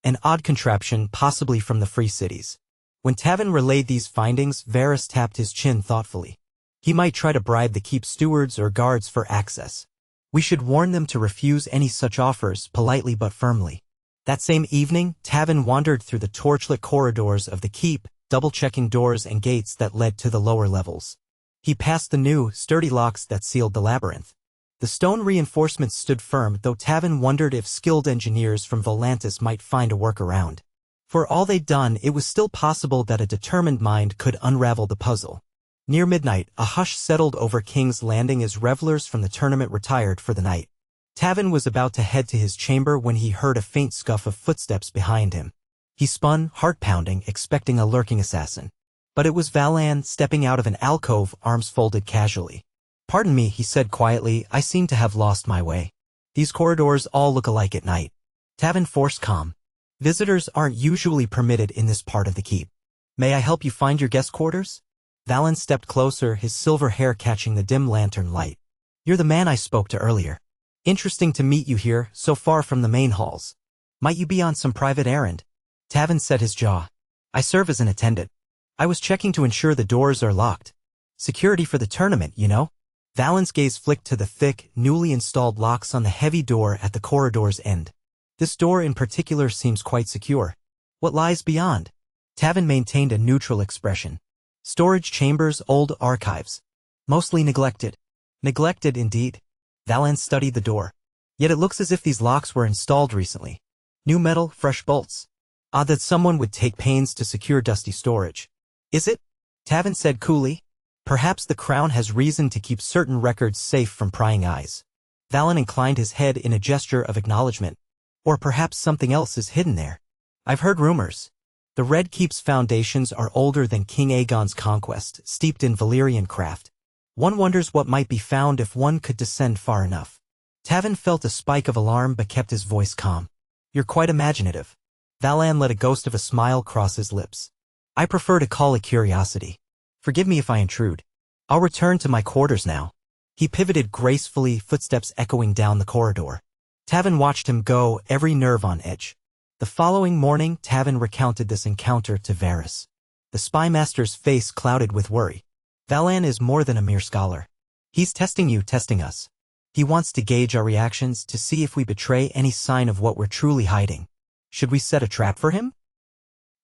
An odd contraption possibly from the Free Cities. When Tavin relayed these findings, Varys tapped his chin thoughtfully. He might try to bribe the keep stewards or guards for access. We should warn them to refuse any such offers, politely but firmly. That same evening, Tavin wandered through the torchlit corridors of the keep, double-checking doors and gates that led to the lower levels. He passed the new, sturdy locks that sealed the labyrinth. The stone reinforcements stood firm, though Tavin wondered if skilled engineers from Volantis might find a workaround. For all they'd done, it was still possible that a determined mind could unravel the puzzle. Near midnight, a hush settled over King's Landing as revelers from the tournament retired for the night. Tavin was about to head to his chamber when he heard a faint scuff of footsteps behind him. He spun, heart-pounding, expecting a lurking assassin. But it was Valyrian stepping out of an alcove, arms folded casually. "Pardon me," he said quietly, "I seem to have lost my way. These corridors all look alike at night." Tavin forced calm. "Visitors aren't usually permitted in this part of the keep. May I help you find your guest quarters?" Valyrian stepped closer, his silver hair catching the dim lantern light. "You're the man I spoke to earlier. Interesting to meet you here, so far from the main halls. Might you be on some private errand?" Tavin set his jaw. "I serve as an attendant. I was checking to ensure the doors are locked. Security for the tournament, you know?" Valyrian's gaze flicked to the thick, newly installed locks on the heavy door at the corridor's end. "This door in particular seems quite secure. What lies beyond?" Tavin maintained a neutral expression. "Storage chambers, old archives. Mostly neglected." "Neglected indeed." Valyrian studied the door. "Yet it looks as if these locks were installed recently. New metal, fresh bolts. Odd that someone would take pains to secure dusty storage." "Is it?" Tavin said coolly. "Perhaps the crown has reason to keep certain records safe from prying eyes." Valyrian inclined his head in a gesture of acknowledgement. "Or perhaps something else is hidden there. I've heard rumors. The Red Keep's foundations are older than King Aegon's conquest, steeped in Valyrian craft. One wonders what might be found if one could descend far enough." Tavin felt a spike of alarm but kept his voice calm. "You're quite imaginative." Valyrian let a ghost of a smile cross his lips. "I prefer to call it curiosity. Forgive me if I intrude. I'll return to my quarters now." He pivoted gracefully, footsteps echoing down the corridor. Tavin watched him go, every nerve on edge. The following morning, Tavin recounted this encounter to Varys. The spymaster's face clouded with worry. "Valyrian is more than a mere scholar. He's testing you, testing us. He wants to gauge our reactions to see if we betray any sign of what we're truly hiding. Should we set a trap for him?"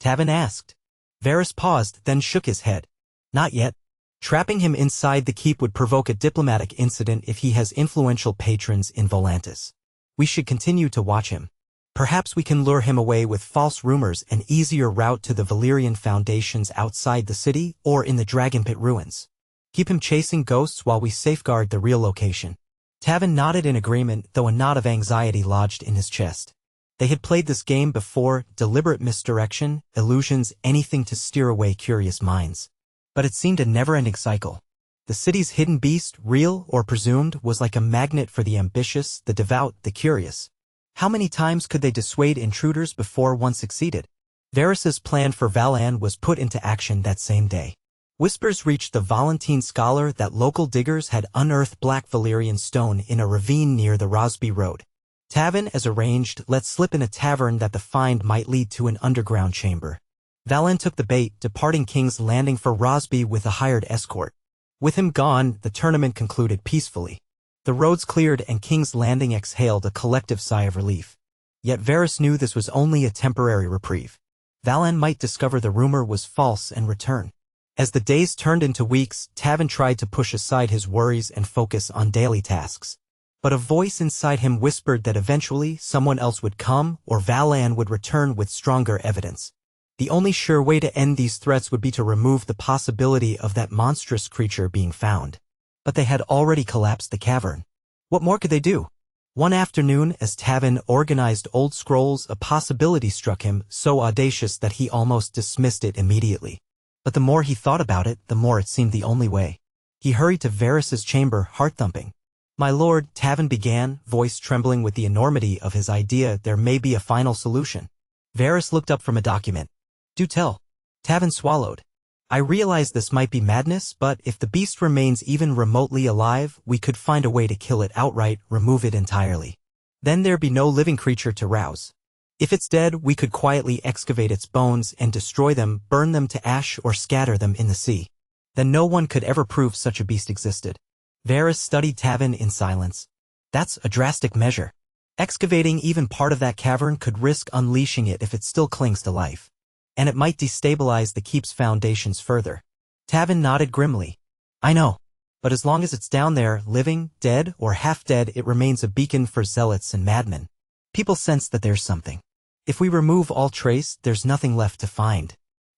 Tavin asked. Varys paused, then shook his head. "Not yet. Trapping him inside the keep would provoke a diplomatic incident if he has influential patrons in Volantis. We should continue to watch him. Perhaps we can lure him away with false rumors, an easier route to the Valyrian foundations outside the city or in the Dragon Pit ruins. Keep him chasing ghosts while we safeguard the real location." Tavin nodded in agreement, though a knot of anxiety lodged in his chest. They had played this game before, deliberate misdirection, illusions, anything to steer away curious minds. But it seemed a never-ending cycle. The city's hidden beast, real or presumed, was like a magnet for the ambitious, the devout, the curious. How many times could they dissuade intruders before one succeeded? Varys's plan for Valyrian was put into action that same day. Whispers reached the Volantine scholar that local diggers had unearthed black Valyrian stone in a ravine near the Rosby Road. Tavin, as arranged, let slip in a tavern that the find might lead to an underground chamber. Valyrian took the bait, departing King's Landing for Rosby with a hired escort. With him gone, the tournament concluded peacefully. The roads cleared and King's Landing exhaled a collective sigh of relief. Yet Varys knew this was only a temporary reprieve. Valyrian might discover the rumor was false and return. As the days turned into weeks, Tavin tried to push aside his worries and focus on daily tasks. But a voice inside him whispered that eventually someone else would come or Valyrian would return with stronger evidence. The only sure way to end these threats would be to remove the possibility of that monstrous creature being found. But they had already collapsed the cavern. What more could they do? One afternoon, as Tavin organized old scrolls, a possibility struck him, so audacious that he almost dismissed it immediately. But the more he thought about it, the more it seemed the only way. He hurried to Varys's chamber, heart-thumping. "My lord," Tavin began, voice trembling with the enormity of his idea, "there may be a final solution." Varys looked up from a document. "Do tell." Tavin swallowed. "I realize this might be madness, but if the beast remains even remotely alive, we could find a way to kill it outright, remove it entirely. Then there'd be no living creature to rouse. If it's dead, we could quietly excavate its bones and destroy them, burn them to ash or scatter them in the sea. Then no one could ever prove such a beast existed. Varys studied Tavin in silence. That's a drastic measure. Excavating even part of that cavern could risk unleashing it if it still clings to life. And it might destabilize the keep's foundations further. Tavin nodded grimly. I know. But as long as it's down there, living, dead, or half-dead, it remains a beacon for zealots and madmen. People sense that there's something. If we remove all trace, there's nothing left to find.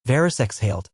Varys exhaled.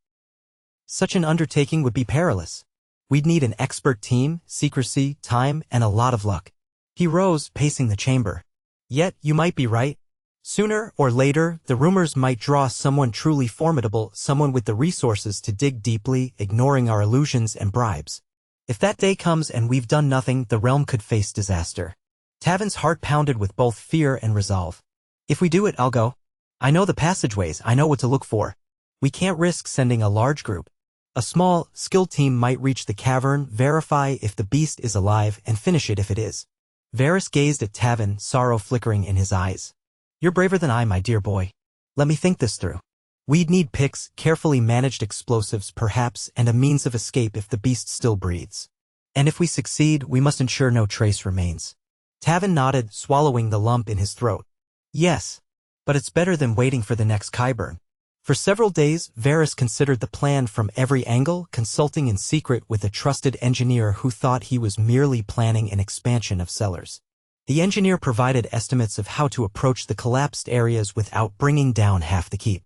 Such an undertaking would be perilous. We'd need an expert team, secrecy, time, and a lot of luck. He rose, pacing the chamber. Yet, you might be right. Sooner or later, the rumors might draw someone truly formidable, someone with the resources to dig deeply, ignoring our illusions and bribes. If that day comes and we've done nothing, the realm could face disaster. Tavin's heart pounded with both fear and resolve. If we do it, I'll go. I know the passageways, I know what to look for. We can't risk sending a large group. A small, skilled team might reach the cavern, verify if the beast is alive, and finish it if it is. Varys gazed at Tavin, sorrow flickering in his eyes. You're braver than I, my dear boy. Let me think this through. We'd need picks, carefully managed explosives perhaps, and a means of escape if the beast still breathes. And if we succeed, we must ensure no trace remains. Tavin nodded, swallowing the lump in his throat. Yes, but it's better than waiting for the next Qyburn. For several days, Varys considered the plan from every angle, consulting in secret with a trusted engineer who thought he was merely planning an expansion of cellars. The engineer provided estimates of how to approach the collapsed areas without bringing down half the keep.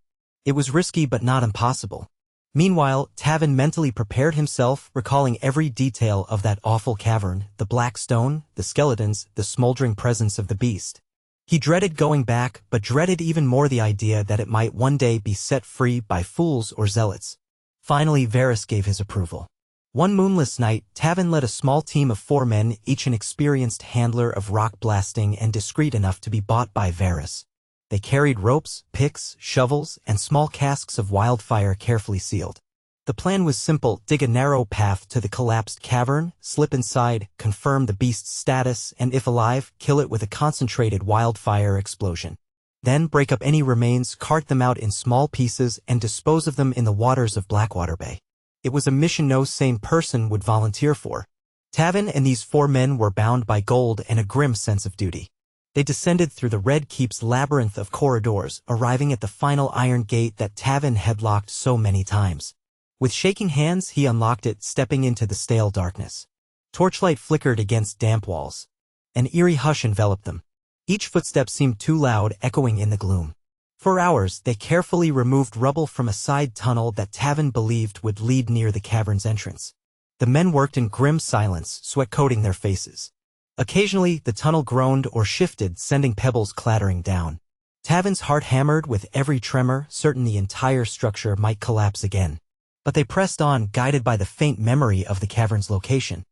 It was risky but not impossible. Meanwhile, Tavin mentally prepared himself, recalling every detail of that awful cavern, the black stone, the skeletons, the smoldering presence of the beast. He dreaded going back, but dreaded even more the idea that it might one day be set free by fools or zealots. Finally, Varys gave his approval. One moonless night, Tavin led a small team of 4 men, each an experienced handler of rock blasting and discreet enough to be bought by Varys. They carried ropes, picks, shovels, and small casks of wildfire carefully sealed. The plan was simple: dig a narrow path to the collapsed cavern, slip inside, confirm the beast's status, and if alive, kill it with a concentrated wildfire explosion. Then break up any remains, cart them out in small pieces, and dispose of them in the waters of Blackwater Bay. It was a mission no sane person would volunteer for. Tavin and these 4 men were bound by gold and a grim sense of duty. They descended through the Red Keep's labyrinth of corridors, arriving at the final iron gate that Tavin had locked so many times. With shaking hands, he unlocked it, stepping into the stale darkness. Torchlight flickered against damp walls. An eerie hush enveloped them. Each footstep seemed too loud, echoing in the gloom. For hours, they carefully removed rubble from a side tunnel that Tavin believed would lead near the cavern's entrance. The men worked in grim silence, sweat coating their faces. Occasionally, the tunnel groaned or shifted, sending pebbles clattering down. Tavin's heart hammered with every tremor, certain the entire structure might collapse again. But they pressed on, guided by the faint memory of the cavern's location.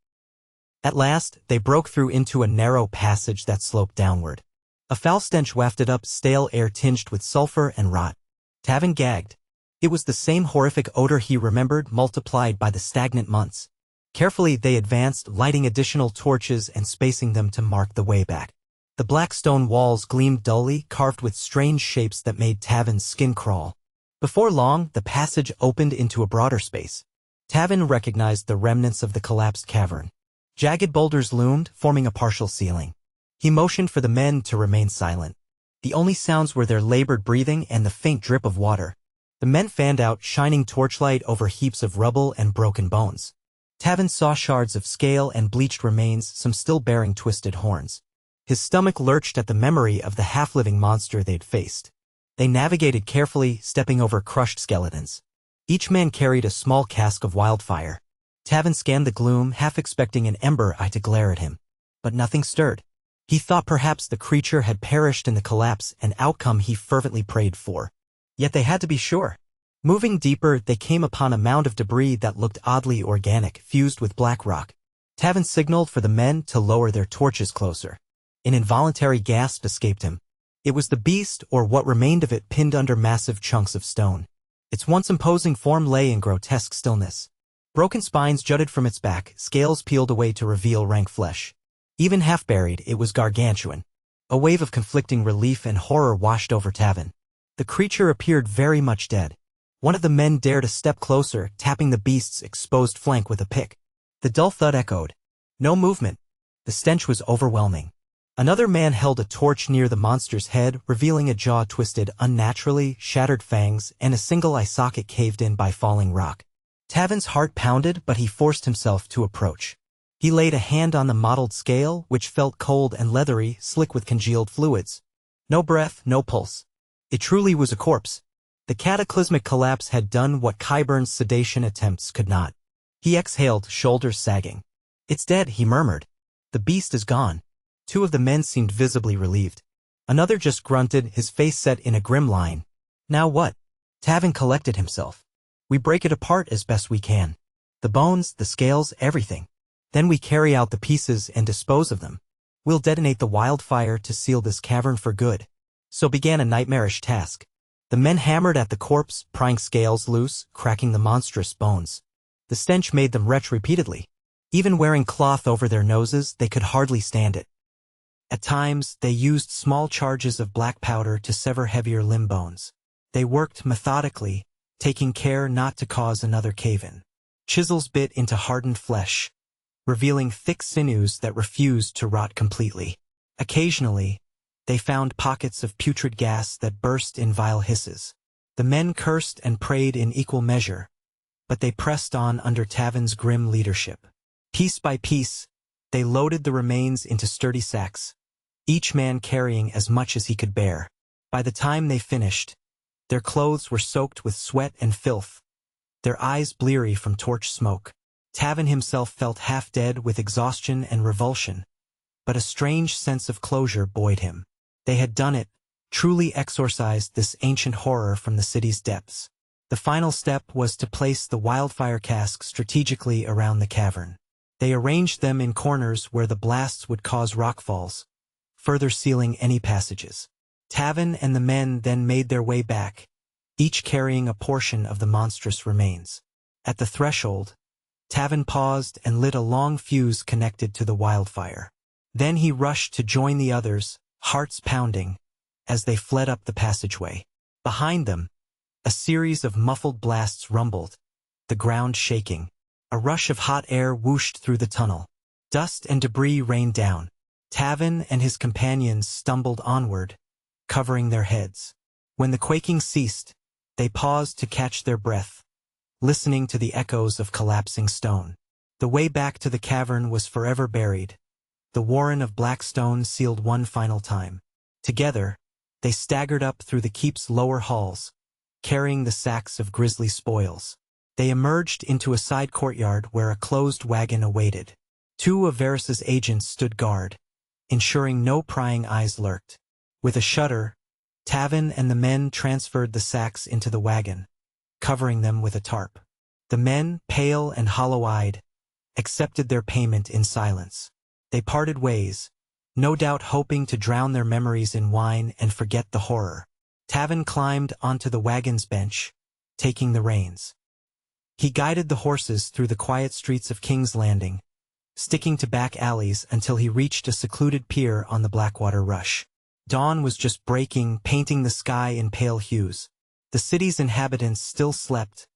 At last, they broke through into a narrow passage that sloped downward. A foul stench wafted up, stale air tinged with sulfur and rot. Tavin gagged. It was the same horrific odor he remembered, multiplied by the stagnant months. Carefully they advanced, lighting additional torches and spacing them to mark the way back. The black stone walls gleamed dully, carved with strange shapes that made Tavin's skin crawl. Before long, the passage opened into a broader space. Tavin recognized the remnants of the collapsed cavern. Jagged boulders loomed, forming a partial ceiling. He motioned for the men to remain silent. The only sounds were their labored breathing and the faint drip of water. The men fanned out, shining torchlight over heaps of rubble and broken bones. Tavin saw shards of scale and bleached remains, some still bearing twisted horns. His stomach lurched at the memory of the half-living monster they'd faced. They navigated carefully, stepping over crushed skeletons. Each man carried a small cask of wildfire. Tavin scanned the gloom, half expecting an ember eye to glare at him. But nothing stirred. He thought perhaps the creature had perished in the collapse, an outcome he fervently prayed for. Yet they had to be sure. Moving deeper, they came upon a mound of debris that looked oddly organic, fused with black rock. Tavin signaled for the men to lower their torches closer. An involuntary gasp escaped him. It was the beast, or what remained of it, pinned under massive chunks of stone. Its once imposing form lay in grotesque stillness. Broken spines jutted from its back, scales peeled away to reveal rank flesh. Even half-buried, it was gargantuan. A wave of conflicting relief and horror washed over Tavin. The creature appeared very much dead. One of the men dared a step closer, tapping the beast's exposed flank with a pick. The dull thud echoed. No movement. The stench was overwhelming. Another man held a torch near the monster's head, revealing a jaw twisted unnaturally, shattered fangs, and a single eye socket caved in by falling rock. Tavin's heart pounded, but he forced himself to approach. He laid a hand on the mottled scale, which felt cold and leathery, slick with congealed fluids. No breath, no pulse. It truly was a corpse. The cataclysmic collapse had done what Qyburn's sedation attempts could not. He exhaled, shoulders sagging. "It's dead," he murmured. "The beast is gone." Two of the men seemed visibly relieved. Another just grunted, his face set in a grim line. "Now what?" Tavin collected himself. "We break it apart as best we can. The bones, the scales, everything. Then we carry out the pieces and dispose of them. We'll detonate the wildfire to seal this cavern for good." So began a nightmarish task. The men hammered at the corpse, prying scales loose, cracking the monstrous bones. The stench made them retch repeatedly. Even wearing cloth over their noses, they could hardly stand it. At times, they used small charges of black powder to sever heavier limb bones. They worked methodically, taking care not to cause another cave-in. Chisels bit into hardened flesh, revealing thick sinews that refused to rot completely. Occasionally, they found pockets of putrid gas that burst in vile hisses. The men cursed and prayed in equal measure, but they pressed on under Tavin's grim leadership. Piece by piece, they loaded the remains into sturdy sacks, each man carrying as much as he could bear. By the time they finished, their clothes were soaked with sweat and filth, their eyes bleary from torch smoke. Tavin himself felt half dead with exhaustion and revulsion, but a strange sense of closure buoyed him. They had done it, truly exorcised this ancient horror from the city's depths. The final step was to place the wildfire casks strategically around the cavern. They arranged them in corners where the blasts would cause rockfalls, further sealing any passages. Tavin and the men then made their way back, each carrying a portion of the monstrous remains. At the threshold, Tavin paused and lit a long fuse connected to the wildfire. Then he rushed to join the others, hearts pounding, as they fled up the passageway. Behind them, a series of muffled blasts rumbled, the ground shaking. A rush of hot air whooshed through the tunnel. Dust and debris rained down. Tavin and his companions stumbled onward, covering their heads. When the quaking ceased, they paused to catch their breath, listening to the echoes of collapsing stone. The way back to the cavern was forever buried. The warren of black stone sealed one final time. Together, they staggered up through the keep's lower halls, carrying the sacks of grisly spoils. They emerged into a side courtyard where a closed wagon awaited. Two of Varys's agents stood guard, ensuring no prying eyes lurked. With a shudder, Tavin and the men transferred the sacks into the wagon, covering them with a tarp. The men, pale and hollow-eyed, accepted their payment in silence. They parted ways, no doubt hoping to drown their memories in wine and forget the horror. Tavin climbed onto the wagon's bench, taking the reins. He guided the horses through the quiet streets of King's Landing, sticking to back alleys until he reached a secluded pier on the Blackwater Rush. Dawn was just breaking, painting the sky in pale hues. The city's inhabitants still slept,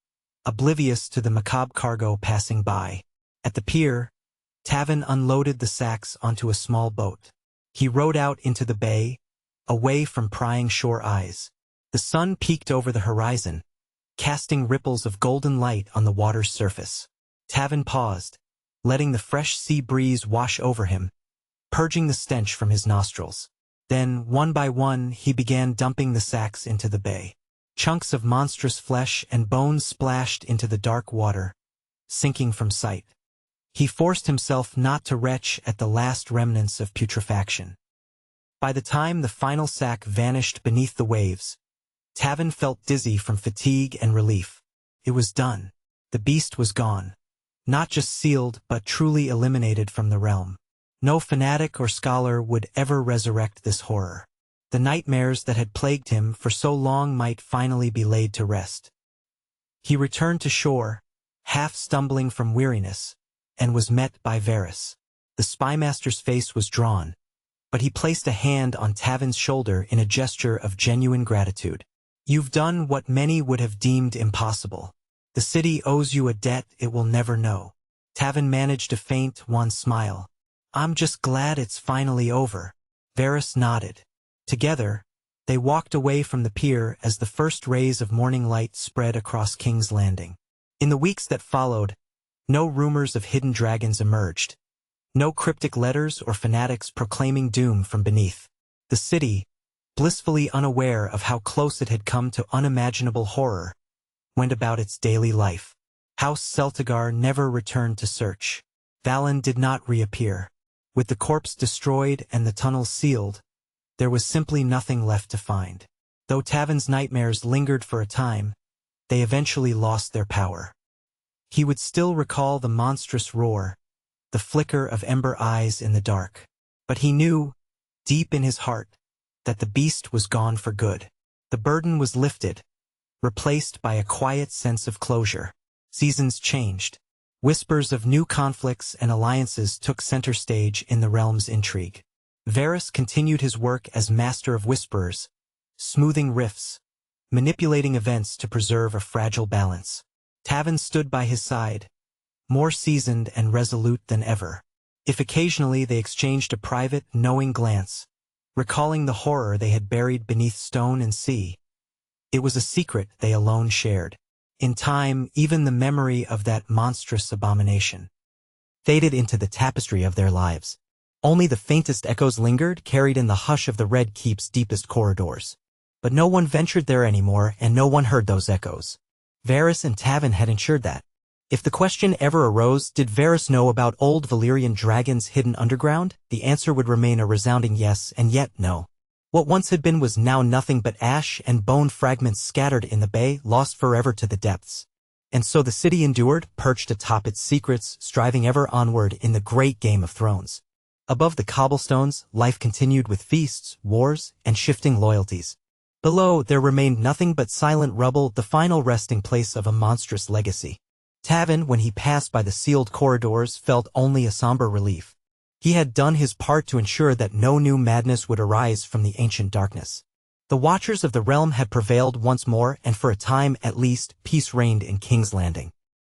oblivious to the macabre cargo passing by. At the pier, Tavin unloaded the sacks onto a small boat. He rowed out into the bay, away from prying shore eyes. The sun peeked over the horizon, casting ripples of golden light on the water's surface. Tavin paused, letting the fresh sea breeze wash over him, purging the stench from his nostrils. Then, one by one, he began dumping the sacks into the bay. Chunks of monstrous flesh and bones splashed into the dark water, sinking from sight. He forced himself not to retch at the last remnants of putrefaction. By the time the final sack vanished beneath the waves, Tavin felt dizzy from fatigue and relief. It was done. The beast was gone. Not just sealed, but truly eliminated from the realm. No fanatic or scholar would ever resurrect this horror. The nightmares that had plagued him for so long might finally be laid to rest. He returned to shore, half stumbling from weariness, and was met by Varys. The spymaster's face was drawn, but he placed a hand on Tavin's shoulder in a gesture of genuine gratitude. You've done what many would have deemed impossible. The city owes you a debt it will never know. Tavin managed a faint, wan smile. I'm just glad it's finally over. Varys nodded. Together, they walked away from the pier as the first rays of morning light spread across King's Landing. In the weeks that followed, no rumors of hidden dragons emerged. No cryptic letters or fanatics proclaiming doom from beneath. The city, blissfully unaware of how close it had come to unimaginable horror, went about its daily life. House Celtigar never returned to search. Valen did not reappear. With the corpse destroyed and the tunnels sealed, there was simply nothing left to find. Though Tavin's nightmares lingered for a time, they eventually lost their power. He would still recall the monstrous roar, the flicker of ember eyes in the dark. But he knew, deep in his heart, that the beast was gone for good. The burden was lifted, replaced by a quiet sense of closure. Seasons changed. Whispers of new conflicts and alliances took center stage in the realm's intrigue. Varys continued his work as master of whisperers, smoothing rifts, manipulating events to preserve a fragile balance. Tavin stood by his side, more seasoned and resolute than ever. If occasionally they exchanged a private, knowing glance, recalling the horror they had buried beneath stone and sea, it was a secret they alone shared. In time, even the memory of that monstrous abomination faded into the tapestry of their lives. Only the faintest echoes lingered, carried in the hush of the Red Keep's deepest corridors. But no one ventured there anymore, and no one heard those echoes. Varys and Tavin had ensured that. If the question ever arose, did Varys know about old Valyrian dragons hidden underground, the answer would remain a resounding yes, and yet no. What once had been was now nothing but ash and bone fragments scattered in the bay, lost forever to the depths. And so the city endured, perched atop its secrets, striving ever onward in the great Game of Thrones. Above the cobblestones, life continued with feasts, wars, and shifting loyalties. Below, there remained nothing but silent rubble, the final resting place of a monstrous legacy. Tavin, when he passed by the sealed corridors, felt only a somber relief. He had done his part to ensure that no new madness would arise from the ancient darkness. The Watchers of the Realm had prevailed once more, and for a time at least, peace reigned in King's Landing.